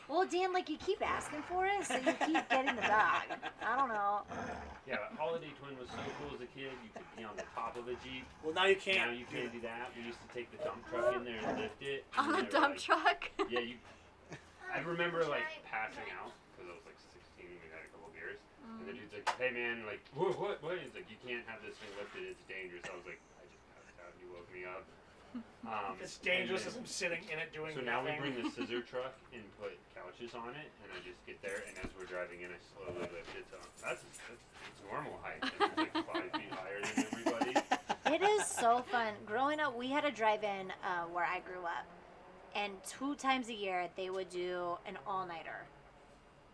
Well, Dan, like you keep asking for it, so you keep getting the dog. I don't know.
Yeah, Holiday Twin was so cool as a kid. You could be on the top of a Jeep.
Well, now you
Now
can't.
you can't do that. We used to take the dump truck in there and lift it. and
On the
they were
dump
like-
truck?
Yeah, I remember like passing out because I was like 16 and we had a couple beers. And the dude's like, "Hey man, like what? He's like, "You can't have this thing lifted. It's dangerous." I was like, "I just passed out. You woke me up."
It's dangerous as
and
I'm sitting in it doing
then- So now we
nothing.
bring the scissor truck and put couches on it, and I just get there, and as we're driving in, I slowly lift it. So that's it's normal height. And it's like 5 feet higher than everybody.
It is so fun. Growing up, we had a drive-in where I grew up, and 2 times a year they would do an all-nighter.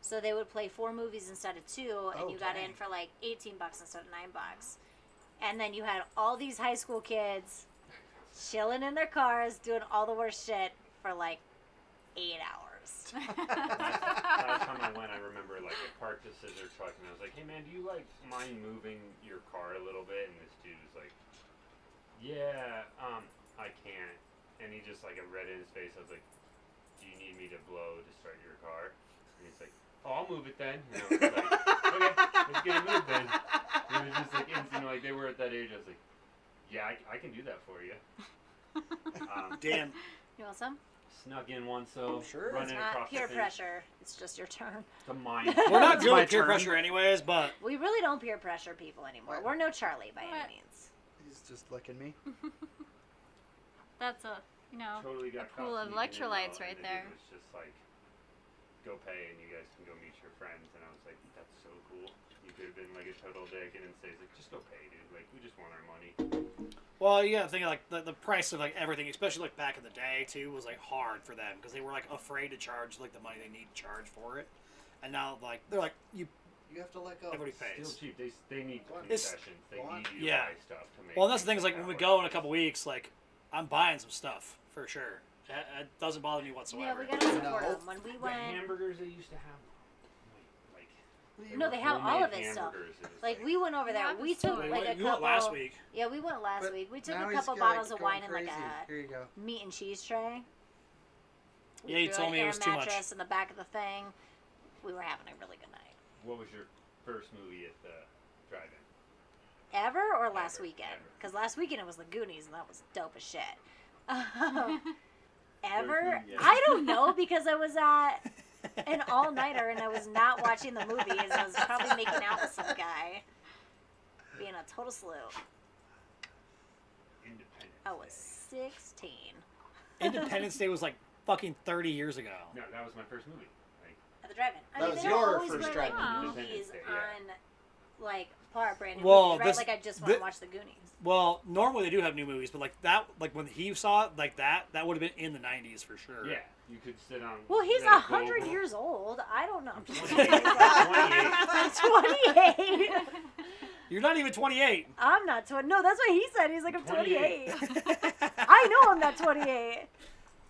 So they would play 4 movies instead of 2, and
Oh,
you got
dang.
in for like $18 instead of $9. And then you had all these high school kids chilling in their cars, doing all the worst shit for like 8 hours.
Last time I went, I remember like I parked the scissor truck, and I was like, "Hey man, do you like mind moving your car a little bit?" And this dude was like, "Yeah, I can't." And he just like I read in his face. I was like, "Do you need me to blow to start your car?" And he's like, "Oh, I'll move it then." And I was like, "Okay, let's get it moved then." And it was just like instant, like they were at that age. I was like, "Yeah, I can do that for you."
Damn.
You want some?
Snuck in once though,
Sure.
running
It's not
across
peer
the fence.
pressure. It's just your turn.
The mind.
We're not good
my
with peer
turn.
pressure anyways, but
We really don't peer pressure people anymore.
What?
We're no Charlie by
What?
any means.
He's just licking me.
That's a,
Totally got
a pool
caught
of
sneaking in,
electrolytes
though,
right
and
there.
It was just like, go pay and you guys can go meet your friends. And I was like, that's so cool. You could have been like a total dick and instead he's like, just go pay, dude. Like, we just want our money.
well, you gotta think like the price of like everything, especially like back in the day too, was like hard for them because they were like afraid to charge like the money they need to charge for it, and now like they're like you.
You have to let go.
Everybody
Still
pays.
cheap. They need
It's-
concessions. They
Go on.
need you to
Yeah.
buy stuff to make
Well, and that's the thing
things
is like when we
that
go in
work.
a couple weeks, like I'm buying some stuff for sure. It doesn't bother me
Yeah,
whatsoever.
we gotta support
No.
them. When we
The
went,
hamburgers they used to have. Like,
no, they have all of
homemade
his stuff.
hamburgers, it was
Like we went over there.
Yeah,
We
so
took
Wait,
like a
you
couple.
went last week.
Yeah, we went last
But
week. We took
now
a
he's
couple
got,
bottles of
going
wine in like
crazy.
a
Here you go.
meat and cheese tray. We
Yeah, you
threw
told
an
me it
air
was too much.
mattress in the back of the thing. We were having a really good night.
What was your first movie at the drive-in?
Ever or last
Ever,
weekend?
ever.
Because last weekend it was the Goonies and that was dope as shit. Ever?
movie, yeah.
I don't know because I was at an all-nighter and I was not watching the movies. I was probably making out with some guy, being a total slew.
Independence
I was
Day.
16.
Independence Day was like fucking 30 years ago.
No, that was my first movie. Like,
At the drive-in. I
That
mean,
was
they don't
your
always
first
run,
drive-in.
like,
Independence
movies
Day, yeah.
on, like, Part Brand new
Well,
movies, right?
this-
Like, I just want to
thi-
watch the Goonies.
Well, normally they do have new movies, but like that, like when he saw it, like that would have been in the 90s for sure.
yeah, you could sit on.
Well, he's
you had a
100
global-
years old. I don't know. I'm just
28.
kidding.
28.
28.
You're not even 28.
I'm not 20. No, that's what he said. He's like, I'm 28.
28.
I know I'm not 28.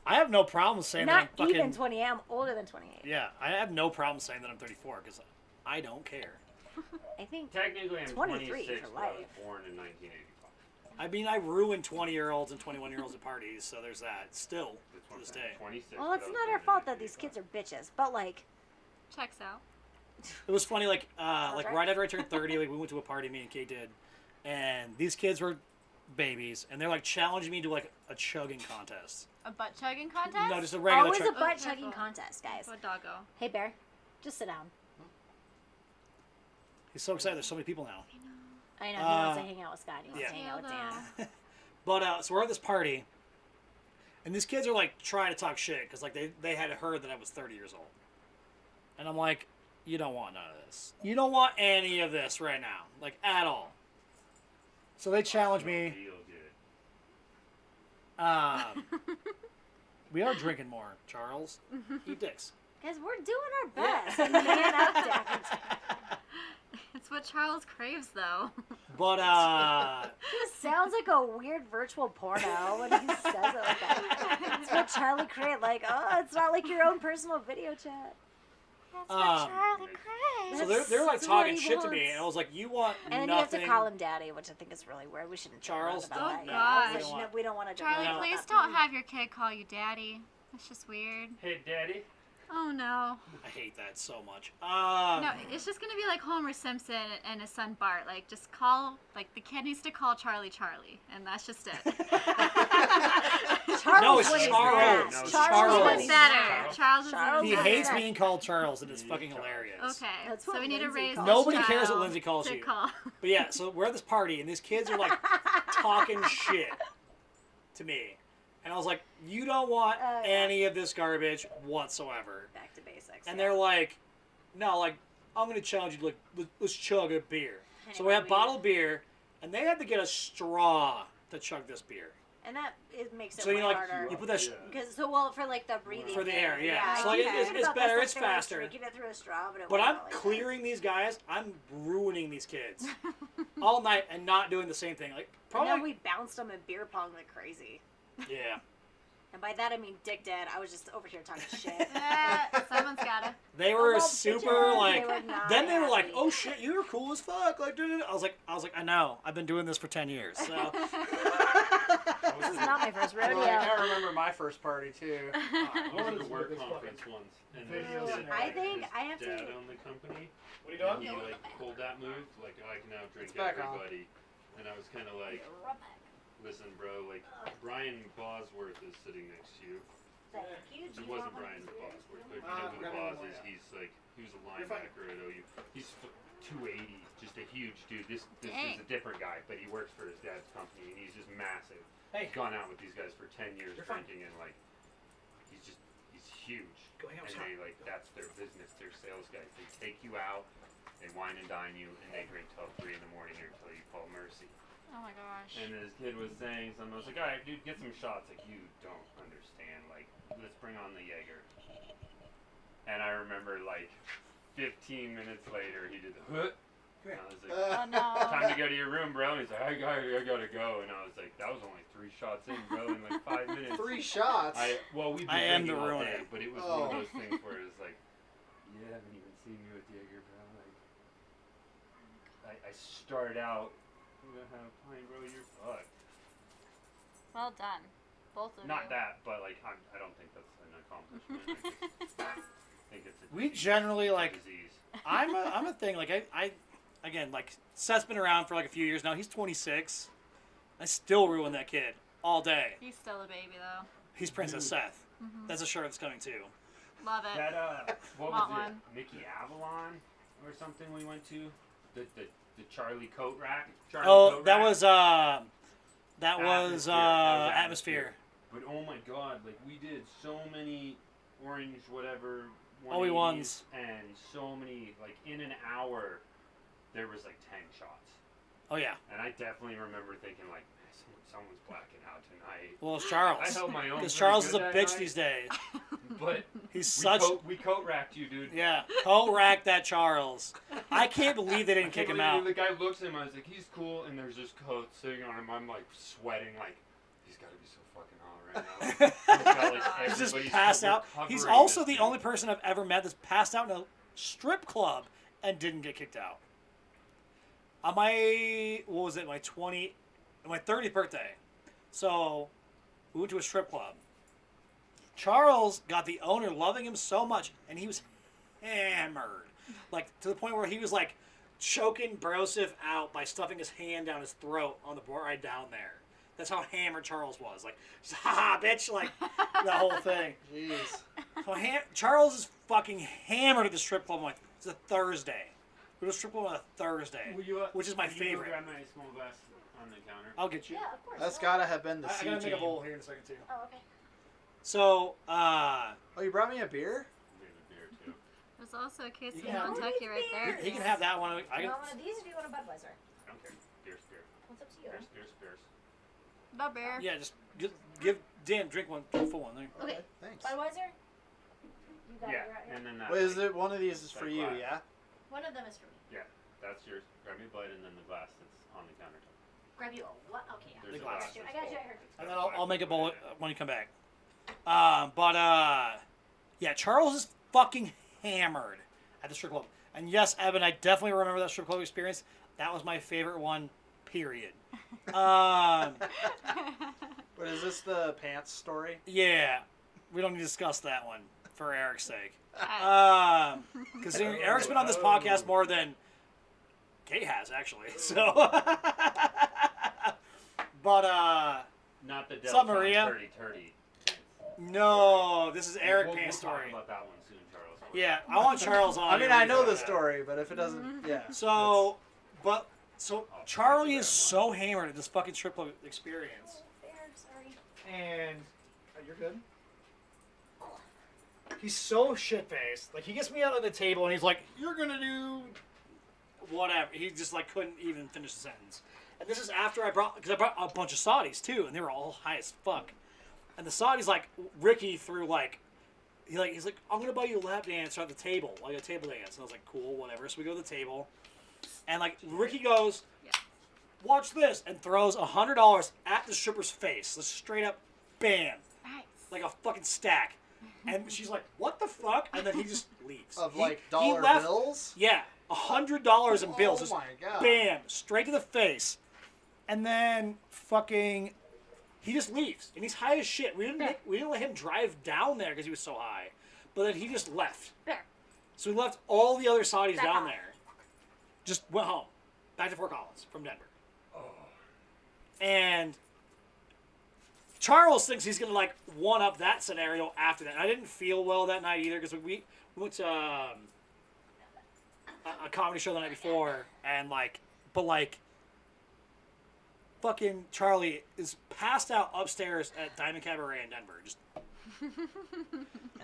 I have no problem saying that I'm
Not
fucking...
even 28. I'm older than 28.
Yeah, I have no problem saying that I'm 34 because I don't care.
I think
Technically, I'm
23
26,
for
but I was
life.
born in 1985.
I mean, I ruin 20-year-olds and 21-year-olds at parties, so there's that. Still,
That's
to
what
this
I'm saying,
day.
26.
well,
but
it's
I was
not
born
our
in
fault that these
1985.
kids are bitches, but like,
Checks out.
It was funny, like
right.
right after I turned 30, like we went to a party, me and Kate did, and these kids were babies, and they're like challenging me to like a chugging contest.
A butt chugging contest?
No, just a regular
always a
chug.
butt
Oh,
chugging
careful.
contest, guys.
What doggo?
Hey, Bear, just sit down.
He's so excited. There's so many people now.
I know he wants to hang out with Scott. He wants
yeah.
to hang out with Dan.
But so we're at this party, and these kids are like trying to talk shit because like they had heard that I was 30 years old, and I'm like, you don't want none of this. You don't want any of this right now, like at all. So they challenge me.
Feel good.
We are drinking more, Charles. Eat dicks.
Guys, we're doing our best. And man up, Dad.
It's what Charles craves, though.
But
This sounds like a weird virtual porno when he says it like that. It's what Charlie created. Like, oh, it's not like your own personal video chat.
That's
what
Charlie
so
craves.
they're like
That's what
talking
he
shit to me,
wants.
and I was like, you want
And then
nothing.
you have to call him Daddy, which I think is really weird. We shouldn't joke
Charles,
about
oh
that.
gosh.
We shouldn't- we don't want to joke
Charlie,
about
please
that.
don't have your kid call you daddy. That's just weird.
Hey, Daddy.
Oh no.
I hate that so much.
No, it's just gonna be like Homer Simpson and his son Bart. Like, just call, like, the kid needs to call Charlie Charlie, and that's just it.
Charles
No, it's
when he's
Charles.
mad.
No, it's
Charles
Charles.
when he's
Better.
mad.
Charles is
Charles
He
is
hates
mad.
being called Charles, and it's fucking hilarious.
Okay,
That's
so
what
we need to
Lindsay
raise
calls
this
Nobody cares what
child
Lindsay calls
to
you.
Call.
But yeah, so we're at this party, and these kids are like talking shit to me. And I was like, you don't want
Yeah.
any of this garbage whatsoever.
Back to basics.
And
yeah.
they're like, no, like, I'm going to challenge you to, like, let's chug a beer. So we
Anyway,
have bottled beer, and they had to get a straw to chug this beer.
And that it makes it
So,
way
you know, like,
harder.
you put that...
Yeah.
Because for like the breathing
For the
thing.
air, yeah.
I
So, like,
can
it's
read about
better,
this
it's
stuff, they were
faster.
Drinking it through a straw, but
But I'm
wasn't really
clearing these guys. I'm ruining these kids all night and not doing the same thing. Like,
And
probably...
then we bounced them in beer pong like crazy.
Yeah.
And by that I mean Dick Dead. I was just over here talking shit.
Someone's gotta.
They were
Well,
super
bitches,
like.
they were not
Then they were like,
happy.
"Oh shit, you're cool as fuck!" Like, dude. I was like, I know. I've been doing this for 10 years. So
This is not my first rodeo.
Well, I can't remember my first party too.
I was at a work conference once, and this
Videos
kid,
and
I think
his
I have to-
dad owned the company.
what are
And he like pulled that move, like, oh, I can now drink
It's back on.
everybody. And I was kind of like, listen, bro, like, Brian Bosworth is sitting next to you. It wasn't Brian Bosworth, but if you know who the boss is, he's like, he was a linebacker at OU. He's 280, just a huge dude. This is
Dang.
a different guy, but he works for his dad's company, and he's just massive.
Hey.
He's gone out with these guys for 10 years
You're fine.
drinking, and like, he's huge.
Go hang out
And
with
they like, that's their business. Their sales guys. They take you out, they wine and dine you, and they drink till 3 in the morning or until you call mercy.
Oh my gosh.
And this kid was saying something. I was like, all right, dude, get some shots. Like, you don't understand. Like, let's bring on the Jaeger. And I remember, like, 15 minutes later, he did the hoot. And I was like,
Oh no.
time to go to your room, bro. And he's like, I gotta go. And I was like, that was only 3 shots in, bro, in like 5 minutes.
3 shots.
We've been
I am
drinking
the
all
ruiner.
day, but it was
Oh.
one of those things where it was like, you haven't even seen me with Jaeger, bro. Like, I started out, I'm gonna have a pint, bro. You're fucked.
Well done, both of
Not
you.
that, but like, I don't think that's an accomplishment. I think it's a
We
disease.
generally,
It's a
like-
disease.
I'm a thing. Like I again, like Seth's been around for like a few years now. He's 26. I still ruin that kid all day.
He's still a baby though.
He's Princess Seth. That's a shirt that's coming too.
Love it.
That what
Want
was it?
one.
Mickey Avalon or something we went to? The Charlie coat rack. Charlie
Oh,
coat
that
rack?
was that was
Atmosphere. That was
atmosphere.
But oh my god, like we did so many orange whatever
OE
180s,
ones.
and so many like in an hour there was like 10 shots.
Oh yeah.
And I definitely remember thinking like, man, someone's blacking out tonight.
Well, it's Charles.
I held my own.
Because
pretty
Charles is
good
a
that
bitch
night,
these days.
But
He's such.
we coat racked you, dude.
Yeah, coat rack that Charles. I can't believe they
I
didn't kick
can't
him
believe
out.
The guy looks at him. I was like, he's cool, and there's this coat sitting on him. I'm like sweating, like He's got to be so fucking hot right now. He's got, like,
He's just
everybody's
passed
still
out. He's
recovering
also
this
the
dude.
only person I've ever met that's passed out in a strip club and didn't get kicked out. On my, what was it, my 30th birthday. So, we went to a strip club. Charles got the owner loving him so much, and he was hammered. Like, to the point where he was, like, choking Broseph out by stuffing his hand down his throat on the ride down there. That's how hammered Charles was. Like, just, ha bitch, like, the whole thing.
Jeez.
So Charles is fucking hammered at the strip club. I'm like, it's a Thursday. We go to strip club on a Thursday, which is my favorite.
Grab my small glass on the counter.
I'll get you.
Yeah, of course.
That's gotta have been the
I
C
gotta make a
team.
bowl here in a second too.
Oh, okay.
So,
Oh, you brought me a beer?
Maybe a beer too.
There's also a case
You
of
can have-
Kentucky right there.
he can have that one.
Do you want one of these or do you want a Budweiser?
I don't care. Beer's beer.
What's up to you?
Beer's.
About bear.
Yeah, just give Dan drink one, full one there.
Okay.
Thanks.
Budweiser? You got
Yeah,
it right here.
and then that.
Wait, is it one of these is for
That
you?
glass.
Yeah.
One of them is for me.
That's yours. Grab me a bite and then the glass that's on the countertop.
Grab you a what? Okay, yeah.
There's
The
a
glass.
glass.
I got you. I heard you.
And then I'll make a bowl when you come back. Yeah, Charles is fucking hammered at the strip club. And yes, Evan, I definitely remember that strip club experience. That was my favorite one, period.
Wait, is this the pants story?
Yeah, we don't need to discuss that one for Eric's sake.
Alright.
Considering Eric's been on this podcast more than Kate has, actually. So, but
Not the
What's
Del
up, Maria?
Turdy.
no, this is Eric
We'll
Pants
talk
story.
about that one soon, Charles.
Yeah, I want Charles on.
I mean,
here.
I know the story, but if it doesn't, yeah.
So, Charlie is so hammered at this fucking strip club experience,
Fair, sorry.
and you're good. He's so shit faced. Like, he gets me out of the table and he's like, "You're gonna do whatever." He just like couldn't even finish the sentence. And this is after I brought a bunch of Saudis too, and they were all high as fuck. And the Saudis like Ricky threw like. He's like, "I'm gonna buy you a lap dance at the table, like a table dance." And I was like, "Cool, whatever." So we go to the table, and like Ricky goes,
Yeah.
"Watch this," and throws $100 at the stripper's face, just straight up, bam,
Nice.
like a fucking stack. And she's like, "What the fuck?" And then he just leaves.
Of
He-
like
he
dollar
left-
bills?
Yeah, $100 in bills,
Oh
just
my god.
bam, straight to the face, and then fucking. He just leaves, and he's high as shit. We didn't let him drive down there because he was so high, but then he just left.
There.
So we left all the other Saudis
Back
down
off.
there. Just went home, back to Fort Collins from Denver.
Oh.
And Charles thinks he's gonna like one up that scenario after that. And I didn't feel well that night either because we went to a comedy show the night before, and fucking Charlie is passed out upstairs at Diamond Cabaret in Denver. Just,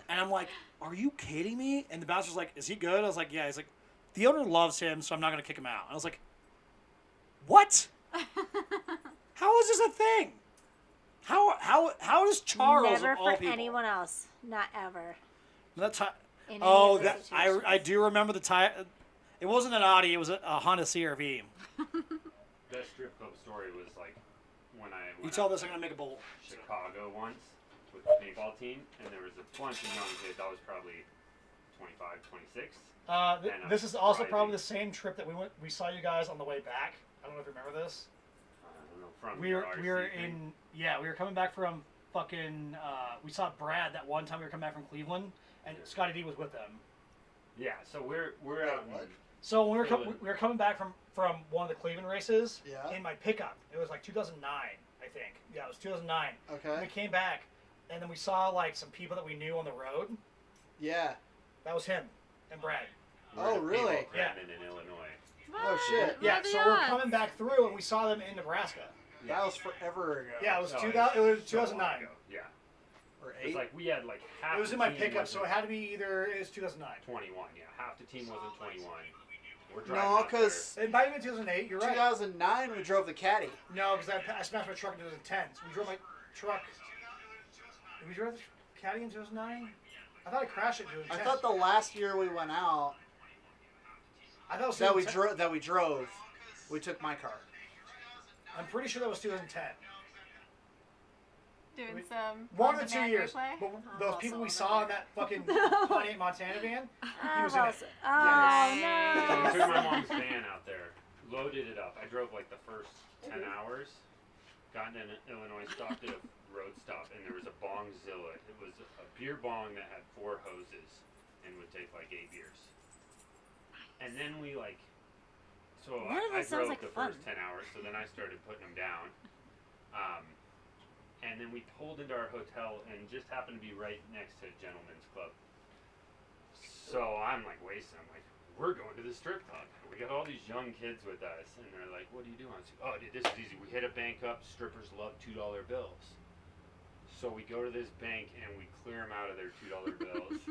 and I'm like, "Are you kidding me?" And the bouncer's like, "Is he good?" I was like, "Yeah." He's like, "The owner loves him, so I'm not gonna kick him out." And I was like, "What? How is this a thing? How does Charles
Never
of all
for
people?"
anyone else. Not ever.
That time.
In any
Oh,
of those
that
situations.
I do remember the time. It wasn't an Audi. It was a Honda CR-V.
That strip club story was like when I
You
went
tell
out
this,
to
I'm gonna make a bowl.
Chicago once with the paintball team, and there was a bunch of young kids. I was probably 25, 26. And
This is also
driving.
probably the same trip that we saw you guys on the way back. I don't know if you remember this.
I don't know, from
We were
RC thing.
in we were coming back from fucking we saw Brad that one time we were coming back from Cleveland, and Scotty D was with them.
Yeah, so we're out.
What?
So when
So
we were coming back from one of the Cleveland races
Yeah.
in my pickup. It was like 2009, I think. Yeah, it was 2009. And we
Okay.
came back, and then we saw like some people that we knew on the road.
Yeah.
That was him and Brad.
We're
Oh,
at a
really?
paintball tournament in Illinois.
Oh, shit.
Yeah,
What are
so
the
we're
odds?
coming back through, and we saw them in Nebraska.
That was forever ago.
Yeah, it was
No,
2000. It was
so long
2009.
ago. Yeah,
Or
it's
8.
like we had like half.
It was
the
in my
team
pickup, so it
wasn't
had to be either it was 2009.
21. Yeah, half the team wasn't 21. We're driving
No,
out there.
because
It might have been 2008. You're right.
2009 we drove the Caddy.
No, because I smashed my truck in 2010. So we drove my truck. Did we drove the Caddy in 2009? I thought I crashed it in 2010.
I thought the last year we went out
I thought it was
that we
2010.
drove, we took my car.
I'm pretty sure that was 2010.
Doing some
1 or 2
on-demand
years.
replay?
But
I'm
those
also
people we
over
saw in
here.
that fucking Pontiac Montana van,
I'm
was in it.
also- Oh
Yes.
So we took my
no.
mom's van out there, loaded it up. I drove like the first 10 hours, got in Illinois, stopped at a road stop, and there was a bongzilla. It was a beer bong that had 4 hoses and would take like 8 beers. And then we like, so
None of
I
this sounds
drove
like
the
fun.
first 10 hours, so then I started putting them down. And then we pulled into our hotel and just happened to be right next to a gentleman's club. So I'm like wasting. I'm like, we're going to the strip club. We got all these young kids with us, and they're like, "What are you doing?" I was like, "Oh, dude, this is easy. We hit a bank up. Strippers love $2 bills." So we go to this bank and we clear them out of their $2 bills.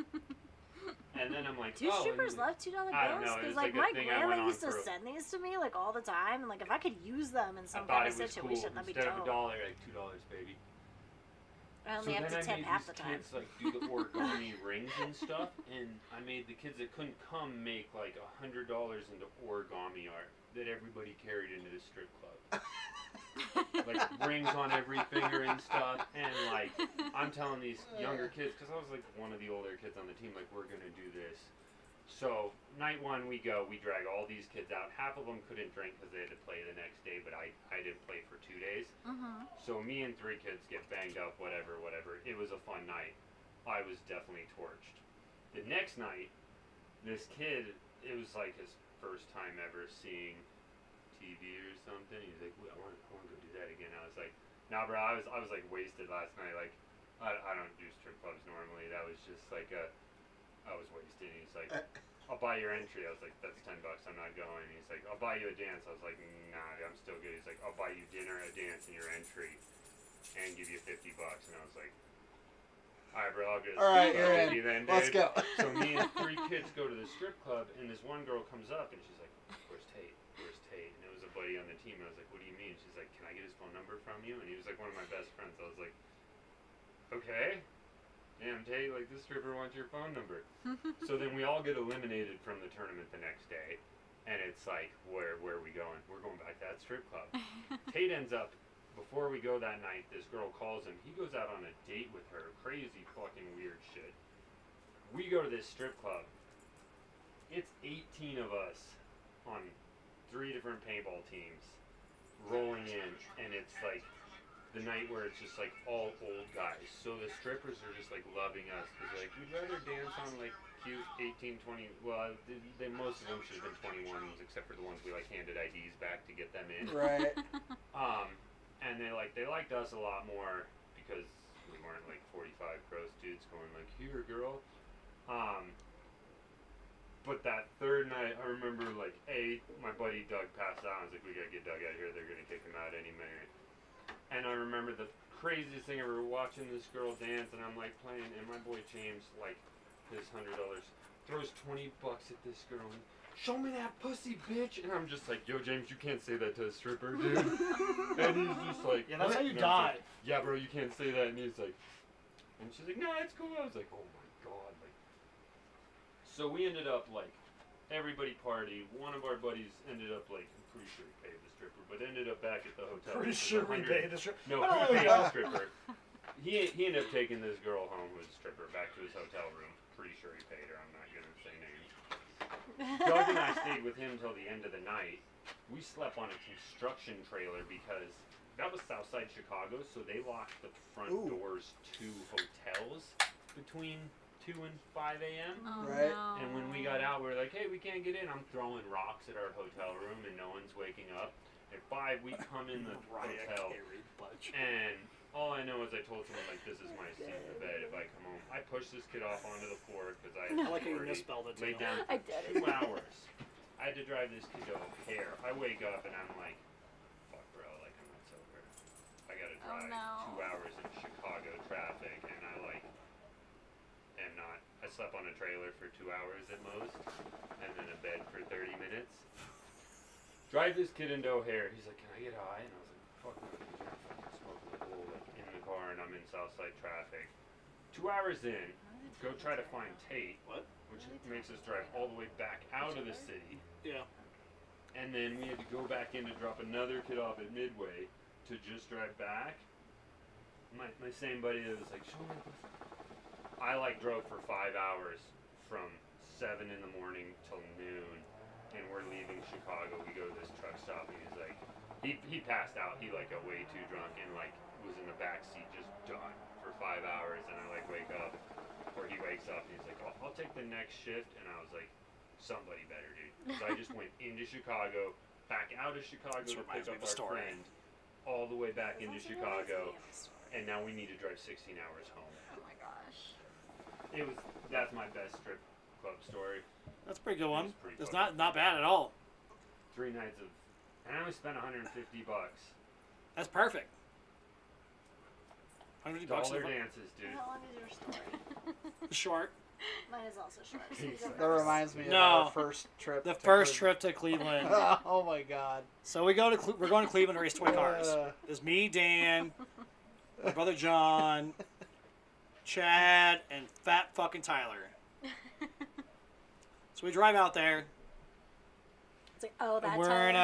And then I'm like,
Do
"Oh."
strippers
and
love $2 bills?
I don't know, it
Because
was
like
like a
my
thing I went
grandma
on
used to
for-
send these to me like all the time, and like if I could use them in
I
some
thought
kind
it
of
was
situation,
cool.
that'd be
Instead of
dope.
$1, like $2, baby.
I only have to
then I
tip
made
half
these
the time.
kids like do the origami rings and stuff, and I made the kids that couldn't come make like $100 into origami art that everybody carried into the strip club. Like rings on every finger and stuff, and like I'm telling these younger kids, because I was like one of the older kids on the team, like we're gonna do this. So night 1 we go, we drag all these kids out. Half of them couldn't drink because they had to play the next day, but I didn't play for 2 days.
Mm-hmm.
So me and 3 kids get banged up, whatever. It was a fun night. I was definitely torched. The next night, this kid, it was like his first time ever seeing TV or something. He's like, "I want to go do that again." I was like, "Nah, bro. I was like wasted last night. Like, I don't do strip clubs normally. That was just like I was wasted." And he's like, "I'll buy your entry." I was like, "That's $10. I'm not going." He's like, "I'll buy you a dance." I was like, "Nah, I'm still good." He's like, "I'll buy you dinner, a dance, and your entry, and give you $50." And I was like, "All right, bro, I'll get a
All right,
strip
you're
club
in.
with you then,
Let's
dude."
go.
So me and 3 kids go to the strip club, and this one girl comes up, and she's like, "Where's Tate? Where's Tate?" And it was a buddy on the team. And I was like, "What do you mean?" She's like, "Can I get his phone number from you?" And he was like one of my best friends. I was like, "Okay." Damn, Tate, like this stripper wants your phone number. So then we all get eliminated from the tournament the next day, and it's like, where are we going? We're going back to that strip club. Tate ends up, before we go that night, this girl calls him. He goes out on a date with her. Crazy fucking weird shit. We go to this strip club. It's 18 of us on 3 different paintball teams rolling in, and it's like the night where it's just like all old guys. So the strippers are just like loving us because like, we'd rather dance on like cute 18, 20, well, they most of them should have been 21s except for the ones we like handed IDs back to get them in.
Right.
And they liked us a lot more because we weren't like 45 gross dudes going like, "Here, girl." But that third night, I remember like, my buddy Doug passed out. I was like, "We gotta get Doug out of here. They're gonna kick him out any minute." And I remember the craziest thing ever, watching this girl dance, and I'm like playing, and my boy James, like his $100, throws $20 at this girl. And, "Show me that pussy, bitch!" And I'm just like, "Yo, James, you can't say that to a stripper, dude." And he's just like,
Yeah, that's
"What?"
how you
And I was
die.
like, "Yeah, bro, you can't say that." And he's like, and she's like, "No, it's cool." I was like, "Oh my god!" Like, so we ended up like, everybody partied. One of our buddies ended up like, I'm pretty sure he paid the stripper, but ended up back at the hotel.
Pretty
It was
sure we
100
paid the strip.
No,
Oh,
he paid
yeah.
the stripper. He ended up taking this girl home who was a stripper back to his hotel room. Pretty sure he paid her. I'm not gonna say names. Doug and I stayed with him till the end of the night. We slept on a construction trailer because that was Southside Chicago, so they locked the front
Ooh.
doors to hotels between 2 and 5 a.m.
Oh,
Right.
no.
And when we got out, we were like, "Hey, we can't get in." I'm throwing rocks at our hotel room, and no one's waking up. At 5, we come in the
Mariah
hotel,
Carey bunch.
and all I know is I told someone, like, "This is my seat in the bed if I come home." I pushed this kid off onto the floor because I
I like how you
already
misspelled it,
laid
too.
down
I
for
did
2 hours. I had to drive this kid to O'Hare. I wake up and I'm like, "Fuck, bro, like, I'm not sober. I gotta
Oh,
drive
no.
2 hours in Chicago traffic," and I like am not. I slept on a trailer for 2 hours at most, and then a bed for 30 minutes. Drive this kid into O'Hare. He's like, "Can I get high?" And I was like, "Fuck no, dude, you're fucking smoking a bowl like in the car," and I'm in Southside traffic. 2 hours in, go try to find Tate,
What?
which makes us drive all the way back out of the city.
Yeah.
And then we had to go back in to drop another kid off at Midway to just drive back. my same buddy that was like, show me this. I like drove for 5 hours from 7 in the morning till noon, and we're leaving Chicago. We go to this truck stop, and he's like, he passed out. He like got way too drunk and like was in the back seat just done for 5 hours. And I like wake up, or he wakes up, and he's like, I'll take the next shift. And I was like, somebody better, dude. So I just went into Chicago, back out of Chicago
This
to
reminds
pick
me
up
of a
our
story.
friend, all the way back into
This also reminds
Chicago,
me of a story.
and now we need to drive 16 hours home.
Oh my gosh.
That's my best strip club story.
That's a pretty good one.
It's pretty
It's
fucking
not bad at all.
3 nights of, and I only spent $150.
That's perfect. 150 bucks.
Dollar dances, dude.
How long is your story?
Short.
Mine is also short. So you go
That
first.
reminds me of
No.
our first trip.
The
to
first
Cleveland.
trip to Cleveland.
Oh my god.
So we're going to Cleveland to race toy cars. There's me, Dan, my brother John, Chad, and fat fucking Tyler. So we drive out there.
It's like, oh,
And
that's
we're in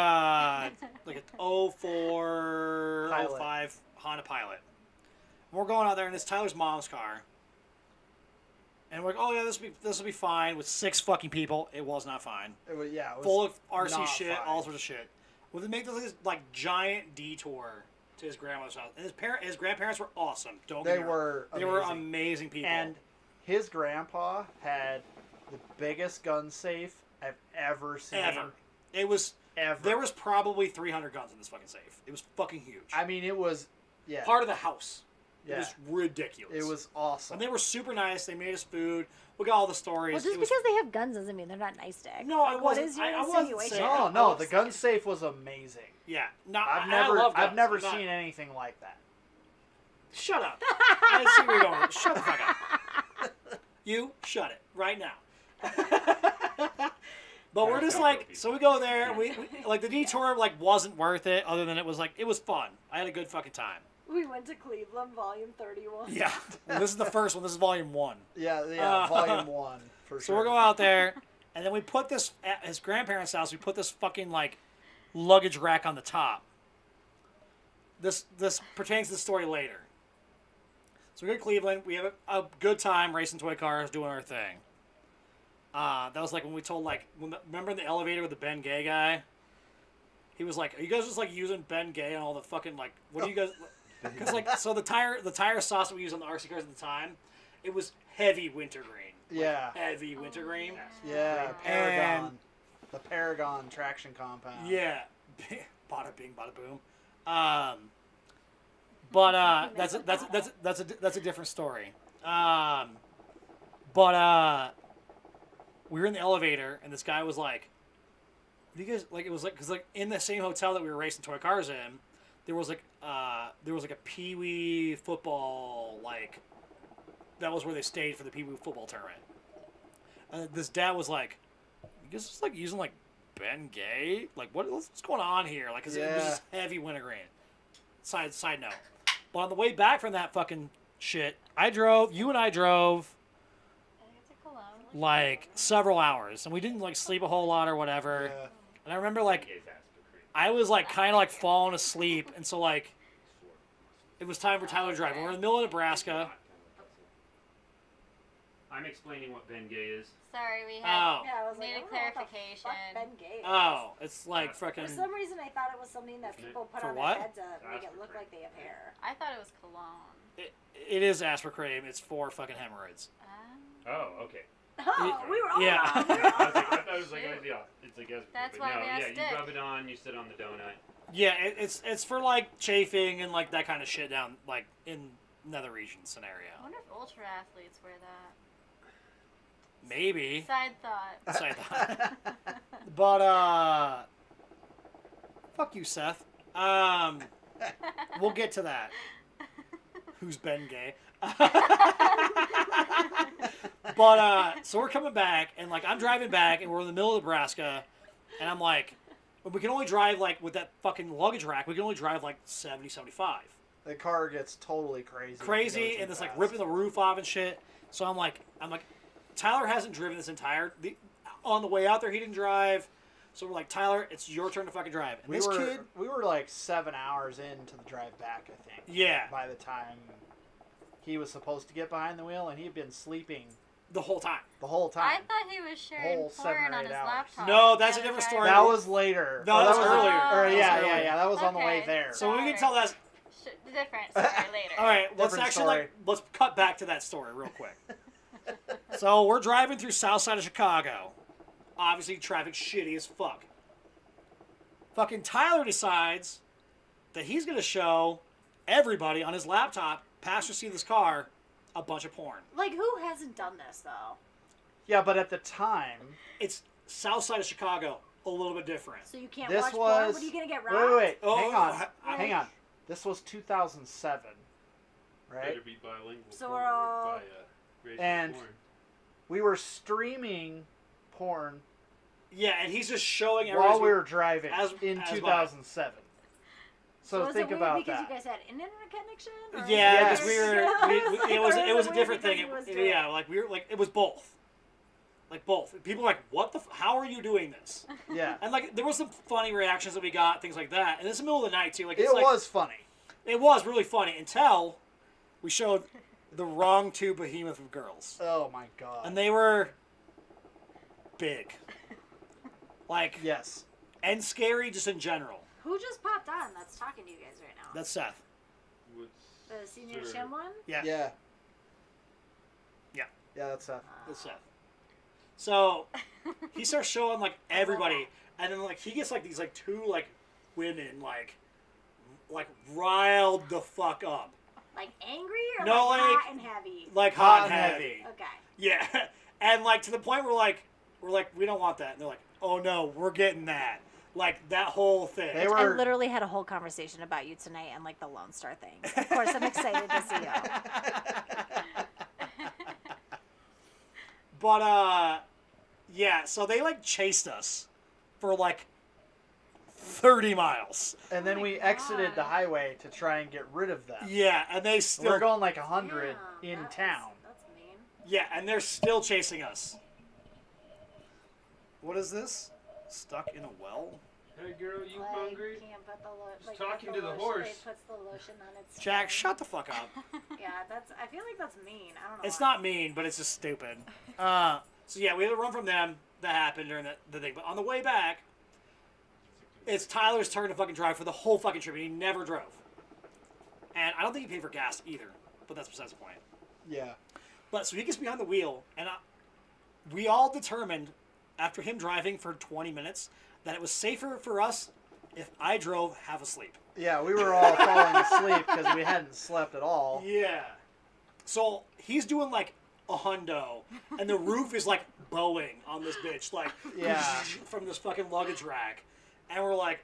like a 04,
Pilot.
05 Honda Pilot. And we're going out there in this Tyler's mom's car. And we're like, oh yeah, this will be fine with 6 fucking people. It was not fine.
It was, yeah, it was
Full of RC
not
shit,
fine.
all sorts of shit. Well, they make this like giant detour to his grandmother's house, and his grandparents were awesome. Don't get
They
me wrong.
were
They were
amazing.
amazing people.
And his grandpa had the biggest gun safe I've ever seen.
ever, it was
Ever.
there was probably 300 guns in this fucking safe. It was fucking huge.
I mean, it was. Yeah.
Part of the house. It
Yeah.
was ridiculous.
It was awesome.
And they were super nice. They made us food. We got all the stories.
Well, just
It was-
because they have guns doesn't mean they're not nice to act.
No, I
Like,
wasn't.
What is your
I wasn't
insinuation?
saying-
no,
I
no,
was-
the gun safe was amazing.
yeah, no,
I've
I love
I've
guns.
never
I'm not-
seen anything like that.
Shut up. I see where you're going. Shut the fuck up. You shut it right now. But we're just like, so we go there. We like the detour like wasn't worth it. Other than it was like it was fun. I had a good fucking time.
We went to Cleveland, Volume 31.
Yeah. And this is the first one. This is volume 1.
Yeah, volume 1 for
So
sure.
we're going out there, and then we put this at his grandparents' house. We put this fucking like luggage rack on the top. This pertains to the story later. So we go to Cleveland. We have a good time racing toy cars, doing our thing. That was like when we told remember in the elevator with the Ben Gay guy? He was like, "Are you guys just like using Ben Gay and all the fucking like what do you guys?" Because like so the tire sauce that we used on the RC cars at the time, it was heavy wintergreen.
Yeah.
Heavy wintergreen.
Yeah,
And-
Paragon. The Paragon traction compound.
Yeah, bada bing, bada boom. But that's a different story. But we were in the elevator, and this guy was like, "What do you guys like?" It was like because like in the same hotel that we were racing toy cars in, there was like a Pee Wee football like. That was where they stayed for the Pee Wee football tournament. And this dad was like, "You guys just like using like Ben Gay? Like what's going on here? Like, 'cause it was
Yeah.
just heavy wintergreen." Side note. But on the way back from that fucking shit, you and I drove like several hours, and we didn't like sleep a whole lot or whatever.
Yeah.
And I remember like
Gay's ass for creep.
I was like kind of like falling asleep, and so like it was time for Tyler to drive. We're in the middle of Nebraska.
I'm explaining what Ben Gay is.
Sorry, we
Oh,
had
Yeah, I was like,
Need a
I don't know what the
clarification.
fuck Ben Gay is.
oh, it's like
For
freaking.
some reason, I thought it was something that people put
For
on
what?
their head to make it
Asper
look
cream.
like they have hair.
I thought it was cologne.
It is aspartame. It's for fucking hemorrhoids.
Oh, okay.
Oh, we were all
Yeah.
wrong.
I thought it was like,
Shoot.
yeah, it's like aspartame.
That's
but
why
no,
we
yeah,
asked
you
Dick.
rub it on, you sit on the donut.
Yeah, it's for like chafing and like that kind of shit down like in nether region scenario.
I wonder if ultra athletes wear that.
Maybe.
Side thought.
Side thought. But fuck you, Seth. We'll get to that. Who's Ben Gay? But so we're coming back, and like I'm driving back, and we're in the middle of Nebraska, and I'm like, we can only drive like with that fucking luggage rack. We can only drive like 70, 75.
The car gets totally crazy. if you go
Crazy,
too
and it's like
fast.
ripping the roof off and shit. So I'm like, Tyler hasn't driven this on the way out there. He didn't drive. So we're like, Tyler, it's your turn to fucking drive. And
We were like 7 hours into the drive back, I think.
Yeah.
By the time he was supposed to get behind the wheel, and he had been sleeping
the whole time.
the whole time.
I thought he was sharing
Whole 7
porn
or
on
8
his
hours.
laptop.
No, that's
Yeah,
a different
right.
story.
That was later.
No, that was earlier.
Or,
That
yeah,
was
yeah,
earlier.
yeah. That was on the way
Okay.
there.
So we can tell that.
Different story later.
All right, let's
Different
actually
story.
let's cut back to that story real quick. So we're driving through south side of Chicago. Obviously, traffic shitty as fuck. Fucking Tyler decides that he's gonna show everybody on his laptop, passenger seat of this car, a bunch of porn.
Like, who hasn't done this, though?
Yeah, but at the time,
It's south side of Chicago, a little bit different.
So you can't
this
watch
was.
porn? What are you going to get
wait,
robbed?
wait.
Oh,
Hang on.
I-
Hang on. This was 2007, right?
Better be bilingual.
So
porn
we're
or
all-
by, racial
And-
porn.
We were streaming porn
Yeah, and he's just showing
while
everybody.
we were driving in
as
2007. So
was
think
it weird
about
because
that.
you guys had an internet connection? Or
Yeah,
Yes.
because it was
Or
a
weird
different
because
thing.
he was doing
Yeah, like we were like it was both. Like both. People were like, what the? How are you doing this?
Yeah.
And like there was some funny reactions that we got, things like that. And it's the middle of the night too. Like
It
it's like,
was funny.
It was really funny until we showed the wrong two behemoth of girls,
Oh my god.
and they were big, like
Yes.
and scary just in general.
Who just popped on that's talking to you guys right now?
That's Seth.
What's
The senior
Sir.
Shim one?
Yeah,
Yeah.
Yeah.
Yeah, that's Seth.
that's Seth. So he starts showing like everybody, and then like he gets like these like two like women like riled the fuck up,
Like angry or
No,
like
like-
hot and heavy?
like
Hot
hot
and
and heavy.
Okay.
Yeah, and like to the point where we're like we don't want that, and they're like, oh no, we're getting that, like that whole thing.
They
I
were.
literally had a whole conversation about you tonight and like the Lone Star thing. Of course, I'm excited to see you.
But yeah, so they like chased us for like 30 miles.
And then
Oh my
we exited the
gosh.
highway to try and get rid of them.
Yeah, and they
We
still
were going like 100
Damn,
in
that was-
town.
That's mean.
yeah, and they're still chasing us. What is this? Stuck in a well?
Hey girl, you
Like,
hungry?
Can't put the
Just talking to the horse.
It puts the lotion on its
Jack,
skin.
shut the fuck up.
Yeah, that's. I feel like that's mean. I don't know.
It's
why.
not mean, but it's just stupid. So yeah, we had to run from them. That happened during the thing. But on the way back, it's Tyler's turn to fucking drive for the whole fucking trip, and he never drove. And I don't think he paid for gas either. But that's besides the point.
Yeah.
But so he gets behind the wheel, and we all determined after him driving for 20 minutes that it was safer for us if I drove half asleep.
Yeah, we were all falling asleep because we hadn't slept at all.
Yeah. So he's doing like a hundo, and the roof is like bowing on this bitch, like
Yeah.
from this fucking luggage rack, and we're like,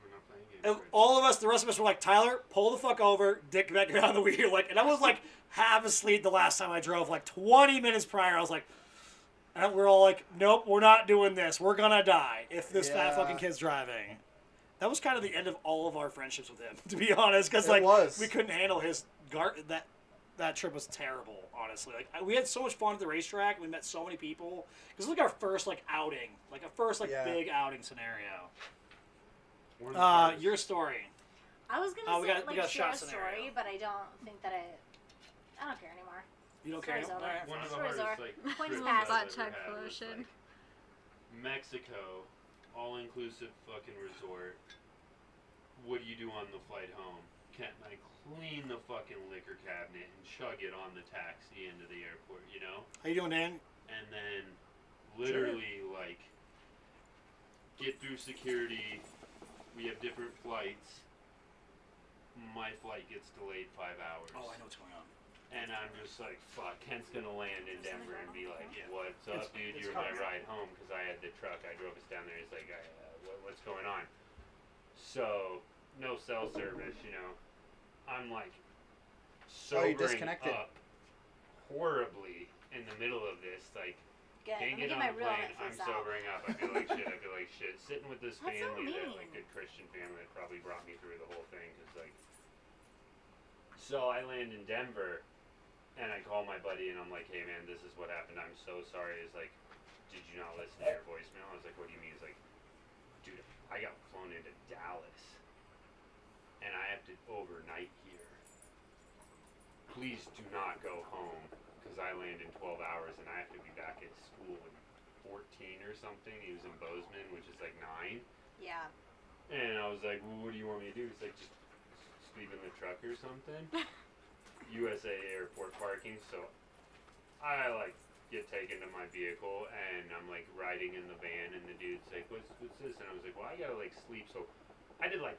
We're not playing games.
and
right
all of us, the rest of us were like, Tyler, pull the fuck over, dick back behind the wheel, like, and I was like half asleep the last time I drove, like 20 minutes prior. I was like, and we're all like, nope, we're not doing this. We're gonna die if this fat
Yeah.
fucking kid's driving. That was kind of the end of all of our friendships with him, to be honest, because
It
like
was.
we couldn't handle his that trip was terrible, honestly. Like we had so much fun at the racetrack. We met so many people. It was like our first like outing, like a first like
Yeah.
big outing scenario.
We're in the cars.
Your story.
I was gonna
Oh, we
say
got- we
like
got
share
shot
a
scenario.
story, but I don't think that I don't care anymore.
You don't care?
Story's over.
All right,
One of the
Stories
hardest
are-
like
Points
trips
passed.
I've
Butt
ever
check
had was,
lotion.
like, Mexico, all-inclusive fucking resort. What do you do on the flight home? Can't I clean the fucking liquor cabinet and chug it on the taxi into the airport, you know?
How you doing, Dan?
And then literally like get through security. We have different flights. My flight gets delayed 5 hours.
Oh, I know what's going on.
And I'm just like, fuck, Kent's gonna land in Denver and be like,
Yeah.
what's
It's-
up, dude?
it's
You're my
coming.
ride home because I had the truck. I drove us down there. He's like, what's going on? So, no cell service, you know. I'm like
Oh, you
sobering
disconnected.
up horribly in the middle of this. Like,
Good. Let
can't
me
get
get
on
my
the
real
plane. I'm
Netflix out.
sobering up. I feel like shit. I feel like shit. Sitting with this
That's so
family, that like
mean.
good Christian family that probably brought me through the whole thing. Cause like, so I land in Denver, and I call my buddy and I'm like, hey man, this is what happened. I'm so sorry. It's like, did you not listen to your voicemail? I was like, what do you mean? He's like, dude, I got flown into Dallas, and I have to overnight here. Please do not go home, because I land in 12 hours, and I have to be back at school in 14 or something. He was in Bozeman, which is like 9.
Yeah.
And I was like, well, what do you want me to do? He's like, just sleep in the truck or something. USA airport parking, so I like get taken to my vehicle, and I'm like riding in the van, and the dude's like, what's this? And I was like, well, I gotta like sleep. So I did like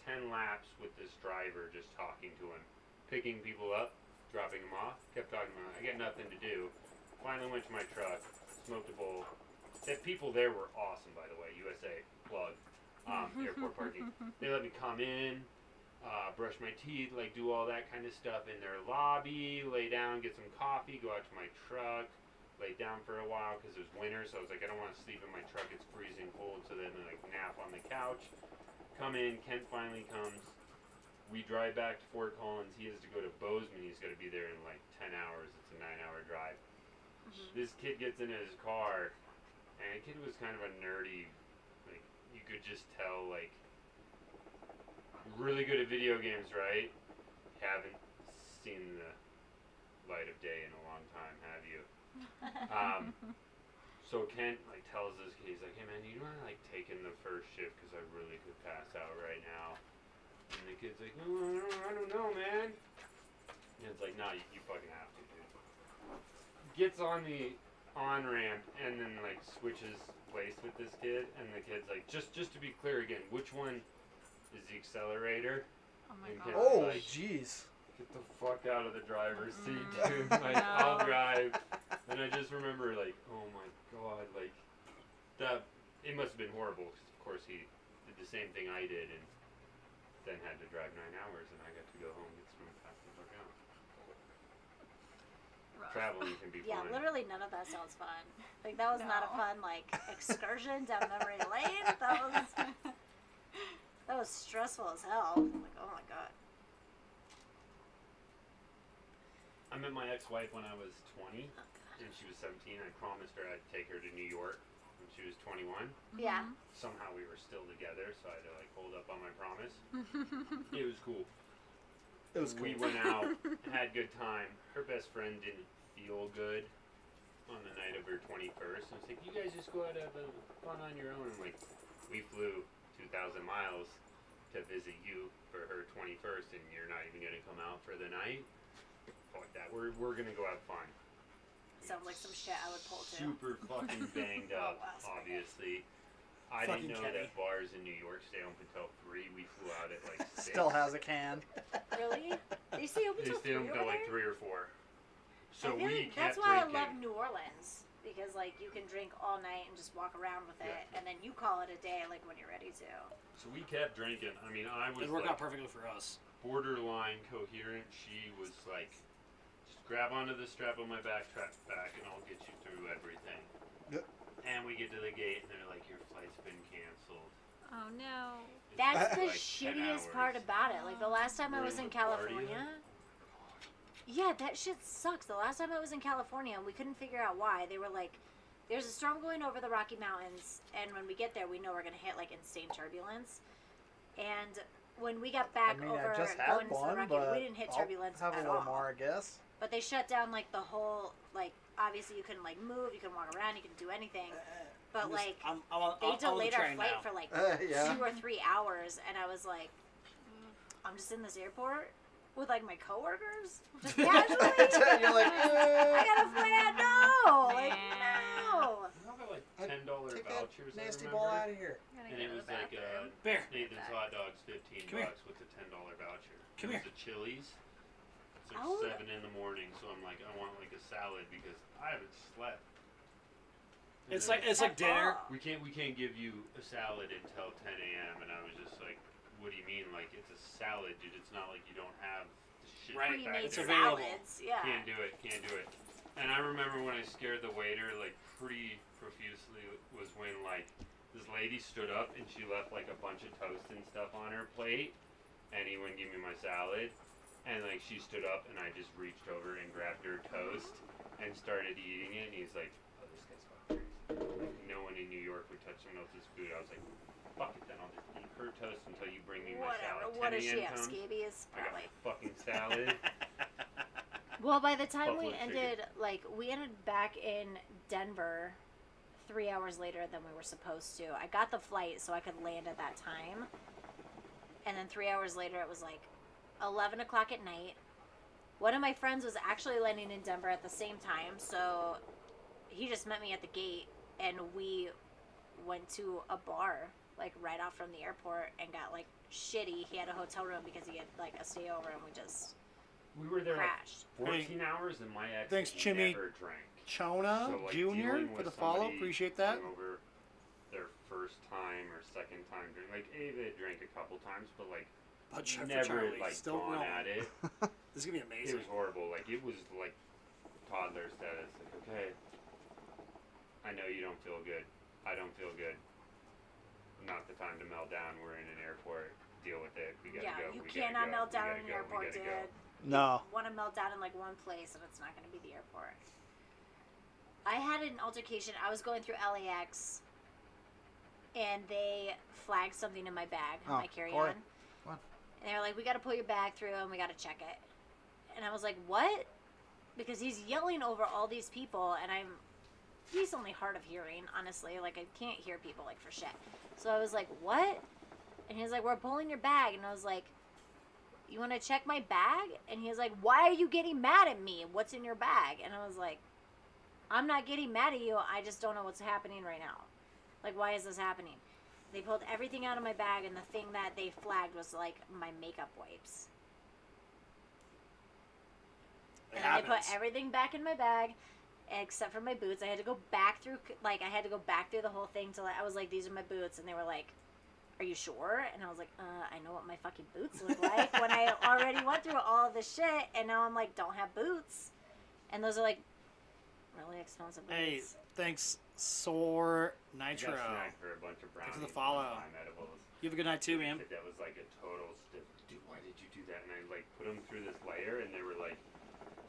10 laps with this driver, just talking to him, picking people up, dropping them off, kept talking to him. I got nothing to do. Finally went to my truck, smoked a bowl. The people there were awesome, by the way. USA plug. Airport parking. They let me come in, brush my teeth, like do all that kind of stuff in their lobby, lay down, get some coffee, go out to my truck, lay down for a while because it was winter, so I was like, I don't want to sleep in my truck, it's freezing cold, so then like nap on the couch. Come in, Kent finally comes. We drive back to Fort Collins. He has to go to Bozeman. He's got to be there in like 10 hours. It's a 9-hour drive. This kid gets into his car, and the kid was kind of a nerdy, like, you could just tell, like, really good at video games, right? Haven't seen the light of day in a long time, have you? So Kent, like, tells this kid, he's like, hey man, you don't want to, like, take in the first shift because I really could pass out right now. And the kid's like, no, I don't know, man. And it's like, no, you fucking have to, dude. Gets on the on-ramp and then, like, switches place with this kid, and the kid's like, just to be clear again, which one is the accelerator?
Oh my
And
god.
Kent's
Oh,
like,
jeez.
get the fuck out of the driver's seat, dude. Like, I'll drive. And I just remember, like, oh my god, like, that, it must have been horrible, because of course he did the same thing I did, and then had to drive 9 hours, and I got to go home and get some pass the fuck out.
Rough.
Traveling can be
Yeah,
fun.
literally none of that sounds fun. Like, that was not a
No.
fun, like, excursion down memory lane. That was stressful as hell. Like, oh my god.
I met my ex-wife when I was 20, and she was 17. I promised her I'd take her to New York when she was 21.
Yeah.
Somehow we were still together, so I had to like hold up on my promise. It was cool.
It was cool.
We went out, had good time. Her best friend didn't feel good on the night of her 21st. I was like, you guys just go out and have fun on your own. And like, we flew 2,000 miles to visit you for her 21st, and you're not even gonna come out for the night. Fuck that. We're gonna go have fun.
Sounds like some shit I would pull too.
Super fucking banged
Oh,
up,
wow, sorry.
obviously. I
Fucking
didn't know
Kenny.
that bars in New York stay open until 3. We flew out at like 6.
Still has a can.
Really? They stay open
They
till
stay
3
open
over
until like
there?
3 or 4. So
I feel
we
like
kept
that's why
drinking.
I love New Orleans. Because, like, you can drink all night and just walk around with it,
Yeah.
and then you call it a day, like, when you're ready to.
So we kept drinking. I mean, I was
It worked
like
out perfectly for us.
borderline coherent. She was like, just grab onto the strap on my backpack and I'll get you through everything.
Yep.
And we get to the gate and they're like, your flight's been canceled.
Oh no.
It's
That's the
like 10
shittiest part
hours.
about it. Like, the last time I
We're
was
in
in
the party.
California. Yeah, that shit sucks. The last time I was in California, we couldn't figure out why. They were like, there's a storm going over the Rocky Mountains, and when we get there, we know we're going to hit, like, insane turbulence. And when we got back
I mean,
over
I just had
going into the
one,
Rocky,
but
we didn't hit
I'll
turbulence
have a
at
little
all.
more, I guess.
But they shut down, like, the whole, like, obviously you couldn't, like, move, you couldn't walk around, you couldn't do anything. But, like,
I'm on
they
the
delayed our
train
flight
now.
for, like,
Yeah.
2 or 3 hours, and I was like, I'm just in this airport with, like, my coworkers, just casually.
You're like,
I gotta fly out, no! Like,
Man.
no!
How about like
I'd
$10
take that
vouchers?
nasty
I
ball
remember?
out of here.
Gotta
And
go
it
to
was
the
like
bathroom.
Bear.
Nathan's
Back.
hot dogs, 15
Come here.
bucks with a $10 voucher.
Come
It
here.
was a Chili's. It's like
Oh.
7 in the morning, so I'm like, I want like a salad because I haven't slept. And
It's
then
like dinner.
we can't give you a salad until 10 a.m. and I was just like, what do you mean? Like it's a salad, dude. It's not like you don't have the shit
Right.
back
Pre-made
It's
there.
available.
salads, yeah.
Can't do it. And I remember when I scared the waiter like pretty profusely was when like this lady stood up and she left like a bunch of toast and stuff on her plate, and he wouldn't give me my salad, and like she stood up and I just reached over and grabbed her toast and started eating it, and he's like, oh, this guy's fucking no one in New York would touch someone else's food. I was like, fuck it, then I'll just eat her toast until you bring me my
Whatever.
salad.
What
10
does she
a.m.
have?
comes,
Scabies?
I got
Probably.
fucking salad.
Well, by the time we
Buffalo
ended, like, we ended back in Denver 3 hours later than we were supposed to. I got the flight so I could land at that time. And then 3 hours later, it was like 11 o'clock at night. One of my friends was actually landing in Denver at the same time, so he just met me at the gate, and we went to a bar, like, right off from the airport and got, like, shitty. He had a hotel room because he had, like, a stayover, and we just
We were there
crashed.
like 14 hours, and my ex
Thanks, Jimmy.
never drank.
Chona
So, like,
Jr.
dealing
for
with
the follow.
somebody
Appreciate that.
Over their first time or second time drink. Like, Ava drank a couple times, but, like,
But Chef for
never,
Charlie,
like,
still
gone
rolling.
at it.
This is gonna be
It
amazing.
was horrible. Like, it was, like, toddler status. Like, okay, I know you don't feel good. I don't feel good. Not the time to melt down. We're in an airport. Deal with it. We gotta
Yeah,
go.
you
We
cannot
gotta go.
melt
We
down
gotta
in an
go. We
airport,
gotta
dude.
go.
No.
Want to melt down in like one place, and it's not going to be the airport. I had an altercation. I was going through LAX, and they flagged something in my bag,
Oh,
my carry-on.
Corey. What?
And they were like, "We got to pull your bag through, and we got to check it." And I was like, "What?" Because he's yelling over all these people, and I'm decently hard of hearing, honestly. Like, I can't hear people, like, for shit. So I was like, "What?" And he was like, "We're pulling your bag." And I was like, "You want to check my bag?" And he was like, "Why are you getting mad at me? What's in your bag?" And I was like, "I'm not getting mad at you. I just don't know what's happening right now. Like, why is this happening?" They pulled everything out of my bag, and the thing that they flagged was, like, my makeup wipes.
It
And they
happens.
put everything back in my bag, except for my boots. I had to go back through, like, the whole thing till I was like, "These are my boots," and they were like, "Are you sure?" And I was like, I know what my fucking boots look like when I already went through all of this shit, and now I'm like, don't have boots. And those are like really expensive boots.
Hey, thanks, Soar
I
Nitro.
got snagged for a bunch of brownies.
for the follow.
one time, edibles.
You have a good night too, man.
That was like a total stiff. Dude, why did you do that? And I like put them through this layer, and they were like,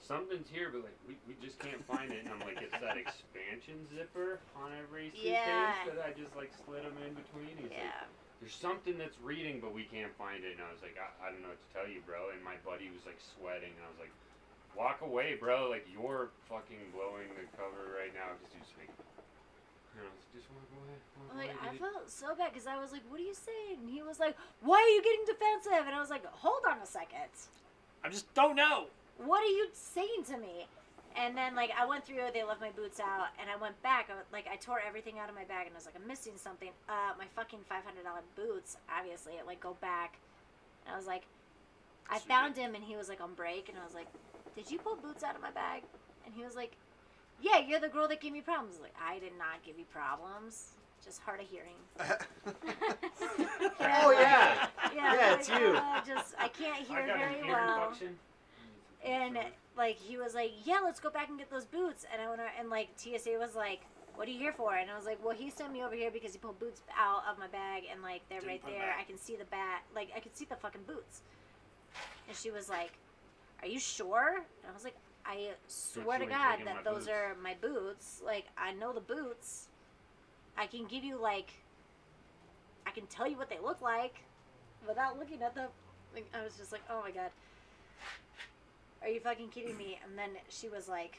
something's here, but like we just can't find it. And I'm like, it's that expansion zipper on every suitcase
Yeah.
that I just like slid them in between. He's like,
Yeah.
there's something that's reading, but we can't find it. And I was like, I don't know what to tell you, bro. And my buddy was like sweating, and I was like, walk away, bro. Like, you're fucking blowing the cover right now. Because you just like, you know, just walk away. Walk
Like,
away,
I
dude."
felt so bad because I was like, "What are you saying?" And he was like, "Why are you getting defensive?" And I was like, "Hold on a second.
I just don't know.
What are you saying to me?" And then, like, I went through, they left my boots out, and I went back, I tore everything out of my bag, and I was like, "I'm missing something." My fucking $500 boots, obviously, like, go back. And I was like, I found him, and he was, like, on break, and I was like, "Did you pull boots out of my bag?" And he was like, "Yeah, you're the girl that gave me problems." I was like, "I did not give you problems. Just hard of hearing."
Oh, yeah. Yeah, it's
like,
you.
I can't hear
I got
very
an ear
well.
infection.
And like he was like, "Yeah, let's go back and get those boots." And I went and like TSA was like, "What are you here for?" And I was like, "Well, he sent me over here because he pulled boots out of my bag, and like they're
Didn't
right
put 'em
there.
back.
I can see the bat. Like I could see the fucking boots." And she was like, "Are you sure?" And I was like, "I swear to
you ain't
God
taking
that
my
those
boots."
are my boots. Like I know the boots. I can give you like, I can tell you what they look like, without looking at them." Like, I was just like, "Oh my God. Are you fucking kidding me?" And then she was like,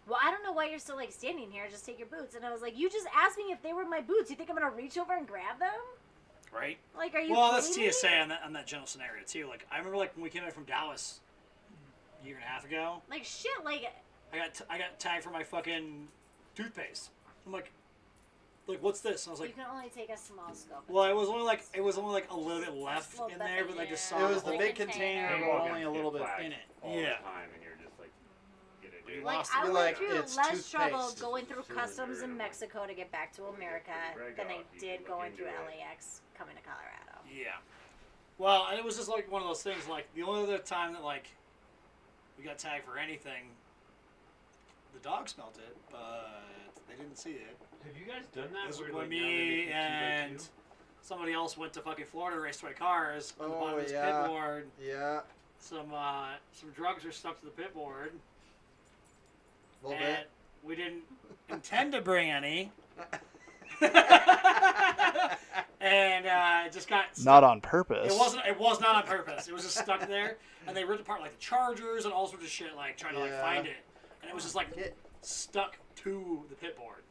"Well, I don't know why you're still like standing here. Just take your boots." And I was like, "You just asked me if they were my boots. You think I'm gonna reach over and grab them?
Right?
Like, are you?"
Well, that's
kidding me?
TSA on that general scenario too. Like I remember, like when we came back from Dallas a year and a half ago,
Like shit. Like
I got tagged for my fucking toothpaste. I'm like, what's this? And I was
you
like,
can only take a small scope.
well, it was only like a little bit left
Well,
in
but
there, but I just
yeah.
saw
It was
the
the
whole
big
container.
container,
They
but
all
only
get
a little bit
flagged
in it.
all
Yeah.
the time, and you're just like, get it, dude.
Like
lost
I
it.
went
Like,
through
it's
less trouble
toothpaste.
going through
It's
customs
cylinder
in
and,
Mexico to get back to America
Drag
than I
off, you
did
can
going
look
through
into it.
LAX coming to Colorado.
Yeah. Well, and it was just like one of those things. Like the only other time that like we got tagged for anything, the dog smelt it, but they didn't see it.
Have you guys done that?
This
where,
was
like,
when
now they
me
make the 2x2?
and somebody else went to fucking Florida to race toy cars on the
Oh,
bottom of this
yeah.
pit board.
Yeah,
Some drugs are stuck to the pit board.
a little
and
bit.
We didn't intend to bring any. And it just got stuck.
Not on purpose.
It was not on purpose. It was just stuck there, and they ripped apart like the chargers and all sorts of shit, like trying to like find it, and it was just like stuck to the pit board,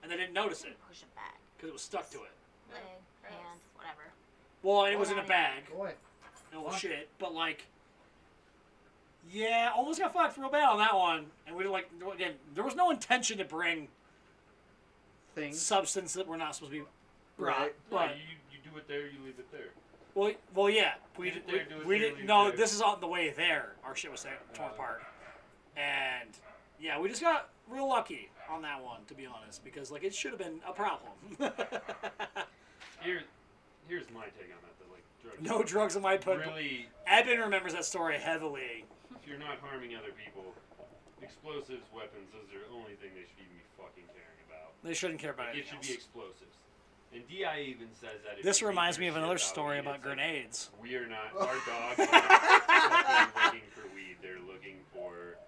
and they didn't notice it
Push it back.
because it was stuck to it.
Leg, hand, whatever.
Well, and it was in a bag.
Boy.
No shit, but like, yeah, almost got fucked real bad on that one, and we like again. There was no intention to bring
Things.
substance that we're not supposed to be brought,
Right.
No,
but.
you do it there, you leave it there.
Well, yeah. We
Leave it there, do it
we
there,
didn't.
leave it
No,
there.
this is on the way there. Our shit was torn apart, and yeah, we just got real lucky on that one, to be honest, because like it should have been a problem.
Here's my take on that. Though, like drugs.
No drugs in my put.
Really,
Eben remembers that story heavily.
if you're not harming other people, explosives, weapons, those are the only thing they should even be fucking caring about.
They shouldn't care about
Like, it
anything
should be
else.
explosives. And DI even says that. If
This
you
reminds
read
me
their
of
shit
another story
weed,
about
it's like,
grenades.
we are not. Our dogs are not fucking looking for weed. They're looking for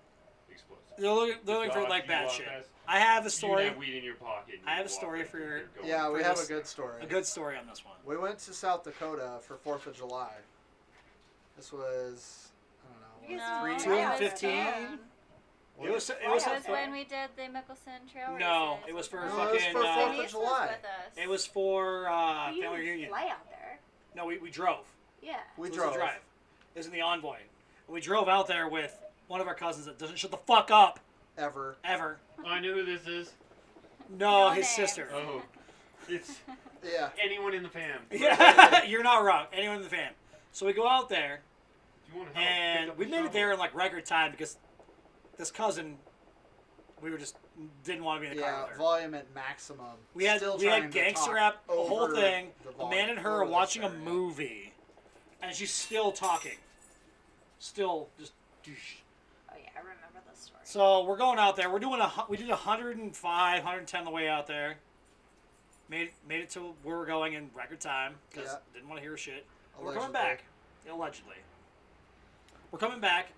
explosives.
They're looking for
Dogs
like
you
bad
walk
shit.
past,
I have a
You
story.
have weed in your pocket. and
I have
you
a
walk
story
right
for
through,
your-
they're going
Yeah, we
For
have
this-
a good story.
A good story on this one.
We went to South Dakota for 4th of July. This was, I don't know,
No,
three,
it
2015?
was
It was.
It was when we did the Mickelson Trail races.
No, it was for
No, it was
fucking.
for 4th of
Denise
July.
was with us.
It was for
You
family
didn't
reunion.
fly out there.
No, we drove.
Yeah.
We
It was
drove.
a drive. It was in the Envoy. And we drove out there with one of our cousins that doesn't shut the fuck up
Ever.
ever.
Oh, I know who this is.
No,
No
his
names.
sister.
Oh, it's
Yeah.
anyone in the fam.
Yeah, you're not wrong. Anyone in the fam. So we go out there,
If you want to help, pick
and
up
we
the
made it
shovel.
there in like record time because this cousin, we were just didn't want to be in the car
Yeah,
with her.
volume at maximum.
We had
Still
we
trying
had
to
gangster
talk
rap the whole
over
thing.
the
A
volume,
man and her
over
are
the
watching a
stereo.
movie, and she's still talking, still just.
Oh yeah, I remember this story.
So we're going out there. We did 105, 110 on the way out there. Made it to where we're going in record time because
Yeah.
didn't want to hear shit. We're
Allegedly.
coming back, allegedly. We're coming back.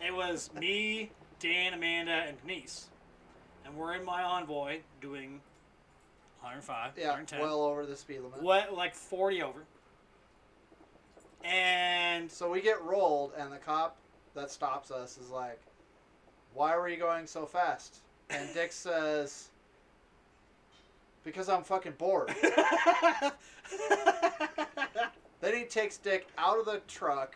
It was me, Dan, Amanda, and Denise, and we're in my Envoy doing 105,
Yeah,
110,
well over the speed limit.
what like 40 over. And
So we get rolled, and the cop that stops us is like, "Why were you going so fast?" And Dick says, "Because I'm fucking bored." Then he takes Dick out of the truck,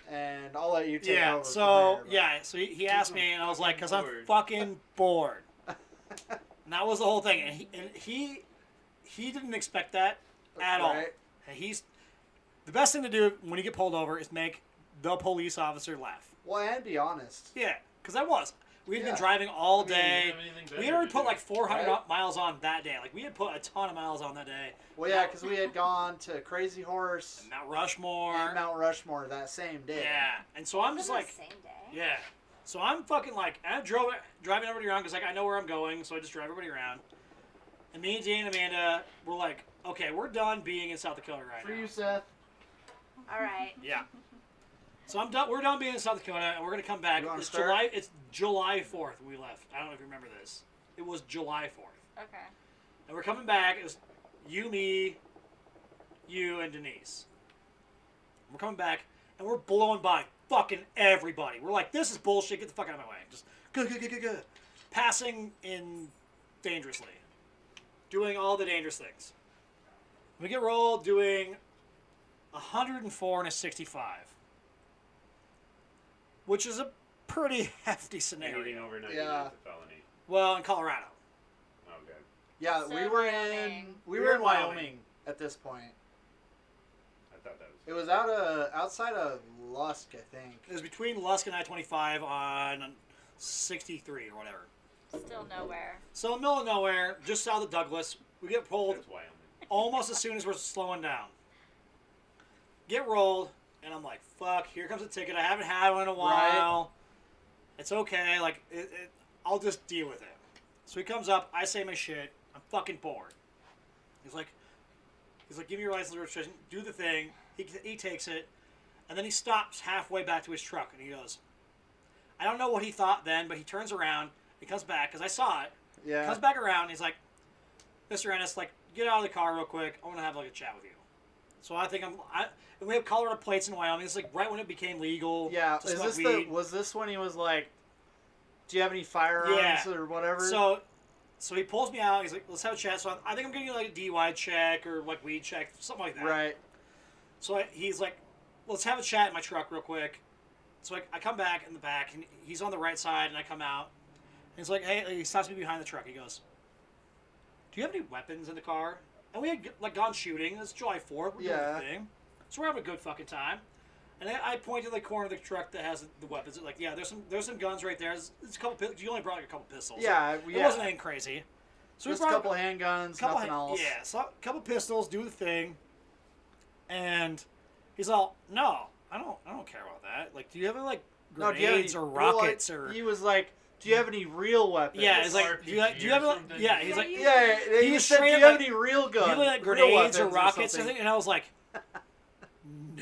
and I'll let you take
yeah,
over.
so
from there,
yeah, so he asked me, and I was like, "Cause I'm
bored."
fucking bored." And that was the whole thing, and he didn't expect that at all.
Right?
And he's the best thing to do when you get pulled over is make the police officer laugh.
Well, and be honest.
Yeah, because I was. We had been
Yeah.
driving all
I mean, you
day.
didn't have anything
We
better
had already
to
put
do.
like 400
Right?
miles on that day. Like we had put a ton of miles on that day.
Well, yeah, because we had gone to Crazy Horse
And Mount Rushmore.
and Mount Rushmore that same day.
Yeah, and so I'm
Was
just
it
like,
the same day.
yeah. So I'm fucking like, I'm driving everybody around because like I know where I'm going, so I just drive everybody around. And me and Jane and Amanda were like, okay, we're done being in South Dakota right
For
now.
you, Seth.
All right.
Yeah. So I'm done. We're done being in South Dakota, and we're gonna come back.
You wanna
It's
start?
July. It's July 4th when we left. I don't know if you remember this. It was July 4th,
Okay.
and we're coming back. It was you, me, you, and Denise. We're coming back, and we're blowing by fucking everybody. We're like, this is bullshit. Get the fuck out of my way. Just go. Passing in dangerously, doing all the dangerous things. We get rolled doing 104 and a 65. Which is a pretty hefty
Anything
scenario.
over 99
Yeah.
is a felony.
Well, in Colorado.
Okay.
Yeah,
So
we were
Wyoming.
we were in Wyoming at this point.
I thought that was.
It was outside of Lusk, I think.
It was between Lusk and I-25 on 63 or whatever.
Still nowhere.
So in the middle of nowhere, just south of Douglas, we get pulled
That's Wyoming.
almost as soon as we're slowing down. Get rolled, and I'm like, fuck, here comes a ticket. I haven't had one in a while. It's okay. Like, I'll just deal with it. So he comes up. I say my shit. I'm fucking bored. He's like, give me your license registration. Do the thing. He takes it. And then he stops halfway back to his truck. And he goes, I don't know what he thought then, but he turns around. And He comes back, because I saw it.
Yeah.
Comes back around, and he's like, Mr. Ennis, like, get out of the car real quick. I want to have, like, a chat with you. So I think and we have Colorado plates in Wyoming. It's, like, right when it became legal.
Yeah.
to smoke weed.
Was this when he was like, do you have any firearms or whatever?
So he pulls me out. He's like, let's have a chat. So I think I'm getting like a DUI check or like weed check, something like that.
Right.
So he's like, let's have a chat in my truck real quick. So I come back in the back, and he's on the right side, and I come out. And he's like, hey, he stops me behind the truck. He goes, do you have any weapons in the car? And we had like gone shooting. It's July 4th. We're doing the thing. So we're having a good fucking time. And I point to the corner of the truck that has the weapons. Like, yeah, there's some guns right there. There's a couple. You only brought like a couple pistols.
Yeah,
It wasn't anything crazy. So
just
we
a
brought
couple handguns, nothing else.
Yeah, so a couple pistols, do the thing. And he's all, no, I don't care about that. Like, do you have any like grenades or rockets or?
He was like, do you have any real weapons?
Yeah, it's like, do you have like, yeah, he's like,
yeah. He
was
said, do
straight
you
up
have any real
do you
guns?
have like grenades or rockets or something? And I was like,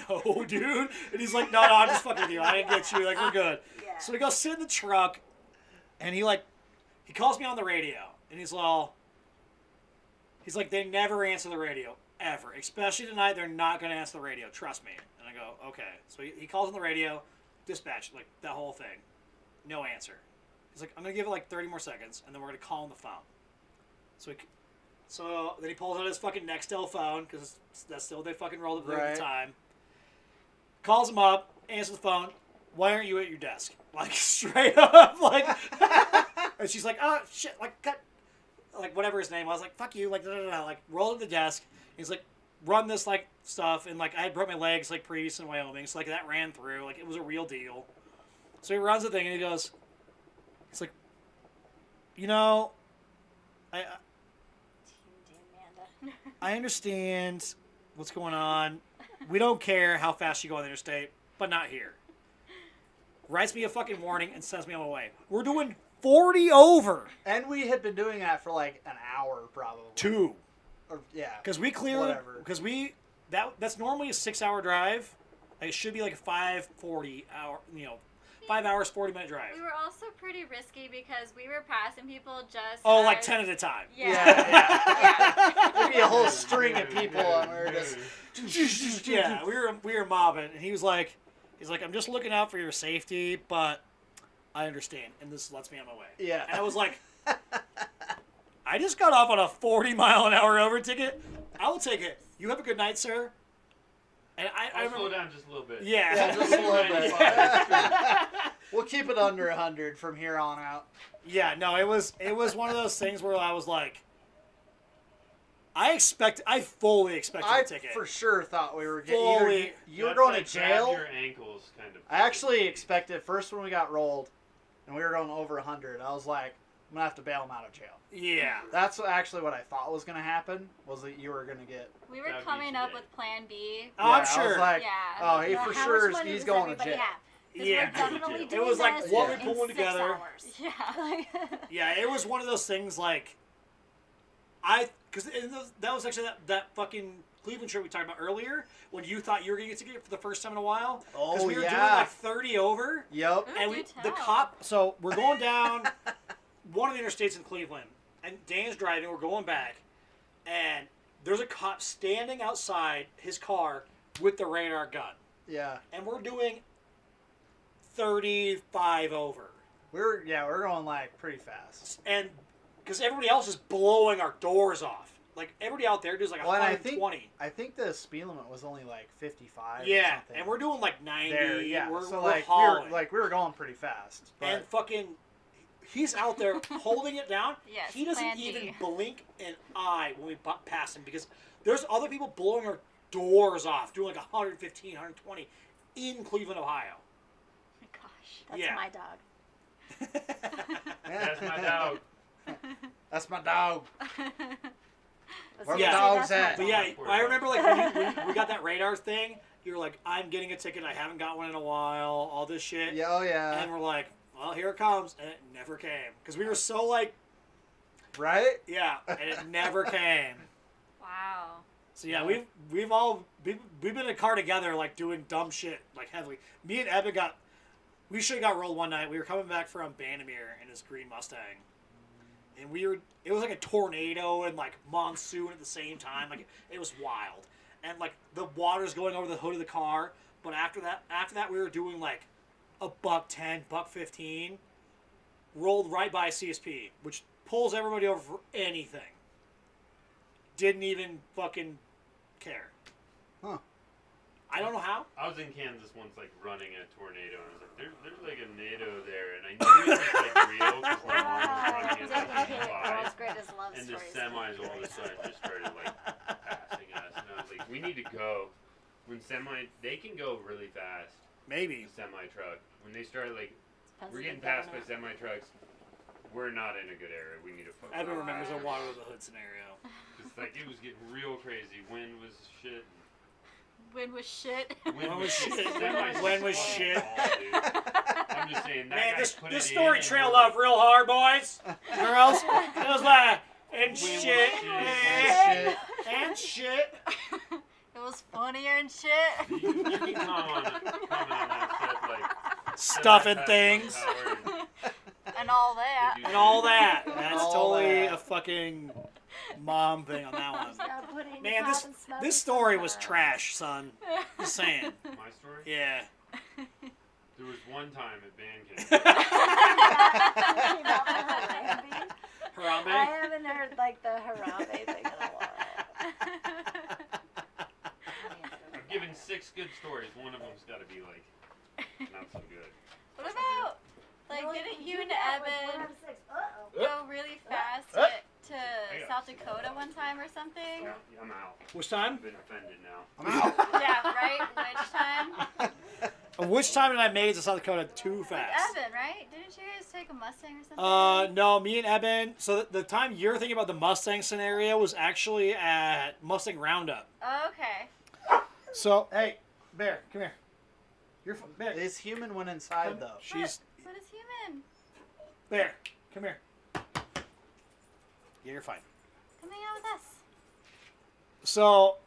no, dude. And he's like, no, I'm just fucking with you. I didn't get you. Like, we're good.
Yeah.
So we go sit in the truck, and he calls me on the radio, and he's like, they never answer the radio, ever. Especially tonight, they're not going to answer the radio. Trust me. And I go, okay. So he calls on the radio, dispatch, like, that whole thing. No answer. He's like, I'm going to give it like 30 more seconds, and then we're going to call on the phone. So then he pulls out his fucking Nextel phone, because that's still what they fucking rolled up at the time. Calls him up, answers the phone. Why aren't you at your desk? Like, straight up, like. And she's like, oh, shit, like, cut. Like, whatever his name was. Like, fuck you, like, da-da-da-da. Like, rolled to the desk. He's like, run this, like, stuff. And, like, I had broke my legs, like, previous in Wyoming. So, like, that ran through. Like, it was a real deal. So he runs the thing, and he's like, you know, I understand what's going on. We don't care how fast you go on the interstate, but not here. Writes me a fucking warning and sends me on my way. We're doing 40 over.
And we had been doing that for like an hour, probably.
2.
Or, yeah.
Because we cleared.
Whatever.
Because that's normally a 6-hour drive. It should be like a 5:40 hour. 5 hours 40-minute drive.
We were also pretty risky because we were passing people just.
Oh, like 10 at a time.
Yeah.
There'd be a whole string of people, and we were just.
Yeah, we were mobbing, and he's like, I'm just looking out for your safety, but I understand, and this lets me on my way.
Yeah.
And I was like, I just got off on a 40-mile-an-hour over ticket. I will take it. You have a good night, sir. And I
I'll slow down just a little bit.
Yeah.
Yeah, just a little bit.
Yeah.
We'll keep it under 100 from here on out.
Yeah, no, it was one of those things where I was like, I fully expected
I
the ticket.
for sure thought we were getting
Fully.
you were
That's
going
like
to jail.
grab your ankles kind of.
I actually expected first when we got rolled, and we were going over 100. I was like, I'm gonna have to bail him out of jail.
Yeah.
That's actually what I thought was gonna happen. Was that you were gonna get?
We were
That'd be
coming up
today.
with Plan B.
Oh, I'm
I
sure.
was like,
Yeah.
oh, he
Now,
for
how
sure
much money
he's
does
going to
everybody
jail.
have? 'Cause
Yeah.
we're definitely
It
doing
was like,
this
what we
in
pulling
6
together.
hours.
Yeah.
Yeah, it was one of those things like, because that was actually that fucking Cleveland trip we talked about earlier when you thought you were going to get a ticket for the first time in a while.
Oh,
Because we were doing
yeah.
like 30 over.
Yep.
Ooh,
And
do
the
tell.
cop, so we're going down one of the interstates in Cleveland, and Dan's driving, we're going back, and there's a cop standing outside his car with the radar gun.
Yeah.
And we're doing 35 over.
We're going like pretty fast.
And because everybody else is blowing our doors off. Like, everybody out there does like
Well, and
120.
I think the speed limit was only like 55.
Yeah,
or something.
and we're doing like 90.
there. Yeah.
We're,
so
we're
like
hauling.
we were going pretty fast. But
And fucking, he's out there holding it down.
Yes,
He doesn't
Plan D.
even blink an eye when we pass him because there's other people blowing our doors off, doing like 115, 120 in Cleveland, Ohio.
Oh my gosh.
That's
Yeah.
my dog.
That's my dog.
That's my dog. Where
Yeah.
the dog's
That's my
at?
But
dog.
yeah,
Poor
I
dog.
remember like when we got that radar thing, you were like, I'm getting a ticket, I haven't got one in a while, all this shit.
Yeah. Oh yeah.
And we're like, well, here it comes. And it never came. Because we were so like,
Right.
yeah, and it never came.
Wow.
So yeah, we've been in a car together, like doing dumb shit, like heavily. Me and Evan we should have got rolled one night. We were coming back from Bandamere in this green Mustang. And it was like a tornado and like monsoon at the same time. Like it was wild. And like the water's going over the hood of the car. But after that we were doing like a $110, $115. Rolled right by a CSP, which pulls everybody over for anything. Didn't even fucking care.
Huh.
I don't know how.
I was in Kansas once, like, running a tornado, and I was like, there's like a NATO there, and I knew it was, like, real, because my mom was running it, like,
Okay,
in
world's
5,
greatest love
and the
stories.
semis all of a sudden just started, like, passing us, and I was like, we need to go. When they can go really fast,
Maybe.
the semi-truck. When they started, like,
Depends
we're
on
getting
the
passed by
governor.
semi-trucks, we're not in a good area, we need to focus.
Evan remembers a water with the hood scenario.
It's like, it was getting real crazy, wind was shit.
Wind was shit.
When was shit?
Semis
When was
just
shit?
fall, dude. I'm just saying, that
Man,
guy
this
put it
story
in,
trailed
and we're
off real hard, boys. Girls, it was like, and
was
shit,
shit,
Shit.
and shit.
It was funnier and shit.
You can comment on that stuff, like...
Stuffing
Power
things.
And all that.
And all that. That's
All
totally
that.
a fucking mom thing on that one.
Gotta put it in
Man,
the
this
pot and smoke
this
it
story was
somewhere.
trash, son. Just saying.
My story?
Yeah.
There was one time at band camp.
Came out for Harambe. I
Harambe?
haven't heard like the Harambe thing in a while.
I've given 6 good stories. One of them's got to be like not so good.
What about, like, didn't you and Evan
Uh-oh.
go really fast to South Dakota one time or something?
Yeah, I'm out.
Which time?
I've been offended now.
I'm out.
Yeah, right? Which time?
Which time did I make it to South Dakota too
With
fast?
Evan, right? Didn't you guys take a Mustang or something?
No, me and Eben. So the time you're thinking about the Mustang scenario was actually at Mustang Roundup.
Okay.
So, hey, Bear, come here. You're Bear.
This human went inside though.
She's
What is human?
Bear. Come here. Yeah, you're fine.
Come hang out with us.
So,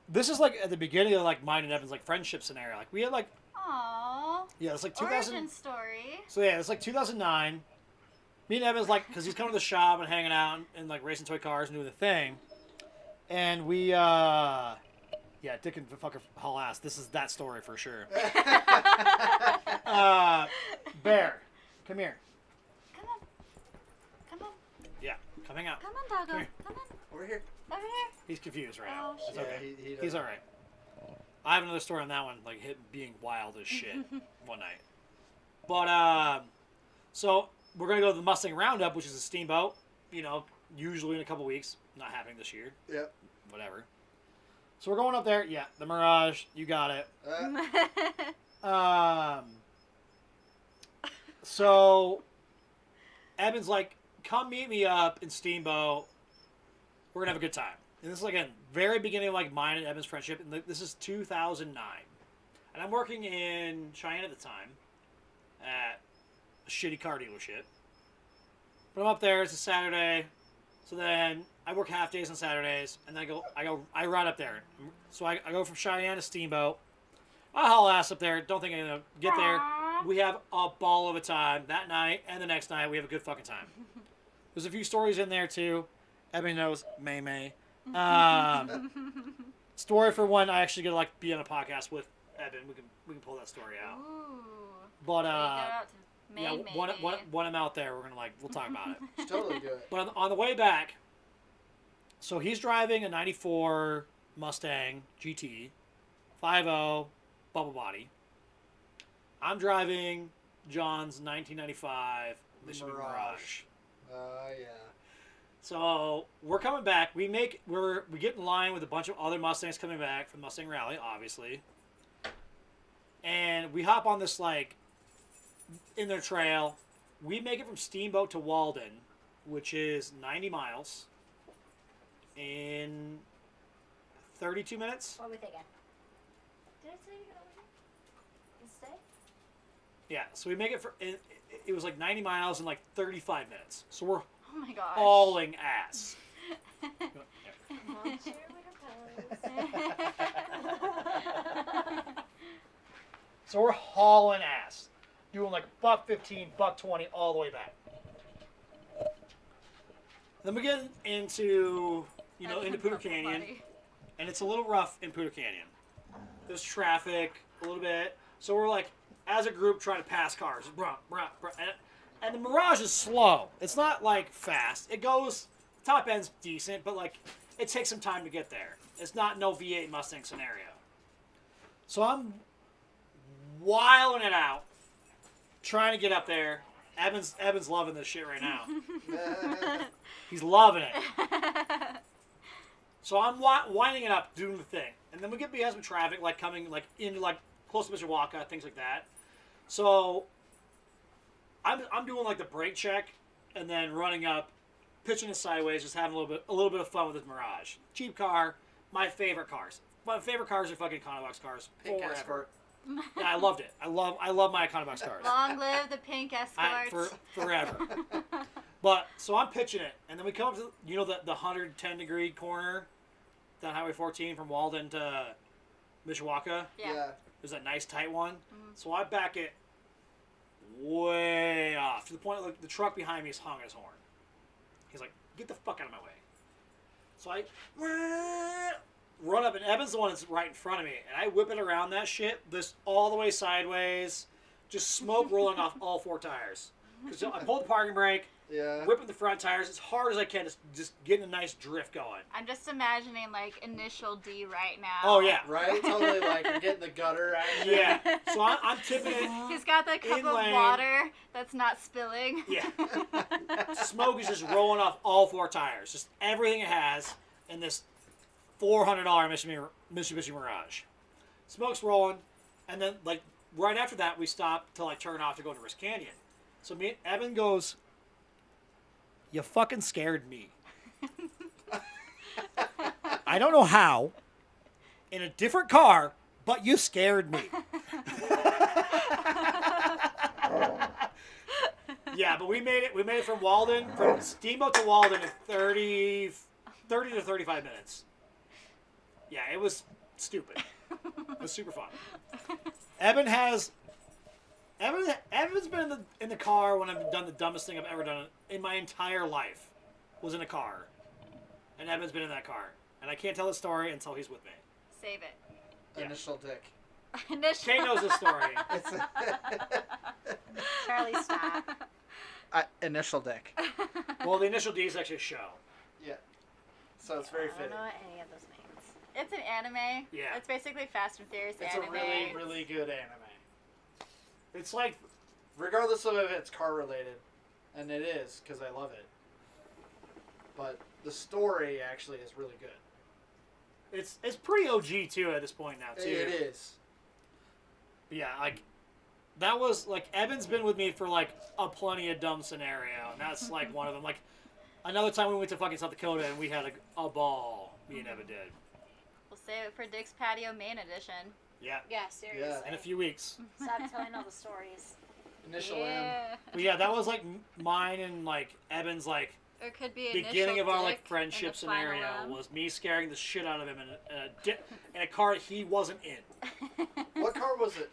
this is like at the beginning of like mine and Evan's like friendship scenario. Like we had like
Aww.
it's like 2000.
Origin story.
So yeah, it's like 2009. Me and Evan's like, because he's coming to the shop and hanging out and like racing toy cars and doing the thing, and we Dick and fucker haul ass. This is that story for sure. Bear, come here.
Come on. Come on.
Yeah, come hang out.
Come on, doggo.
Come here.
Come on.
Over here.
Over here.
He's confused right
Oh,
now. It's
shit.
okay.
He
He's all right. I have another story on that one, like him being wild as shit one night. But so we're gonna go to the Mustang Roundup, which is a steamboat. You know, usually in a couple weeks. Not happening this year.
Yep.
Whatever. So we're going up there. Yeah, the Mirage. You got it. So Evan's like, come meet me up in Steamboat. We're gonna have a good time. And this is like a very beginning of like mine and Evan's friendship. And this is 2009, and I'm working in Cheyenne at the time at a shitty car dealership. But I'm up there. It's a Saturday, so then I work half days on Saturdays, and then I ride up there. So I go from Cheyenne to Steamboat. I haul ass up there. Don't think I'm gonna get there. We have a ball of a time that night and the next night. We have a good fucking time. There's a few stories in there too. Everybody knows May May. Story for one. I actually get to like be on a podcast with Evan. We can pull that story out.
Ooh.
But
Go out to May,
yeah,
maybe.
when I'm out there, we'll talk about it.
It's totally good.
But on the way back, so he's driving a '94 Mustang GT, 5.0 bubble body. I'm driving John's 1995 Mitsubishi Mirage.
Yeah.
So we're coming back. We get in line with a bunch of other Mustangs coming back from Mustang Rally, obviously. And we hop on this like in their trail. We make it from Steamboat to Walden, which is 90 miles in 32 minutes.
What are we thinking? Did I say you could over and stay?
Yeah, so we make it it was like 90 miles in like 35 minutes. So we're
Oh my gosh.
hauling ass.
Launch your winter pose.
So we're hauling ass. doing like $1.15, $1.20 all the way back. Then we get into, into Poudre Canyon, and it's a little rough in Poudre Canyon. There's traffic a little bit, so we're like, as a group, trying to pass cars. And the Mirage is slow. It's not like fast. It goes, top end's decent, but like, it takes some time to get there. It's not no V8 Mustang scenario. So I'm wiling it out, trying to get up there. Evan's loving this shit right now. He's loving it. So I'm winding it up, doing the thing. And then we get behind some traffic, like coming like into like close to Mishawaka, things like that. So I'm doing like the brake check and then running up, pitching it sideways, just having a little bit of fun with this Mirage. Cheap car, my favorite cars. My favorite cars are fucking Econobox cars.
Pink
forever.
Escort.
Yeah, I loved it. I love my Econobox cars.
Long live the pink Escort.
Forever. But so I'm pitching it, and then we come up to the 110-degree corner down Highway 14 from Walden to Mishawaka.
Yeah.
There's that nice tight one. So I back it way off to the point like the truck behind me is honking his horn. He's like, "Get the fuck out of my way!" So I run up, and Evan's the one that's right in front of me, and I whip it around that shit, this all the way sideways, just smoke rolling off all four tires. Because I pull the parking brake, whipping the front tires as hard as I can, just getting a nice drift going.
I'm just imagining like Initial D right now.
Oh yeah,
Right? Totally like you're getting the gutter action.
yeah. So I'm tipping it.
He's got that cup of
lane.
water that's not spilling.
Yeah. Smoke is just rolling off all four tires, just everything it has in this $400 Mitsubishi Mirage. Smoke's rolling, and then like right after that we stop to like turn off to go to Risk Canyon. So Evan goes, "You fucking scared me." I don't know how, in a different car, but you scared me. Yeah, but we made it from Walden, from Steamboat to Walden in 30 to 35 minutes. Yeah, it was stupid. It was super fun. Evan's been in the car when I've done the dumbest thing I've ever done in my entire life. Was in a car, and Evan's been in that car, and I can't tell the story until he's with me.
Save it.
Yeah.
Initial dick.
Initial.
Kay knows the story.
Charlie, stop.
Initial dick.
Well, the initial D is actually a show.
Yeah. So it's very
I don't
fitting.
know any of those names.
It's an anime.
Yeah.
It's basically Fast and Furious
It's
anime.
a really, really good anime.
It's like,
Regardless of if it's car related, and it is, because I love it. But the story actually is really good.
it's pretty OG too at this point now too.
It is.
Yeah, like that was like Evan's been with me for like a plenty of dumb scenario, and that's like one of them. Like another time we went to fucking South Dakota and we had a ball. Me and Evan did.
We'll save it for Dick's Patio Main Edition.
Yeah,
Yeah, seriously.
Yeah.
in a few weeks.
Stop telling all the stories.
Initial M.
Yeah.
But yeah, that was like mine and like Evan's like
Or it could be
beginning
Initial
of our like
Dick
friendship
and the final
scenario
M.
was me scaring the shit out of him in a car he wasn't in.
What car was it?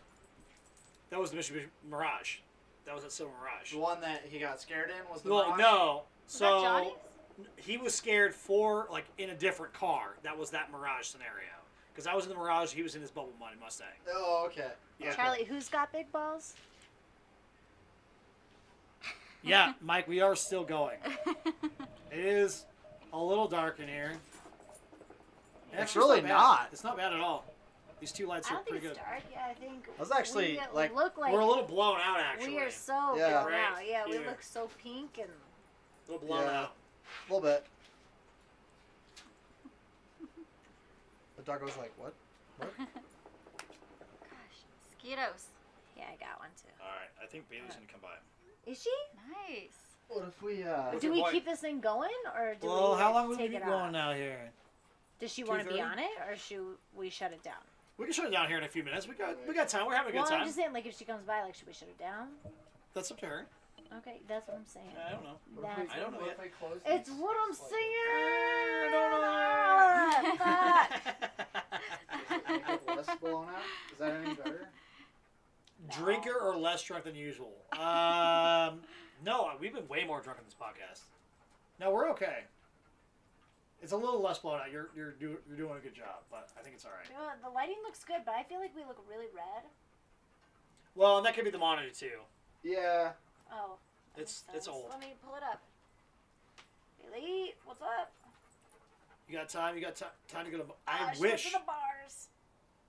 That was the Mitsubishi Mirage. That was a Silver Mirage.
The one that he got scared in was the
Well,
Mirage?
no.
Was that Johnny's?
He was scared for like in a different car. That was that Mirage scenario. Because I was in the Mirage, he was in his Bubble Money Mustang.
Oh, okay.
Yeah.
Charlie, who's got big balls?
Yeah, Mike, we are still going. It is a little dark in here.
It's
Actually,
really
bad.
not.
It's not bad at all. These two lights
I
are
don't think
pretty
it's
good.
dark. Yeah, I think.
I was actually,
we
like-
look like
We're a little blown out, actually.
we are so
Yeah.
blown
Right
out. Yeah, we
here.
look so pink and.
A little blown
Yeah.
out.
A little bit. The dog was like, what? What?
Gosh, mosquitoes.
Yeah, I got one too.
All right, I think Bailey's gonna come by.
Is she?
Nice.
What if we,
What's
Do
your
we
boy?
keep this thing going, or do
Well,
we
how long will we
take
be
it
going
off?
now here?
Does she want to be
2:30?
on it, or should we shut it down?
We can shut it down here in a few minutes. We got time. We're having a good
Well, I'm
time.
just saying, like, if she comes by, like, should we shut it down?
That's up to her.
Okay, that's what I'm saying.
I don't know.
That's
I don't know yet.
It's what I'm saying.
I don't know.
Fuck.
Less blown out? Is that any better?
Drinker or less drunk than usual? No, we've been way more drunk on this podcast. No, we're okay. It's a little less blown out. You're doing a good job, but I think it's all right.
You know, the lighting looks good, but I feel like we look really red.
Well, and that could be the monitor too.
Yeah.
Oh.
It's
Makes sense.
old.
Let me pull it up. Bailey, what's up?
You got time? You got time to go to?
Ah,
I
she went
wish.
to the bars.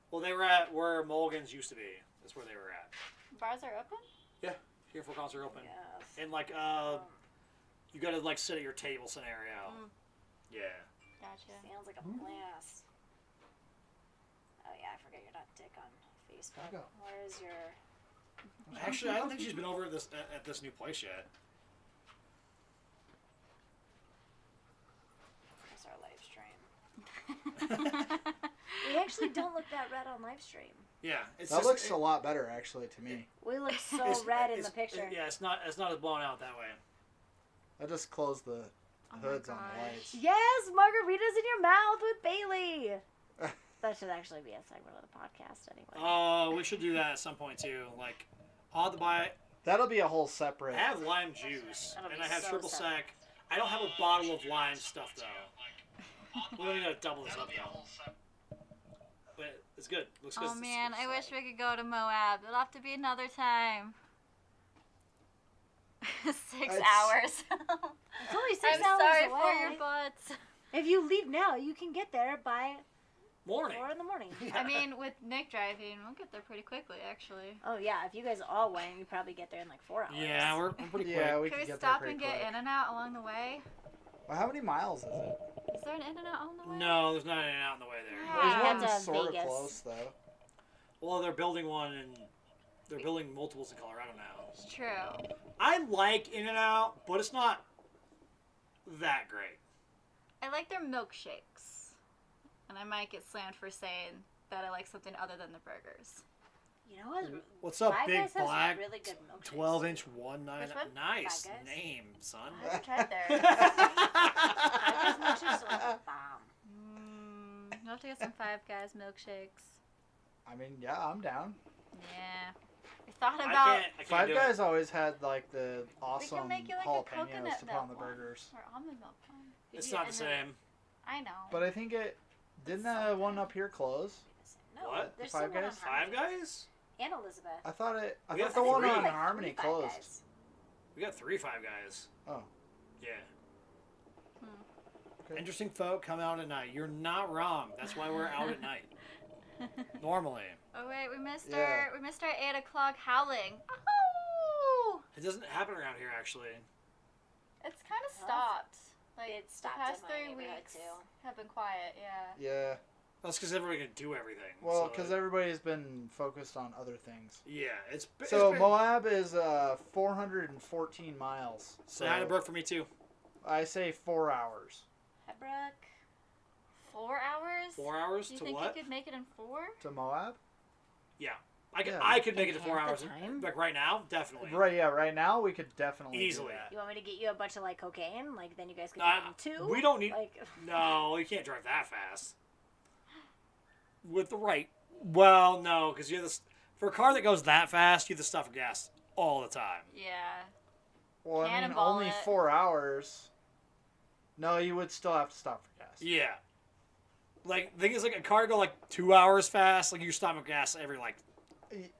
Well, they were at where Mulligan's used to be. That's where they were at.
Bars are open?
Here for concert open.
Yes.
And like you got to like sit at your table scenario. Yeah.
Gotcha.
Sounds like a blast. Oh yeah, I forget you're not Dick on Facebook.
Back up.
Where's your?
Actually, I don't think she's been over at this new place yet.
Where's our live stream? We actually don't look that red on live stream.
Yeah, it's
That
just,
looks a lot better, actually, to me.
We look so red in the picture.
Yeah, it's not as blown out that way.
I just closed the
Oh my
hoods on the
gosh.
lights.
Yes, margaritas in your mouth with Bailey. That should actually be a segment of the podcast, anyway.
Oh, we should do that at some point too. Like, I'll have to buy.
That'll be a whole separate.
I have lime juice
That'll
and
be
I have
so
triple
sad.
sec. I don't have a bottle of lime stuff though. We don't need to double this up though. But it's good. Looks good.
Oh man, I wish we could go to Moab. It'll have to be another time. 6
It's-
hours.
It's only 6
I'm
hours
sorry
away.
for your butts.
If you leave now, you can get there by
Morning.
4 in the morning.
I mean, with Nick driving, we'll get there pretty quickly, actually.
Oh yeah, if you guys all went, you probably get there in like 4 hours.
Yeah, we're pretty quick.
Yeah, we
Can
could
we
get
stop
there
and
pretty
get
quick.
In-N-Out along the way?
Well, how many miles is it?
Is there an In-N-Out on the way?
No, there's not any out in the way there.
Yeah.
There's one
That's
sort of
Vegas.
close, though.
Well, they're building one and they're building multiples in Colorado now.
It's true.
I like In-N-Out, but it's not that great.
I like their milkshakes. And I might get slammed for saying that I like something other than the burgers.
You know what?
What's up,
Five
Big
Guys has
Black?
really good milkshakes.
12-inch 1.9.
Which one?
Nice
Five Guys?
name, son.
Uh,
I haven't tried there.
Five Guys milkshakes are like a bomb.
You'll have to get some Five Guys milkshakes.
I mean, yeah, I'm down.
Yeah. I thought
I
about
can't
Five
do
Guys always had like the awesome
make you like a
jalapenos
coconut
to put on the
milk one.
burgers.
or almond milk one.
it. It's
Did you
not the
end
same.
I know.
But I think it didn't
It's so
that one
good.
up here close.
No,
What?
there's
Five
still one on
Guys?
Five
Harmony.
Guys?
And Elizabeth.
I thought
We
the
have
one
three.
on
Like
Harmony
3 Five
closed.
Guys.
We got 3 Five Guys.
Oh.
Yeah.
Okay.
Interesting folk come out at night. You're not wrong. That's why we're out at night. Normally.
Oh wait, we missed
Yeah.
our 8 o'clock howling. Oh!
It doesn't happen around here, actually.
It's kind of
Well,
stopped. Like
it
the
stopped
past
in my
3
neighborhood,
weeks
too.
have been quiet. Yeah.
Yeah.
That's because everybody can do everything.
Well,
so
because everybody's been focused on other things.
Yeah, it's
So
been,
Moab is 414 miles.
So had a brook for me, too.
I say 4 hours
Hebrook.
4 hours?
4 hours
Do you
to
think
what?
you could make it in 4?
to Moab. Yeah.
I could make it to
In
4
half
hours.
the time?
Like right now, definitely.
Right. Yeah. Right now we could definitely
Easily.
Do that.
You want me to get you a bunch of like cocaine? Like then you guys could
Nah,
do them too?
we don't need-
Like,
No, you can't drive that fast. With the right. Well, no, because you're for a car that goes that fast, you have to stop for gas all the time.
Yeah.
Well, I mean,
Cannonball
only
it.
4 hours. No, you would still have to stop for gas.
Yeah. Like, the thing is, like, a car go, like, 2 hours fast. Like, you stop for gas every, like,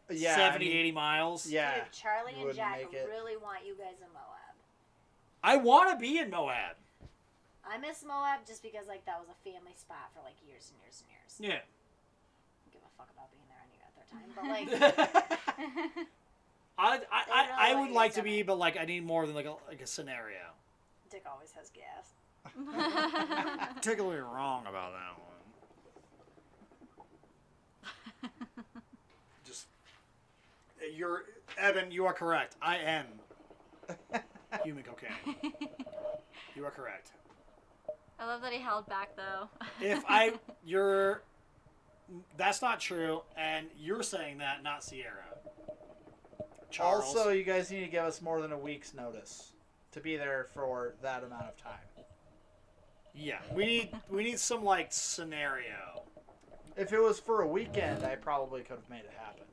Yeah.
70, 80 miles.
Yeah.
dude, Charlie
you
and
wouldn't
Jack
make it.
really want you guys in Moab.
I want to be in Moab.
I miss Moab just because like that was a family spot for like years and years and years.
Yeah.
I don't give a fuck about being there any other time, but like
I
really
would
want
like
you
to
guys
be, but, like, I need more than, like a scenario.
Dick always has gas.
Particularly wrong about that one. Just, Evan, you are correct. I am human cocaine. You are correct.
I love that he held back though.
That's not true, and you're saying that, not Sierra. Charles.
Also, you guys need to give us more than a week's notice to be there for that amount of time.
Yeah, we need some, like, scenario.
If it was for a weekend, I probably could have made it happen.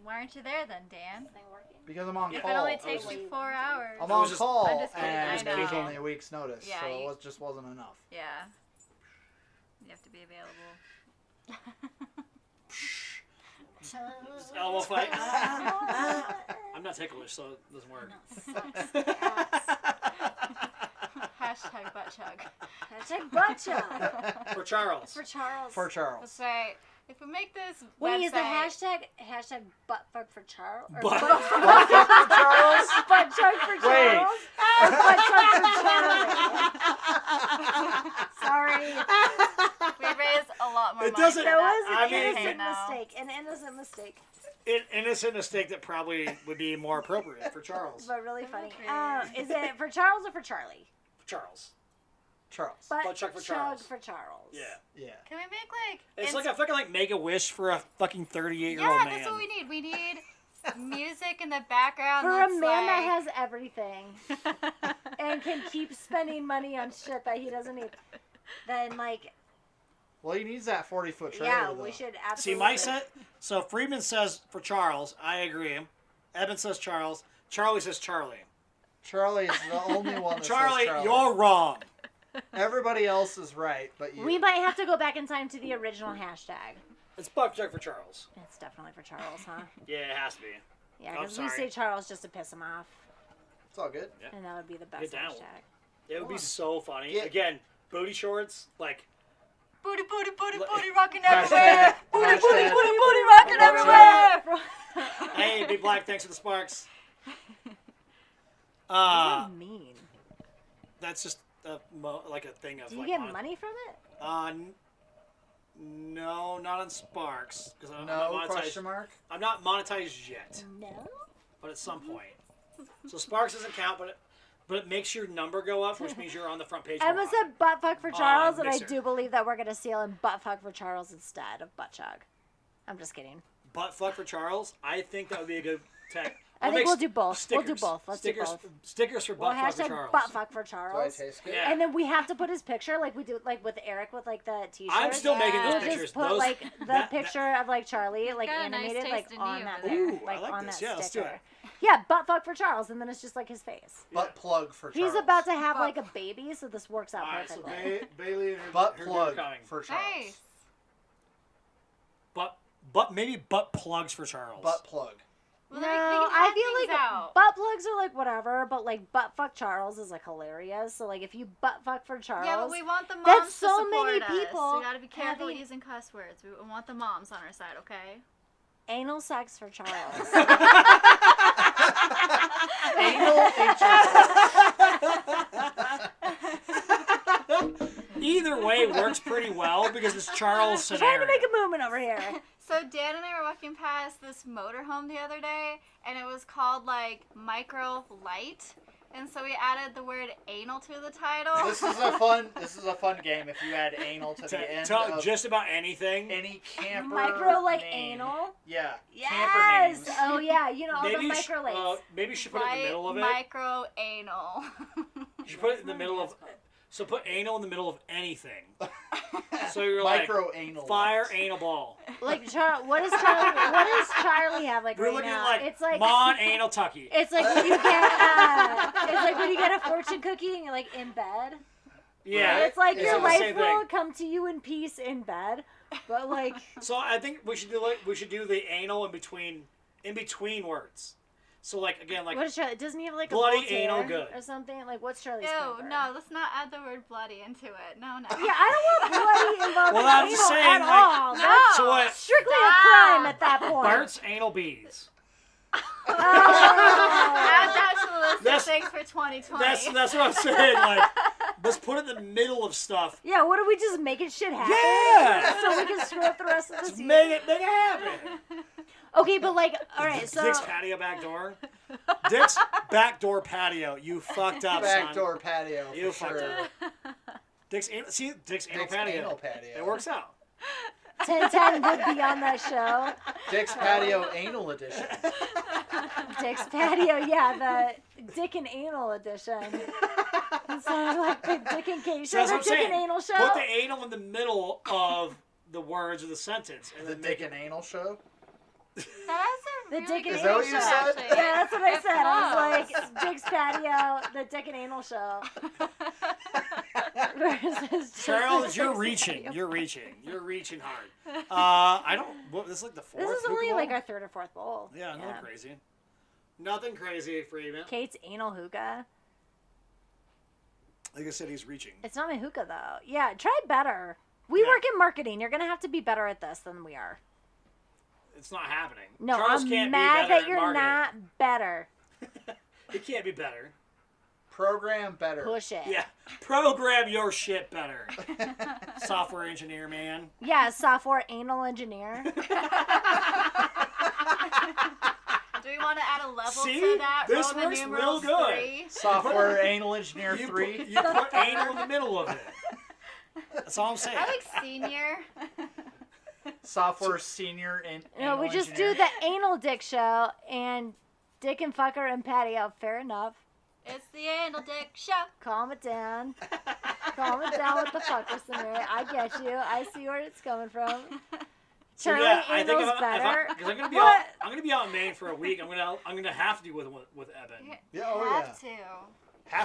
Why aren't you there then, Dan?
This thing working?
Because I'm on
If
call.
it only takes you 4 hours.
I'm
I
on
was just-
call,
I'm just kidding,
and
I
it was
know.
only a week's notice,
Yeah,
so
you-
it just wasn't enough.
Yeah. You have to be available.
Elbow fight. I'm not ticklish, so it doesn't work.
Hashtag butt chug.
Hashtag butt chug.
For Charles.
For Charles.
For Charles.
Let's say, if we make this
Wait, is the
website-
hashtag butt fuck for Charles? Or
Butt-
butt
Butt fuck for Charles?
butt chug for
Wait.
Charles? Or butt chug for Charlie? Sorry.
we raise a lot more
It
money.
doesn't-
for
That
that.
was
I
an
mean-
innocent
now.
mistake. An innocent mistake.
An innocent mistake that probably would be more appropriate for Charles.
But really funny.
Okay.
Is it for Charles or for Charlie?
For Charles.
Charles.
Butt
chug for
chug
Charles.
for Charles.
Yeah.
Yeah.
Can we make like...
It's
ins-
like a fucking like make a wish for a fucking 38-year-old
Yeah,
man.
that's what we need. We need music in the background.
For a
that's
man
like...
that has everything and can keep spending money on shit that he doesn't need, then like,
Well, he needs that 40-foot trailer,
yeah,
though.
we should
See,
absolutely.
my set. So Friedman says for Charles. I agree. Eben says Charles. Charlie says Charlie.
Charlie is the only one that
Charlie,
says Charlie.
you're wrong.
Everybody else is right, but you.
We might have to go back in time to the original hashtag.
It's butt chug for Charles.
It's definitely for Charles, huh?
Yeah, it has to be.
Yeah,
I'm
because we
sorry.
say Charles just to piss him off,
It's all good.
and that would be the best
Get down.
hashtag.
It would be
on.
so funny.
Yeah.
Again, booty shorts, like
Booty, booty, booty,
Like-
booty rocking
Hashtag-
everywhere. Booty, booty,
hashtag-
booty, booty rocking
Hashtag-
everywhere.
hey, Big Black, thanks for the sparks.
What does that mean?
That's just like a thing of
Do you
like
get
mon-
money from it?
No, not on Sparks because I'm
No
not
question
monetized.
mark.
I'm not monetized yet,
No.
but at some point. So Sparks doesn't count, but it makes your number go up, which means you're on the front page.
Emma
more
said butt fuck for Charles, and I
Mixer.
do believe that we're gonna steal in butt fuck for Charles instead of butt chug. I'm just kidding.
butt fuck for Charles. I think that would be a good tech.
I think we'll do both. We'll do
Stickers.
both. Let's do
stickers,
both.
Stickers for
Well,
butt fuck for
hashtag
Charles.
butt fuck for
Do I
Charles.
taste good?
Yeah.
And then we have to put his picture, like we do, like with Eric, with like the T-shirt.
I'm still making those
We'll
pictures.
just put
Those,
like the
that-
picture of like Charlie, like
got a nice
animated, like
taste in
on
you
that
over
there,
there. Ooh, I like
on
this.
that
Yeah, let's do
sticker.
it.
Yeah, butt fuck for Charles, and then it's just like his face.
Butt plug for Charles.
He's about to have
Butt-
like a baby, so this works out
All right, so
perfectly.
Bailey and her,
Butt
her
plug
coming.
for Charles.
Nice.
Maybe butt plugs for Charles.
Butt plug.
Well,
No,
then we can
I
add
feel
things
like
out.
butt plugs are like whatever, but like butt fuck Charles is like hilarious. So like if you butt fuck for Charles,
Yeah, but we want the moms
That's
to
so
support
many
us.
people
We gotta be careful
having-
using cuss words. We want the moms on our side, okay?
anal sex for Charles.
Anal
Either way works pretty well because it's Charles'
Trying
scenario.
to make a movement over here.
So Dan and I were walking past this motorhome the other day, and it was called like Micro Light, and so we added the word anal to the title.
This is a fun game. If you add anal to the end
Tell
of
just about anything.
any camper
Micro like
name.
anal.
Yeah. Camper
Yes.
names.
Oh yeah, you know all the
Maybe
micro lights.
maybe you should put it in the middle of it.
Micro anal.
You should put it in the middle of. So put anal in the middle of anything. So you're like
Micro anal.
fire anal ball.
Like what does Charlie have like
We're
right
looking
now?
like
It's like
Mon anal tucky.
it's like when you get it's like when you get a fortune cookie and you're like in bed.
Yeah.
It's like
It's
your
the
life
same
will
thing.
come to you in peace in bed. But like
So I think we should do the anal in between words. So like again like
what is Charlie? Doesn't he have like
Bloody
a Voltaire
anal good.
or something? Like what's Charlie's
Ew,
flavor?
no, let's not add the word bloody into it. No, no.
Yeah, I don't want bloody involved
Well,
in
I'm
anal
just saying,
at
like-
all.
No.
That's
so what?
strictly a
Stop.
crime at that point.
Bart's anal bees.
Oh.
Add that to the list
That's-
of things for 2020.
That's what I'm saying. Like let's put it in the middle of stuff.
Yeah, what are we just making shit happen?
Yeah.
So we can screw up the rest of
Let's
this year.
make it happen.
Okay, but like, all right, so
Dick's patio back door. Dick's backdoor patio. You fucked up, son.
Backdoor patio.
You
for
fucked
sure.
up. Dick's anal
Dick's
patio.
anal patio.
It works out.
1010 would be on that show.
Dick's patio anal edition.
Dick's patio, yeah, the Dick and Anal edition. So like the Dick and Kate
So
show,
that's
the
what I'm
Dick
saying.
and Anal show.
Put the anal in the middle of the words of the sentence. And
The
then
Dick
make it.
and Anal show.
That is a
The
really
Dick
good
and
Is that what
show,
you said?
actually.
Yeah, that's what I
It's
said. I was
close.
like, Dick's Patio, the Dick and Anal Show. Versus
Charles,
just
you're
Dick's
reaching.
Patio.
You're reaching hard. I don't. What, this is like the fourth.
This is only
hookah
like
bowl?
our third or fourth bowl.
Yeah, nothing crazy. Nothing crazy for even.
Kate's anal hookah.
Like I said, he's reaching.
It's not my hookah though. Yeah, try better. We
Yeah.
work in marketing. You're gonna have to be better at this than we are.
It's not happening.
No,
Charles
I'm
can't
mad
be better
that
at
you're
marketing.
not better.
He can't be better.
Program better.
Push it.
Yeah, program your shit better. Software engineer, man.
Yeah, software anal engineer.
Do we want to add a level
See?
to that?
This
Roman
works real
numerals
good.
3?
Software Anal Engineer
You
3.
Put, you put anal in the middle of it. That's all I'm saying.
I like senior.
Software Senior and
No, we just do the anal dick show and Dick and Fucker and Patio. Fair enough.
It's the anal dick show.
Calm it down. Calm it down with the fucker scenario. I get you. I see where it's coming from.
So,
Charlie
yeah, I think
anal's better.
because I'm gonna be
What?
out. I'm gonna be out in Maine for a week. I'm gonna have to do with Evan.
Yeah, oh yeah.
Have to.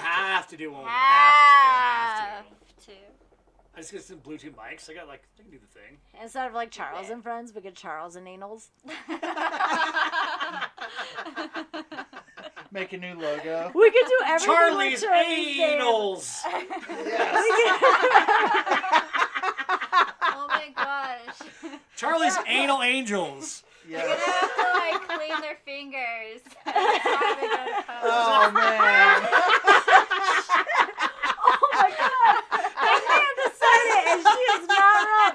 Have to do one.
Have to.
I just get some Bluetooth mics. I can do the thing.
Instead of like Charles and Friends, we get Charles and Anals.
Make a new logo.
We could do everything
Charlie's
with Charlie's name.
Anals.
Yes.
Oh my gosh.
Charlie's Anal Angels.
They're gonna
Yes.
have to like clean their fingers. Every time they go to post.
Oh man.
Oh my god! Amanda said it, and she is not wrong.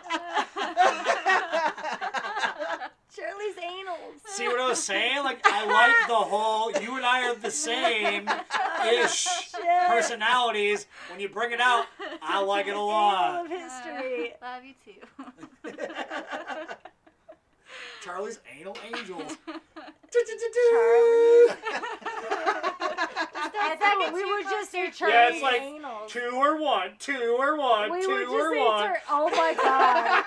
Charlie's Anals.
See what I was saying? Like, I like the whole, you and I are the same-ish
Shit.
personalities. When you bring it out, I like it a
Anal
lot.
of history.
Love you too.
Charlie's Anal Angels.
Charlie. I thought we would just say Charlie's
Yeah, it's like
Anals.
2 or 1, 2 or 1,
We
2
would just
or
say
1.
Oh my god.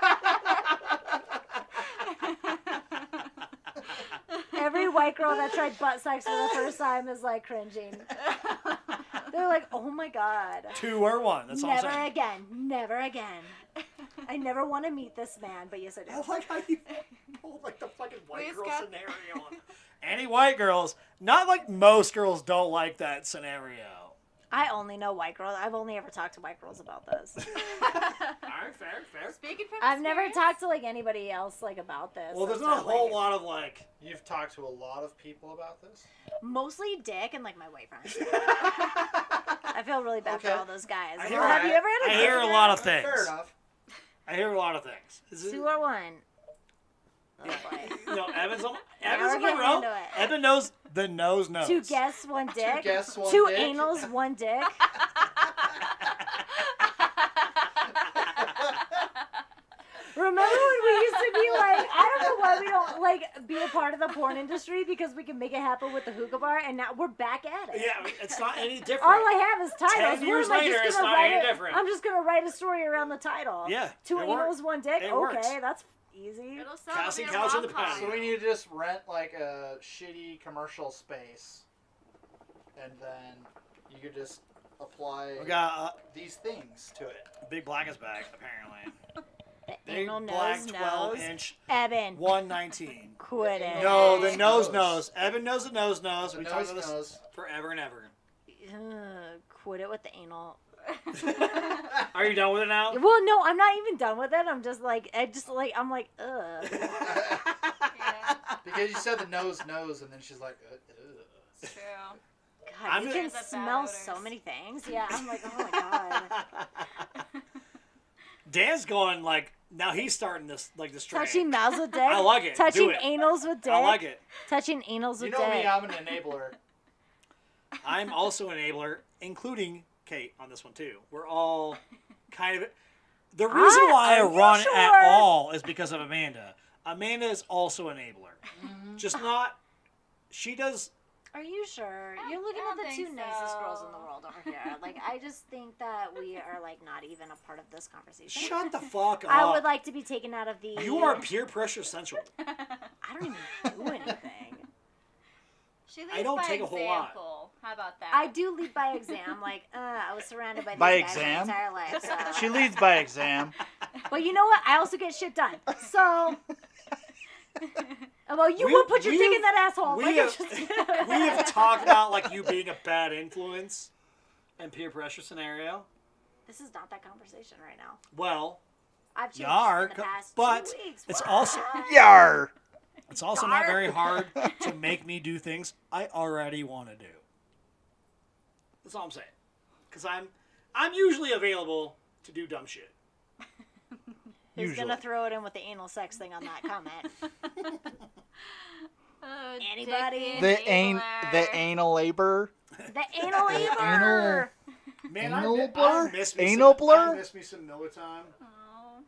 Every white girl that tried butt sex for the first time is like cringing. They're like, oh my god.
2 or 1. That's all I'm
Never
saying.
again. Never again. I never want to meet this man, but yes I do.
I like how you pulled like the fucking white
Please,
girl
God.
scenario. Any white girls, not like most girls don't like that scenario.
I only know white girls. I've only ever talked to white girls about this.
Alright, fair.
Speaking from
I've never
experience,
talked to like anybody else like about this.
Well, there's
It's
not a whole
like-
lot of like.
You've talked to a lot of people about this?
Mostly Dick and like my white friends. I feel really bad for
Okay.
all those guys.
I hear-
Have you ever
I
had a
hear a lot of things.
Fair enough.
I hear a lot of things. Is it-
2 or 1? Oh boy.
No, Evan's on
we're
the
getting
row.
into it.
Evan knows the nose.
2 guests, 1 dick.
guests, 1
2
dick.
anals, 1 dick. Remember when we used to be like, I don't know why we don't like be a part of the porn industry because we can make it happen with the hookah bar, and now we're back at it.
Yeah, I mean, it's not any different.
All I have is titles.
10 years
What am I
later,
just
it's
gonna
not
write
any
it?
different.
I'm just gonna write a story around the title.
Yeah,
2
it
anals,
works.
1 dick.
It
okay,
works.
that's easy.
It'll sell
Casting
to be a
couch in the
rom-com.
patio.
So we need to just rent like a shitty commercial space, and then you could just apply
We got
these things to it.
Big Black is back apparently.
The
Big
anal
Black
nose
12-inch
Evan,
119.
quit it.
No, the
Nose.
nose. Evan knows the nose.
The
We
nose
talked about this
knows.
forever and ever.
Quit it with the anal.
Are you done with it now?
Well, no, I'm not even done with it. I'm just like, I'm like, ugh.
Yeah,
Because you said the nose knows, and then she's like, ugh.
it's true.
God,
I'm
you
just-
can
There's the bad
smell
odors.
so many things. Yeah, I'm like, oh my god.
Dan's going like now. He's starting this trend.
Touching mouths with dick.
I like it.
Touching
Do it.
anals with dick.
I like it.
Touching anals
You
with
know
dick.
me, I'm an enabler.
I'm also an enabler, including Kate on this one too. We're all kind of. The reason why I
are you
run
sure?
at all is because of Amanda. Amanda is also an enabler. Just not. She does.
Are you sure?
I
You're looking
don't
at the two
think
nicest
so.
girls in the world over here. Like, I just think that we are, like, not even a part of this conversation.
Shut the fuck up.
I would like to be taken out of the...
You are peer pressure central.
I don't even do anything.
She leads
I don't
by
take a whole lot.
example. How about that?
I do lead by exam. Like, I was surrounded by these
By
guys
exam?
my entire life. So.
She leads by exam.
But you know what? I also get shit done. So... Well, you
We-
would put your
we
dick
have-
in that asshole.
we
Like,
have-
it's just...
We have talked about like you being a bad influence and peer pressure scenario.
This is not that conversation right now.
Well,
I've changed
Yar,
in the past
but
2 weeks.
it's
What?
also-
Yar!
it's also not very hard to make me do things I already want to do. That's all I'm saying. Because I'm usually available to do dumb shit.
Who's
Usually.
gonna throw it in with the anal sex thing on that comment?
Oh,
Anybody?
Dick
The anal labor.
The anal labor.
Man,
Anal
I
blur?
miss me
Anal
some,
blur?
I miss me some Miller time.
Oh.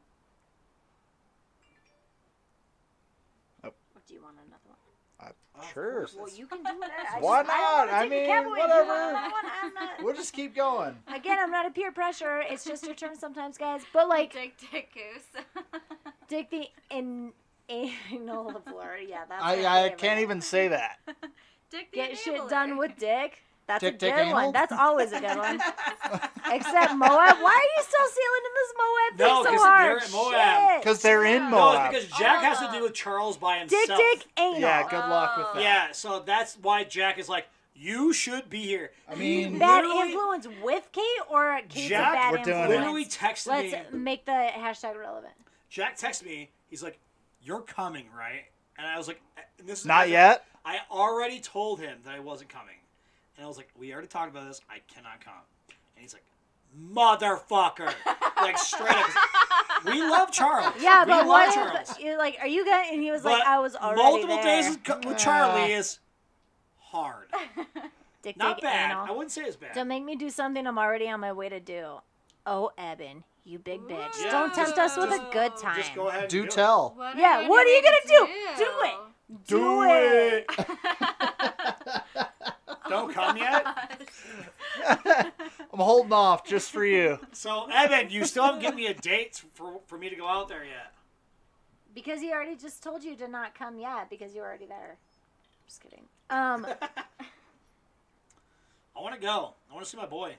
Or do you want another one?
Sure.
Well, you can do it.
Why not? I
I
mean,
whatever.
whatever.
I'm not.
We'll just keep going.
Again, I'm not a peer pressure. It's just your turn sometimes, guys. But like,
Dick Goose.
Dick the anal blur. Yeah, that's.
I can't even say that.
Dick the
get shit
enabler.
done with Dick. That's
Dick,
a
dick,
good
anal?
one. That's always a good one. Except Moab. Why are you still sailing in this Moab thing
No,
so
'cause
hard?
they're at Moab.
Shit.
Because they're in
No,
No,
Moab.
it's because Jack has to do with Charles by himself.
Dick anal.
Yeah, good luck with that.
Yeah, so that's why Jack is like, you should be here.
I mean,
Bad
literally-
influence with Kate or Kate's
Jack,
a bad
we're doing it.
influence?
Literally texted
Let's
me.
make the hashtag relevant.
Jack texted me. He's like, "You're coming, right?" And I was like, and "This is
not yet.
I already told him that I wasn't coming, and I was like, "We already talked about this. I cannot come." And he's like, "Motherfucker!" Like straight up. 'Cause we love Charles.
Yeah,
we
but
love
what
Charles.
if you're like, are you gonna? And he was like,
But
I was already
multiple
there.
days with Charlie is hard.
Dick,
Not
dick,
bad.
anal.
I wouldn't say it's bad.
Don't make me do something I'm already on my way to do. Oh, Eben, you big bitch.
Yeah,
Don't tempt us with
just-
a good time.
Just go ahead. And
Do
it.
tell.
What
Yeah, what are you gonna do?
Do
Do it.
Do it.
Don't come yet.
I'm holding off just for you.
So Evan, you still haven't given me a date for me to go out there yet.
Because he already just told you to not come yet because you're already there. Just kidding.
I want to go. I want to see my boy.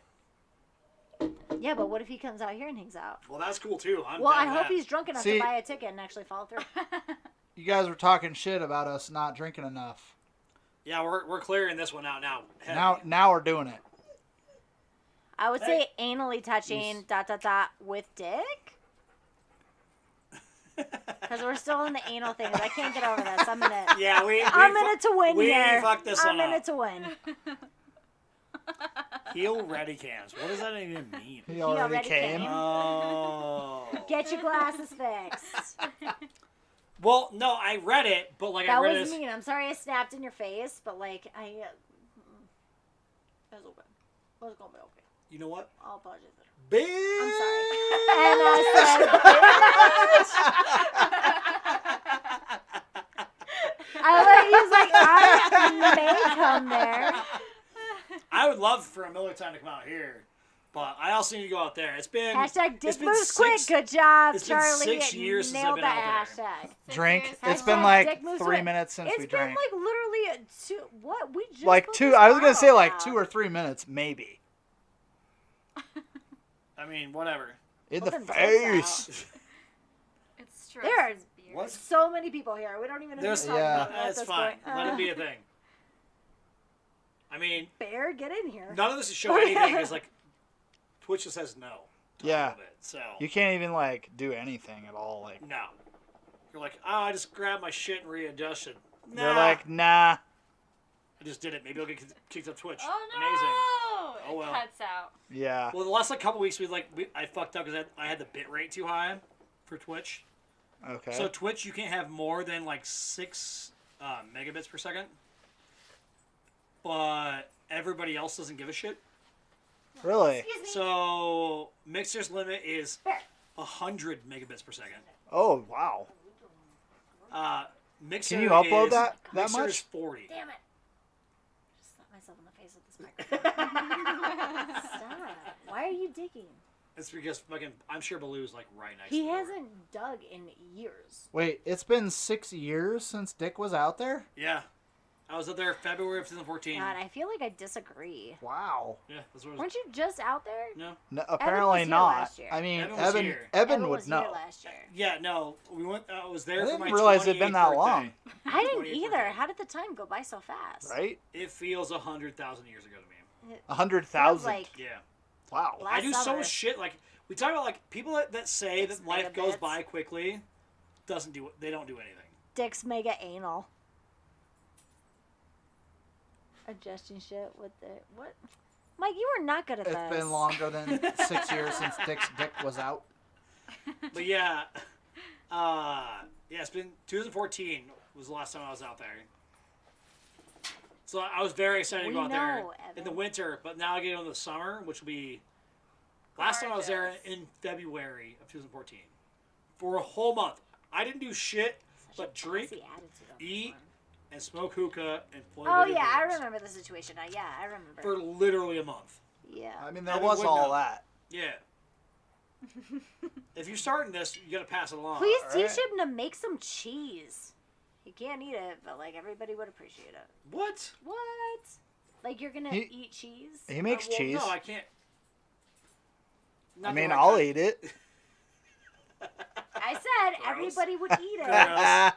Yeah, but what if he comes out here and hangs out?
Well, that's cool too. I'm
Well,
down
I
with
hope
that.
he's drunk enough
See-
to buy a ticket and actually follow through.
You guys were talking shit about us not drinking enough.
Yeah, we're clearing this one out now. Head.
Now we're doing it.
I would
Hey.
say anally touching ... with Dick. Because we're still in the anal thing. I can't get over this. I'm in it.
Yeah,
I'm in it to win
we
here.
fucked this
I'm
one
in
up.
it to win.
Heel ready cams. What does that even mean?
He already
already
came.
came.
Oh.
Get your glasses fixed.
Well, no, I read it, but like I
That
read
was
it.
mean. I'm sorry I snapped in your face, but like I. It's okay. It's gonna be okay.
You know what?
I'll apologize later.
Bitch.
I'm sorry. And I said, I was like, I may come there.
I would love for a Miller time to come out here, but I also need to go out there. It's been
Hashtag
it's
dick
been
moves quick.
6
Good job,
it's been
Charlie.
6 years since I've
Nailed
been
that
out there.
hashtag.
Drink. It's
Hashtag
been like
dick moves
3
quick.
minutes since
It's
we
been
drank.
like literally two. What we just
Like
put
2.
this
I was gonna say
bottle
like
out.
2 or 3 minutes, maybe.
I mean, whatever.
In
Well,
the
then tits
face.
It's stress.
There are
is beer.
What?
so many people here. We don't even know
There's
who's talking
Yeah.
about at
That's
this
fine.
point.
Let it be a thing. I mean,
Bear, get in here.
none of this is showing anything because like Twitch just says no. to
Yeah.
all of it, so
You can't even like do anything at all. Like
no. You're like, oh, I just grabbed my shit and readjusted. Nah.
they're like, nah.
I just did it. Maybe I'll get kicked off Twitch.
Oh no!
Amazing. Oh, well.
It cuts out.
Yeah.
Well, the last like couple weeks I fucked up because I had the bit rate too high for Twitch.
Okay.
So Twitch, you can't have more than like 6 megabits per second. But everybody else doesn't give a shit.
Really?
Excuse me.
So Mixer's limit is 100 megabits per second.
Oh wow.
Mixer
Can you upload
is,
that
Mixer
much?
is 40.
Damn it. yourself in the face with this microphone. Stop. Why are you digging?
It's because fucking I'm sure Baloo's like right next.
He
to the door.
hasn't dug in years.
Wait, it's been 6 years since Dick was out there?
Yeah, I was up there February of 2014.
God, I feel like I disagree.
Wow.
Yeah, that's what it was.
Weren't you just out there?
No.
No, apparently
was here
not.
last year.
I mean,
Evan was here.
Evan
was
would
here
know.
last year.
Yeah, no. We went. I was there
I
for
didn't
my
realize it'd been
28th
that
birthday.
long.
I didn't
28th
either.
birthday.
How did the time go by so fast?
Right?
It feels 100,000 years ago to me.
100,000.
Feels like
Yeah.
Wow.
last
I do so
summer.
much shit. Like we talk about, like people that say
Six
that life goes
megabits.
by quickly, they don't do anything.
Dick's mega anal. Adjusting shit with the what? Mike, you were not good at
It's
this.
been longer than 6 years since Dick's dick was out.
But yeah, it's been 2014 was the last time I was out there. So I was very excited to
We
go out there
know,
in the
Evan.
winter, but now I get into the summer, which will be last time I was there
Gorgeous.
in February of 2014 for a whole month. I didn't do shit
Such
but
a
drink,
bossy attitude on this
eat,
one.
and smoke hookah and play
Oh
video
yeah, I
games
remember the situation. Yeah, I remember.
for literally a month.
Yeah.
I mean, there
Evan
was
would
all
know.
that.
Yeah. If you're starting this, you gotta pass it along.
Please
All
teach
right.
him to make some cheese. He can't eat it, but like everybody would appreciate it.
What?
What? Like you're gonna
He-
eat cheese?
He makes
Well,
cheese.
No, I can't.
I
Not
mean,
the right
I'll
kind.
eat it.
I said
Gross.
everybody would eat it.
Gross.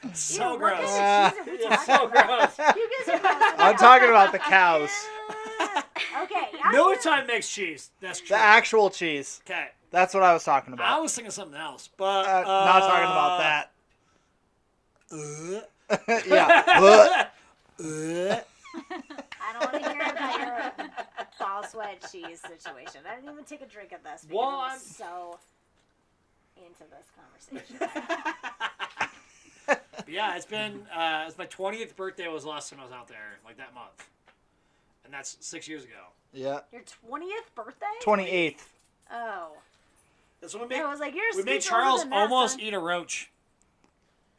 Ew,
So
what
gross.
kind of cheese are we
It's
talking
so
about?
gross.
You guys are gross.
I'm talking about the cows.
Okay.
Militime makes cheese. That's true.
The actual cheese.
Okay.
That's what I was talking
I
about.
was thinking something else, but
Not talking about that.
that.
Yeah.
I don't want to hear about your ball sweat cheese situation. I didn't even take a drink of this because
Well,
I'm
I'm-
so into this conversation.
Yeah, it's been it's my 20th birthday was the last time I was out there, like that month, and that's 6 years ago.
Yeah.
Your 20th birthday?
28th.
Oh.
That's when we
I
made.
was like, you're
We made
speaking older
Charles
than that,
almost
son.
eat a roach,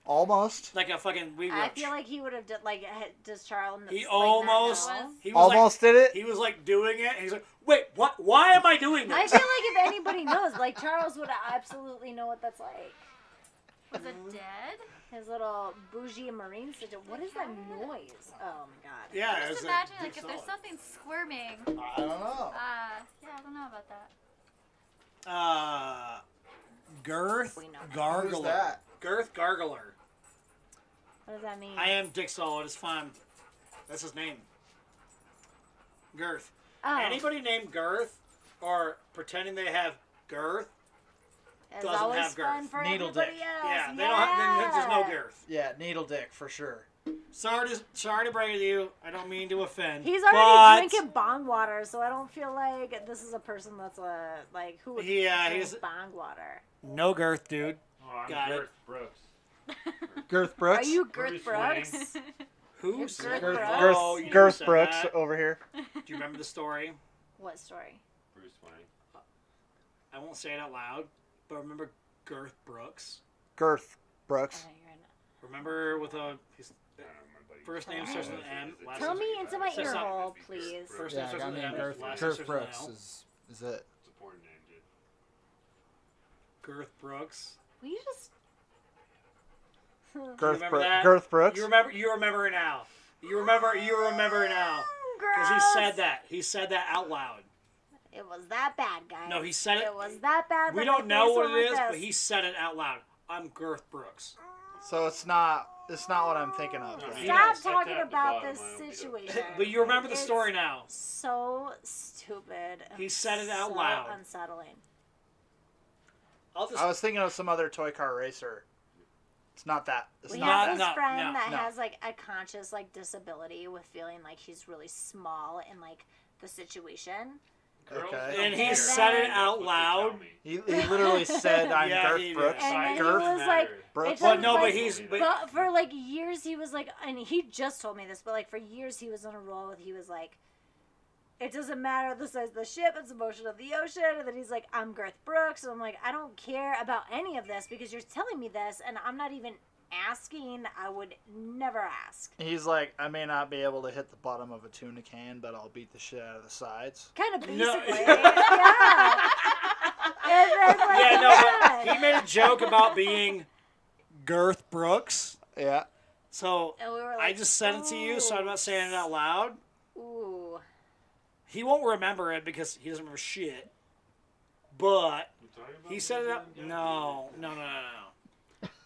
Almost.
like a fucking wee roach.
I feel like he would have done, like, does Charles
He
like,
almost-
not know?
he was
Almost did it.
He was like doing it, and he's like, "Wait, what? Why am I doing
I
this?"
feel like if anybody knows, like, Charles would absolutely know what that's like.
Was it dead?
His little bougie marine situation. What is that noise? Oh my god.
Yeah,
I'm
it
just
was
imagining,
a
like,
big
if there's
solid.
something squirming.
I don't know.
Yeah, I don't know about that.
Girth
We know.
Gargler.
Who's that?
Girth Gargler.
What does that mean?
I am Dick Solid. It's fine. That's his name. Girth.
Oh,
Anybody named Girth or pretending they have girth?
it's
doesn't
always
have girth.
fun for
Needle
everybody
dick.
else.
Yeah, they don't have. There's no
Yeah.
girth.
Yeah, needle dick for sure.
Sorry to break it to you. I don't mean to offend.
He's already
but
drinking bong water, so I don't feel like this is a person that's like who would
Yeah,
drink
he's-
bong water.
No girth, dude.
Oh, I'm
Got it.
Girth Brooks.
Girth Brooks.
Are you Girth
Bruce
Brooks?
Who?
You're
said-
Girth Brooks.
Girth,
Oh, you
Girth
said
Brooks
that.
over here.
Do you remember the story?
What story?
Bruce Wayne.
I won't say it out loud, but remember Girth Brooks?
Girth Brooks.
Oh, you're in-
Remember with a his
I don't remember.
first name starts with an M. Last
Tell
name
me into my
Says
ear
something.
hole, please.
First
Yeah,
name
I
starts
got
with
me
an M.
Girth,
Last name
Girth
starts with an
Brooks
L.
is it.
It's a porn name, dude.
Girth Brooks.
Will you just?
Girth,
remember that?
Girth Brooks.
You remember it now. You remember it now. Because he
Gross.
said that. He said that out loud.
It was that bad, guys.
No, he said it.
It was that bad.
We
that
don't
my
know
face
what
went
it is,
like
but
this.
he said it out loud. I'm Girth Brooks.
So it's not what I'm thinking of.
No,
Right?
he
Stop
knows. I
talking
tapped the
about
bottom,
this
I don't get it.
situation.
But you remember the
It's
story now.
So stupid.
He
and
said it out
so
loud.
Unsettling.
I'll just.
I was thinking of some other toy car racer. It's not that. It's
We
not
have
that.
this friend that
no.
has like a conscious like disability with feeling like he's really small in like the situation.
Girls
Okay.
don't
And he
care
said it
what
out
they
loud.
tell me.
He literally said, "I'm
Yeah,
Girth
he did.
Brooks."
And then he
Girth
was like,
Brooks.
It's
But
like-
no, but
like-
he's. But,
But for like years he was like, and he just told me this, but like for years he was on a roll with, he was like, it doesn't matter the size of the ship, it's the motion of the ocean. And then he's like, I'm Girth Brooks. And I'm like, I don't care about any of this because you're telling me this and I'm not even asking, I would never ask.
He's like, I may not be able to hit the bottom of a tuna can, but I'll beat the shit out of the sides.
Kind of basically.
No.
Yeah. And then, like,
Yeah, no,
yeah.
but he made a joke about being Girth Brooks.
Yeah.
So
And we were
I
like,
just sent it to you, so I'm not saying it out loud.
Ooh.
He won't remember it because he doesn't remember shit. But
You talking about
he set it up.
again?
No.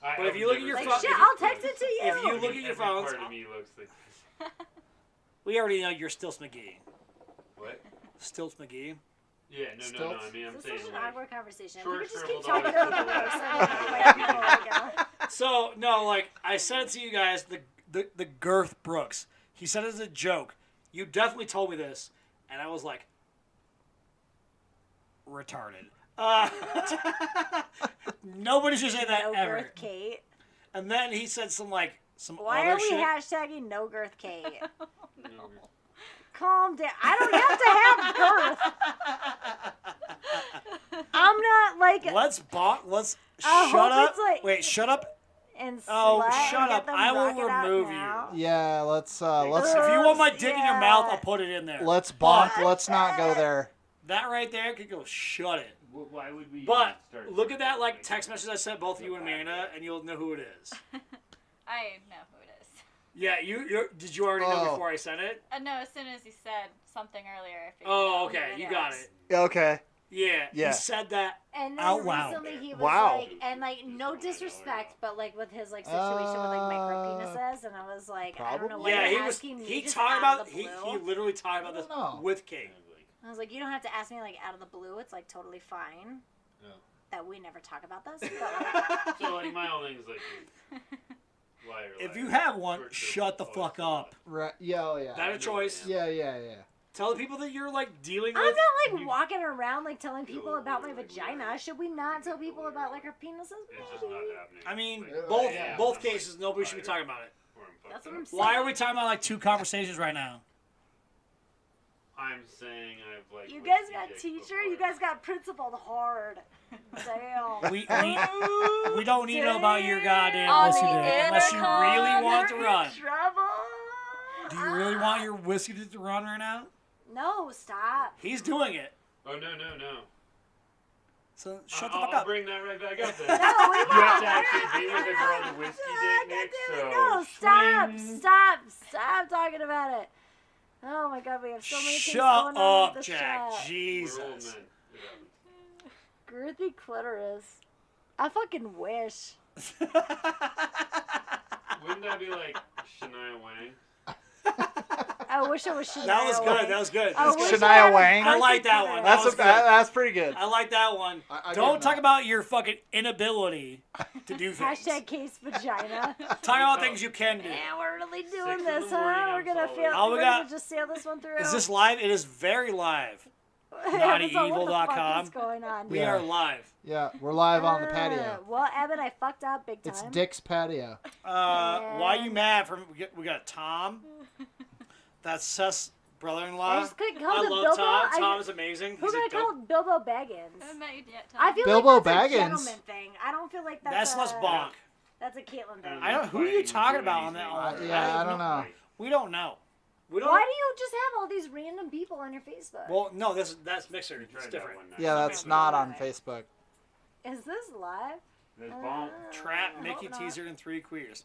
I
But if you look at your
Like,
phone,
shit, I'll text it to you.
if you look at your
Every
phones,
part of me looks like this.
we already know you're Stilts McGee.
What?
Stilts McGee.
Yeah, no.
Stilts?
I mean, I'm
This is
saying
such an
like.
awkward conversation. If
short
we could just
scribbled
keep talking
on
to
it.
the person. Like, people, like,
So no, like I sent it to you guys. The Girth Brooks. He said it as a joke. You definitely told me this, and I was like, retarded. Nobody should say that
no
ever.
girth Kate.
And then he said some
Why
other
are we
shit.
hashtagging no girth Kate?
No,
Calm down. I don't have to have girth. I'm not like
Let's
I
shut
hope
up.
it's like-
Wait, shut up.
and
Oh,
slut
shut
and get
up.
them
I will
rocking out
remove you.
now.
Yeah, let's
If you want my dick in your mouth, I'll put it in there.
let's bonk. Let's not go there.
That right there could go shut it.
why would we?
But
start
look at that text message I sent both you and Amanda, and you'll know who it is.
I know who it is.
Yeah, did you already know
Oh.
before I sent it?
No, as soon as you said something earlier, I figured
Oh,
out who
okay,
it
you
is.
got it.
Okay.
Yeah,
Yeah.
he said that.
And then
Out loud.
recently he was
Wow.
like, and like no disrespect, but like with his like situation with like micro penises, and I was like, I don't know why
Yeah,
you're
he was.
asking me
He
just
talked
out
about.
of the
He
blue.
literally talked about this
No.
with Kate.
I was like, you don't have to ask me like out of the blue. It's like totally fine that we never talk about this. But like,
So like my whole thing is like. Liar,
If
liar.
you have one,
Virtue
shut the
always
fuck
lies.
up.
Right. Yeah. Oh, yeah.
That a choice.
Yeah. Yeah.
Tell the people that you're like dealing
I'm
with.
not like walking around like telling people about my vagina. Should we not tell people about like our penises?
It's just not
Maybe.
happening.
I mean,
Like,
both
yeah,
both
I'm
cases,
like,
nobody should be
liar,
talking about it.
or I'm fucked
That's what
up.
I'm saying.
Why are we talking about like two conversations right now?
I'm saying I've like.
You guys
whiskey
got
dick
teacher.
before.
You guys got principled hard. Damn.
We don't need to know about your goddamn
On
whiskey
the
dick unless you
intercom,
really want to
You're
run.
in trouble.
Do you really want your whiskey dick to run right now?
No, stop.
He's doing it.
Oh no.
So shut the
I'll
fuck up.
bring that right back up then.
No, we
You have to actually be with a girl with a whiskey dick, Nick.
God damn it,
So
no, stop,
swing.
stop talking about it. Oh my god, we have so many things
Shut
going on
up,
with the
Jack.
chat.
We're old
Jesus.
men. It happens.
Girthy clitoris. I fucking wish.
Wouldn't that be like Shania Wang?
I wish I was Shania.
That was good.
Wang.
That was good.
I
That's
wish
good.
Shania
I had a
Wang?
I like
girthy
that one.
clitoris.
That
That's
was
a,
good.
that's pretty good.
I like that one.
I
Don't
get
talk
that.
about your fucking inability to do things.
Hashtag case vagina.
Talk about things you can do.
Yeah, we're really
6
doing
in
this,
the morning,
huh? We're
I'm
gonna
solid.
feel.
All we
we're
got-
gonna just sail this one through.
Is this live? It is very live.
Evan's all, what the fuck
naughtyevil.com.
is going on?
We
Yeah.
are live.
Yeah, we're live on the patio.
Well, Evan, I fucked up big time.
It's Dick's patio.
Why are you mad? We got Tom. That's Seth's
I
brother-in-law.
just couldn't call
I
him
love
Bilbo.
Tom.
I-
Tom is amazing.
Who
He's
gonna
a
call
dope.
Bilbo
I
Baggins?
haven't met you yet, Tom.
I feel
Bilbo
like that's
Baggins.
a gentleman thing. I don't feel like
That's less bonk.
That's a Caitlyn thing.
I don't- who are you talking about on that
I-
one?
yeah, I don't know.
We don't know. We don't.
Why do you just have all these random people on your Facebook?
Well, no, that's Mixer.
We
It's
tried that
different.
one night.
Yeah, that's not on Facebook.
Is this live?
There's bomb.
Trap,
I
Mickey,
hope not.
Teaser, and 3 queers.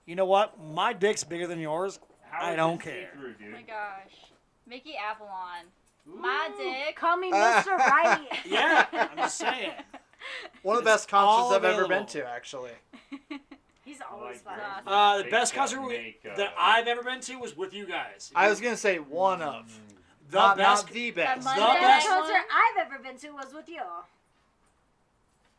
You know what? My dick's bigger than yours.
How
I
is
don't
this
care.
see-through,
Oh my
dude?
gosh. Mickey Avalon. My dick.
Call me Mr. Right.
Yeah, I'm just saying.
One of the
It's
best concerts
all
I've ever
available.
been to, actually.
He's
I
always
like
fun.
that.
The
Fake
best
gut
concert
makeup.
that I've ever been to was with you guys.
I was gonna say one of.
The
not,
best.
not the best.
Monday
The
night
best-
one?
concert I've ever been to was with you.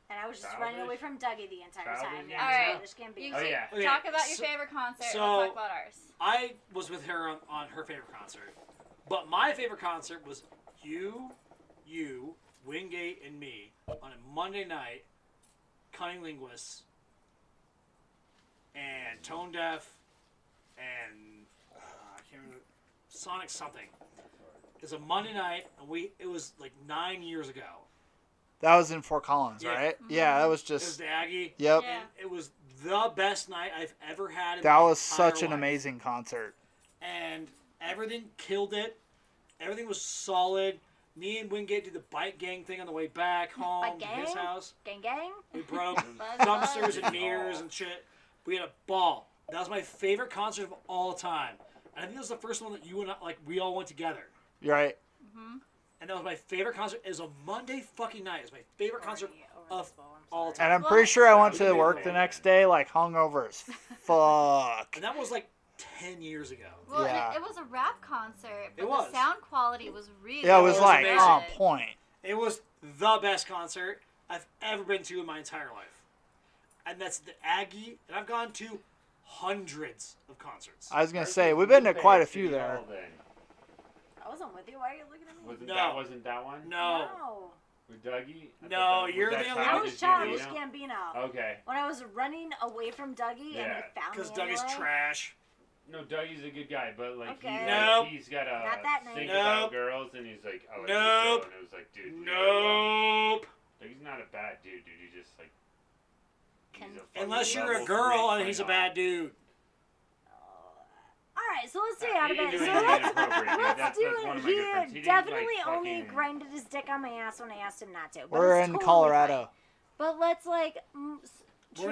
And I was just running
Childish?
away from Dougie the entire time.
Childish
Yeah,
Alright.
Childish Gambino.
You
Oh,
should
yeah.
Okay,
talk about your
so-
favorite concert.
so-
Let's talk about ours.
I was with her on her favorite concert, but my favorite concert was you, Wingate, and me on a Monday night. Cunning Linguists and Tone Deaf and I can't remember Sonic something. It's a Monday night, and it was like 9 years ago.
That was in Fort Collins,
Yeah.
right? Yeah, that was
It was
just.
the Aggie.
Yep.
Yeah.
And it was the best night I've ever had.
That was such an amazing concert.
And everything killed it. Everything was solid. Me and Wingate did the bike gang thing on the way back home to his house.
Gang gang?
We broke
Buzz,
dumpsters
buzz.
and mirrors and shit. We had a ball. That was my favorite concert of all time. And I think that was the first one that you and I, like, we all went together.
You're right.
Mm-hmm.
And that was my favorite concert. It was a Monday fucking night. It was my favorite concert of all time.
And I'm pretty sure I went to work the next day, like, hungover as fuck.
And that was like 10 years ago.
Well,
Yeah.
it was a rap concert, but
It was.
the sound quality was really
Yeah, it was like
amazing.
on point.
It was the best concert I've ever been to in my entire life. And that's the Aggie. And I've gone to hundreds of concerts.
I was gonna say we've been to quite a few there.
I wasn't with you. Why are you looking at me?
Wasn't that one?
No.
With Dougie? I
No,
thought that-
you're
was
the
that
only-
I
Childish
was Childish
Gambino?
Gambino.
Okay.
When I was running away from Dougie and
Yeah.
he found me
Because Doug is
anyway.
trash.
No, Dougie's a good guy, but like
Okay.
Nope.
he's got a
Not that night.
think
Nope.
about girls, and he's like, I like this
Nope.
girl, and it was like, dude,
Nope.
Dougie's not a bad dude. He just like. he's a fucking
Unless you're a
level
girl
3
and he's a
player.
bad dude.
All right, so let's stay out of
He
it.
didn't
So
do anything
let's
inappropriate, dude.
let's
That's
do
one
it.
of my good friends. He
He
didn't,
definitely
like,
only
fucking-
grinded his dick on my ass when I asked him not to. But
We're
it's
in
totally
Colorado.
fine. But let's like
We're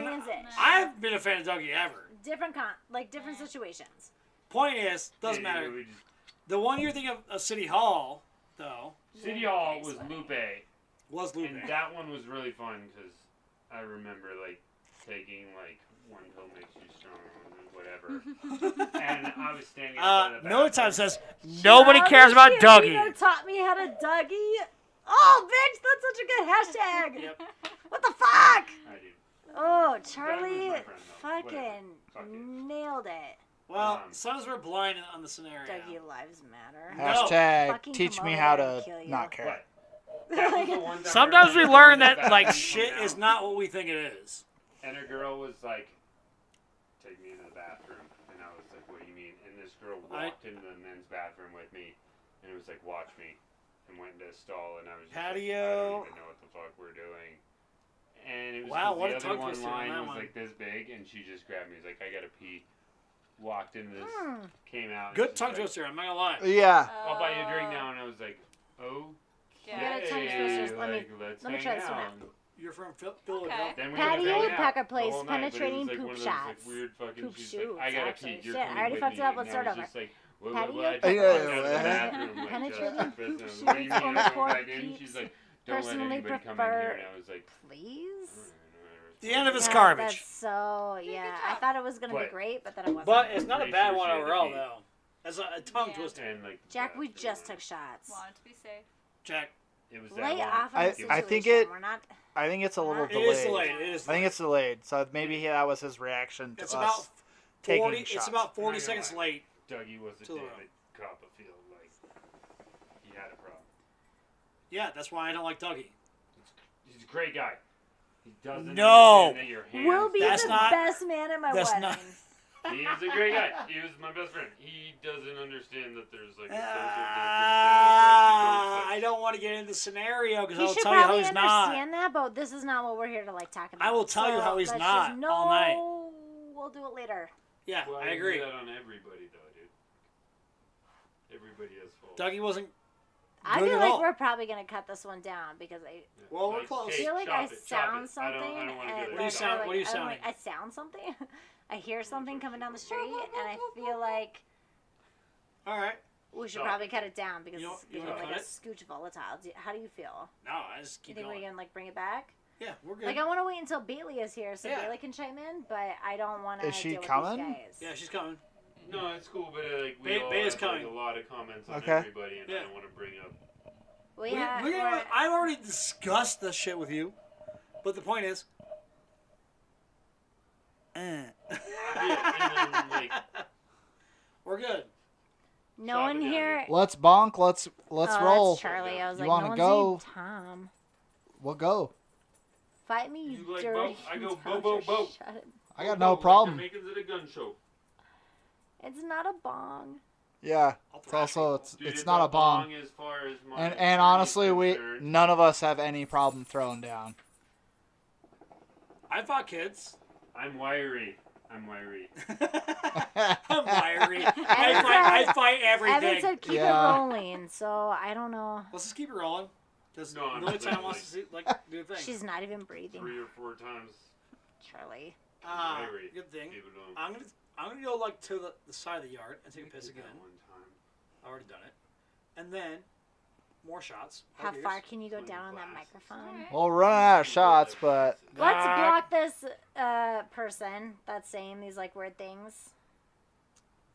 not-
transit.
I've been a fan of Dougie ever.
Different different situations.
Point is, doesn't
Yeah,
matter.
we just-
The one you're thinking of City Hall, though,
City
Yeah,
Hall
okay,
was
so-
Lupe,
was Lupe.
and that one was really fun because I remember like taking like one pill makes you strong, whatever, and I was standing outside the
Miller
bathroom.
Time says nobody cares about
Childish
Dougie.
Gambino taught me how to Dougie. Oh, bitch, that's such a good hashtag.
Yep.
What the fuck?
I do.
Oh,
Doug
Charlie
was my friend, though.
fucking
Fuck it.
nailed it.
Well, sometimes we're blind on the scenario.
Dougie lives matter.
No.
Hashtag
Fucking
teach
come
me
over
how
there
to
and kill you.
not care.
What? That was the one time
Sometimes
I
we
remember
learn
going to
that like
bathroom,
shit
coming
is
out,
not what we think it is.
And a girl was like, "Take me into the bathroom," and I was like, "What do you mean?" And this girl walked into the men's bathroom with me, and it was like, "Watch me," and went into a stall, and I was just like, I
Patio.
don't even know what the fuck we're doing. And it was
Wow,
'cause
what a
the other
tongue
one
twister on
line
that
was
one.
like this big, and she just grabbed me. She's like, "I gotta pee." Walked into this,
Hmm.
came out. and
Good
she's
tongue
like,
twister, I'm not gonna lie.
Yeah.
I'll buy you a drink now, and I was like, "Oh."
Yeah.
Get a tongue twister. Let me-
let's
let me
hang
try this one
out.
out.
You're from Philadelphia.
Okay.
Then we
Patio
ended up hanging out
Packer
the
plays
whole night, but it was,
penetrating
like,
poop
one of those,
shots.
like, weird fucking,
Poop
she's
shoots,
like, I gotta
actually.
pee. You're
Shit, I
coming
already
with
fucked
me.
it up.
And
Let's
I
start
was
over.
just like,
Patio
what?
Packer
Yeah,
Walked out of the
yeah.
bathroom, like,
Penetrating
just
poop
business.
shoots
What do you mean
only
you're going
for
back in? She's
peeps
like, don't let
personally
anybody come in here.
prefer-
And I was like,
Please?
The end of it's
Yeah,
garbage.
That's so,
Did a
yeah.
good
I
job.
thought it was going to be
But-
great, but then it wasn't.
But it's not a
Pretty
bad
sure
one
she had to
overall,
pee.
though. As a tongue
Yeah.
twister.
and like,
Jack, we
the
just took
bathroom.
shots.
Wanted to be safe.
Jack,
It was that
Lay
long.
off on
I-
the situation.
I think it-
We're not...
I think it's a little
It
it is
delayed.
delayed. It is
I think it's delayed. So maybe that was his reaction to
It's
us
about
taking
40.
shots.
It's about 40
Not gonna
seconds
lie.
late.
Dougie was a
To the
David Copperfield. Like, he had a problem.
Yeah, that's why I don't like Dougie.
He's a great guy. He doesn't
No.
understand that your hands.
Will be
That's
the
not-
best man at my
that's
wedding.
not-
He is a great guy. He was my best friend. He doesn't understand that there's like a social
I don't want to get into the scenario because
He
I'll
should
tell you how
probably
he's not.
understand that, but this is not what we're here to like talk about.
I will tell you how he's
let's
not
just-
all night.
No, we'll do it later.
Yeah,
Well,
I agree.
Do that on everybody though, dude. Everybody has faults.
Dougie wasn't.
I
Good
feel
at
like
all.
we're probably gonna cut this one down because I
Yeah.
Well, we're
Like,
close.
hey,
feel like
chop
I
it, chop
sound
it.
something.
I don't want to
and
get
What do you
it.
sound-
like,
what do you
I'm
sounding?
like, I sound something. I hear something coming down the street, and I feel like
All right.
we should
No.
probably cut it down because
You
it's
wanna
getting like
cut
a
it?
scooch volatile. How do you feel?
No, I just
You
keep
think
going.
we're gonna like bring it back?
Yeah, we're good.
Like I want to wait until Bailey is here so
Yeah.
Bailey can chime in, but I don't want to.
Is she
deal with
coming?
These guys.
Yeah, she's coming.
No, it's cool, but like we
Ba-
all
Baya's
have
coming.
like, a lot of comments on
Okay.
everybody, and
Yeah.
I don't want to bring up.
I've already discussed this shit with you, but the point is,
Yeah, and then, like,
we're good.
No
Chop
one
it down,
here.
Let's bonk. Let's
Oh,
roll.
That's Charlie. I was
You
like,
wanna
no
go?
one's named Tom.
We'll go.
Fight me,
You like
dirty.
bo? I go
Tom,
bo, bo,
just
bo.
Shut it.
I got
Bo,
no
like
problem.
Jamaicans at a gun show.
It's not a bong.
Yeah.
I'll
It's
thrash
also
you.
it's
Dude,
not a bomb.
As far as my
And
attorney's
honestly,
concerned.
none of us have any problem throwing down.
I fought kids.
I'm wiry. I'm wiry.
I'm wiry.
Evan
I fight
Evan
everything.
said keep
Yeah.
it rolling, so I don't know.
Let's just keep it rolling. Because
No, I'm
the only time
literally
wants to see, like, do a thing.
She's not even breathing.
3 or 4 times.
Charlie.
Wiry.
Good thing.
Keep it on.
I'm gonna go like to the side of the yard and take a piss
Did
again.
that one time.
I've already done it. And then more shots.
How
Beers.
far can you go
20
down on that
glasses.
microphone?
Well, we're running out of shots, but
Let's
Nah.
block this person that's saying these like weird things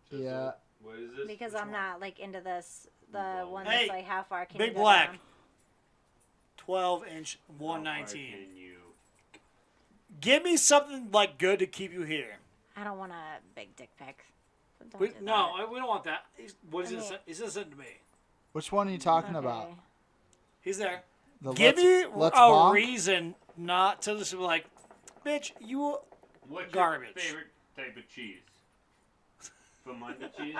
Just
Yeah.
What is this?
because
Which
I'm
one?
not like into this. The
Well,
one
Hey,
that's like how far can
Big
you go
Black.
down?
12-inch,
How far
119.
can you-
Give me something like good to keep you here.
I don't want a big dick pic. Don't
We,
do
no,
that.
we don't want that. What is
I
he
mean-
gonna say? He's gonna send it to me.
which one are you talking about?
Okay.
He's there.
The
Give me
let's
a
bonk?
reason not to just be like, bitch, you.
What's
Garbage.
your favorite type of cheese? Famunda cheese?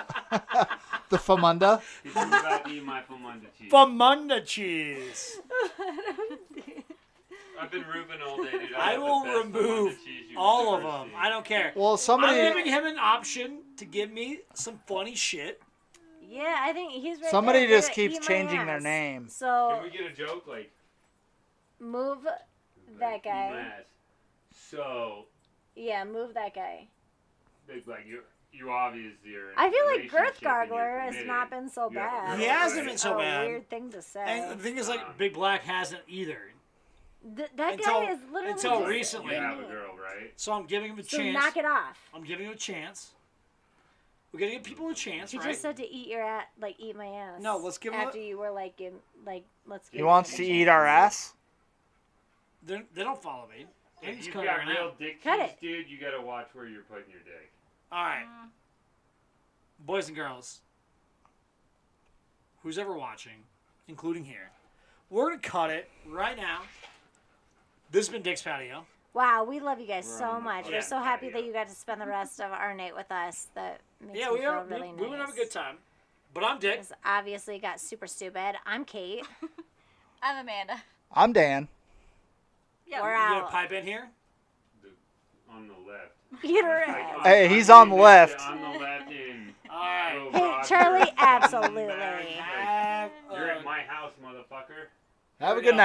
The Famunda?
Did you about to eat my Famunda cheese?
Famunda cheese.
I've been roofing all day, dude.
I
have the
will
best
remove
Famunda cheese you've
all of
ever
them.
seen.
I don't care.
Well,
I'm
somebody
giving him an option to give me some funny shit.
Yeah, I think he's right
somebody
there.
just
Eat
keeps
my
changing their
ass.
name.
So
Can we get a joke like
move that
like,
guy.
Matt, so
Yeah, move that guy.
big like you obviously are. in
I
a
feel like
relationship
Girth
and you're
Gargler has
committed.
not been so
You have a
bad.
girl,
He hasn't
right?
been so
a
bad.
weird thing to say.
And the thing is, like, Big Black hasn't either.
That
until-
guy is literally
until
just
recently.
You have a
mean.
girl, right?
So I'm giving him a
So
chance.
knock it off.
I'm giving him a chance. We're gonna give people a chance,
He
right?
just said to eat your ass, like eat my ass.
No, let's give him
after you were like, let's.
He
give
wants
him
to
a
eat
chance.
our ass?
They don't follow me. And
If
he's
you've
cutting
got
right
real
now.
dick
Cut
cheese,
it.
dude, you gotta watch where you're putting your dick.
All right, boys and girls, who's ever watching, including here, we're gonna cut it right now. This has been Dick's Patio.
Wow, we love you guys
We're
so
on the
much. We're
Yeah.
so happy that
patio.
you got to spend the rest of our night with us. That makes
Yeah,
me
we
feel
are.
really
We would have a
nice.
good time. But I'm Dick.
This obviously got super stupid. I'm Kate.
I'm Amanda.
I'm Dan.
Yeah.
We're
You got a
out.
pipe in here?
On the left.
Eat her
Like,
ass.
Hey, he's on the left.
On the left in.
All right.
Oh,
Hey,
God,
Charlie,
you're a fucking
absolutely.
bag.
Have
You're
a
at my house, motherfucker.
Have a good night.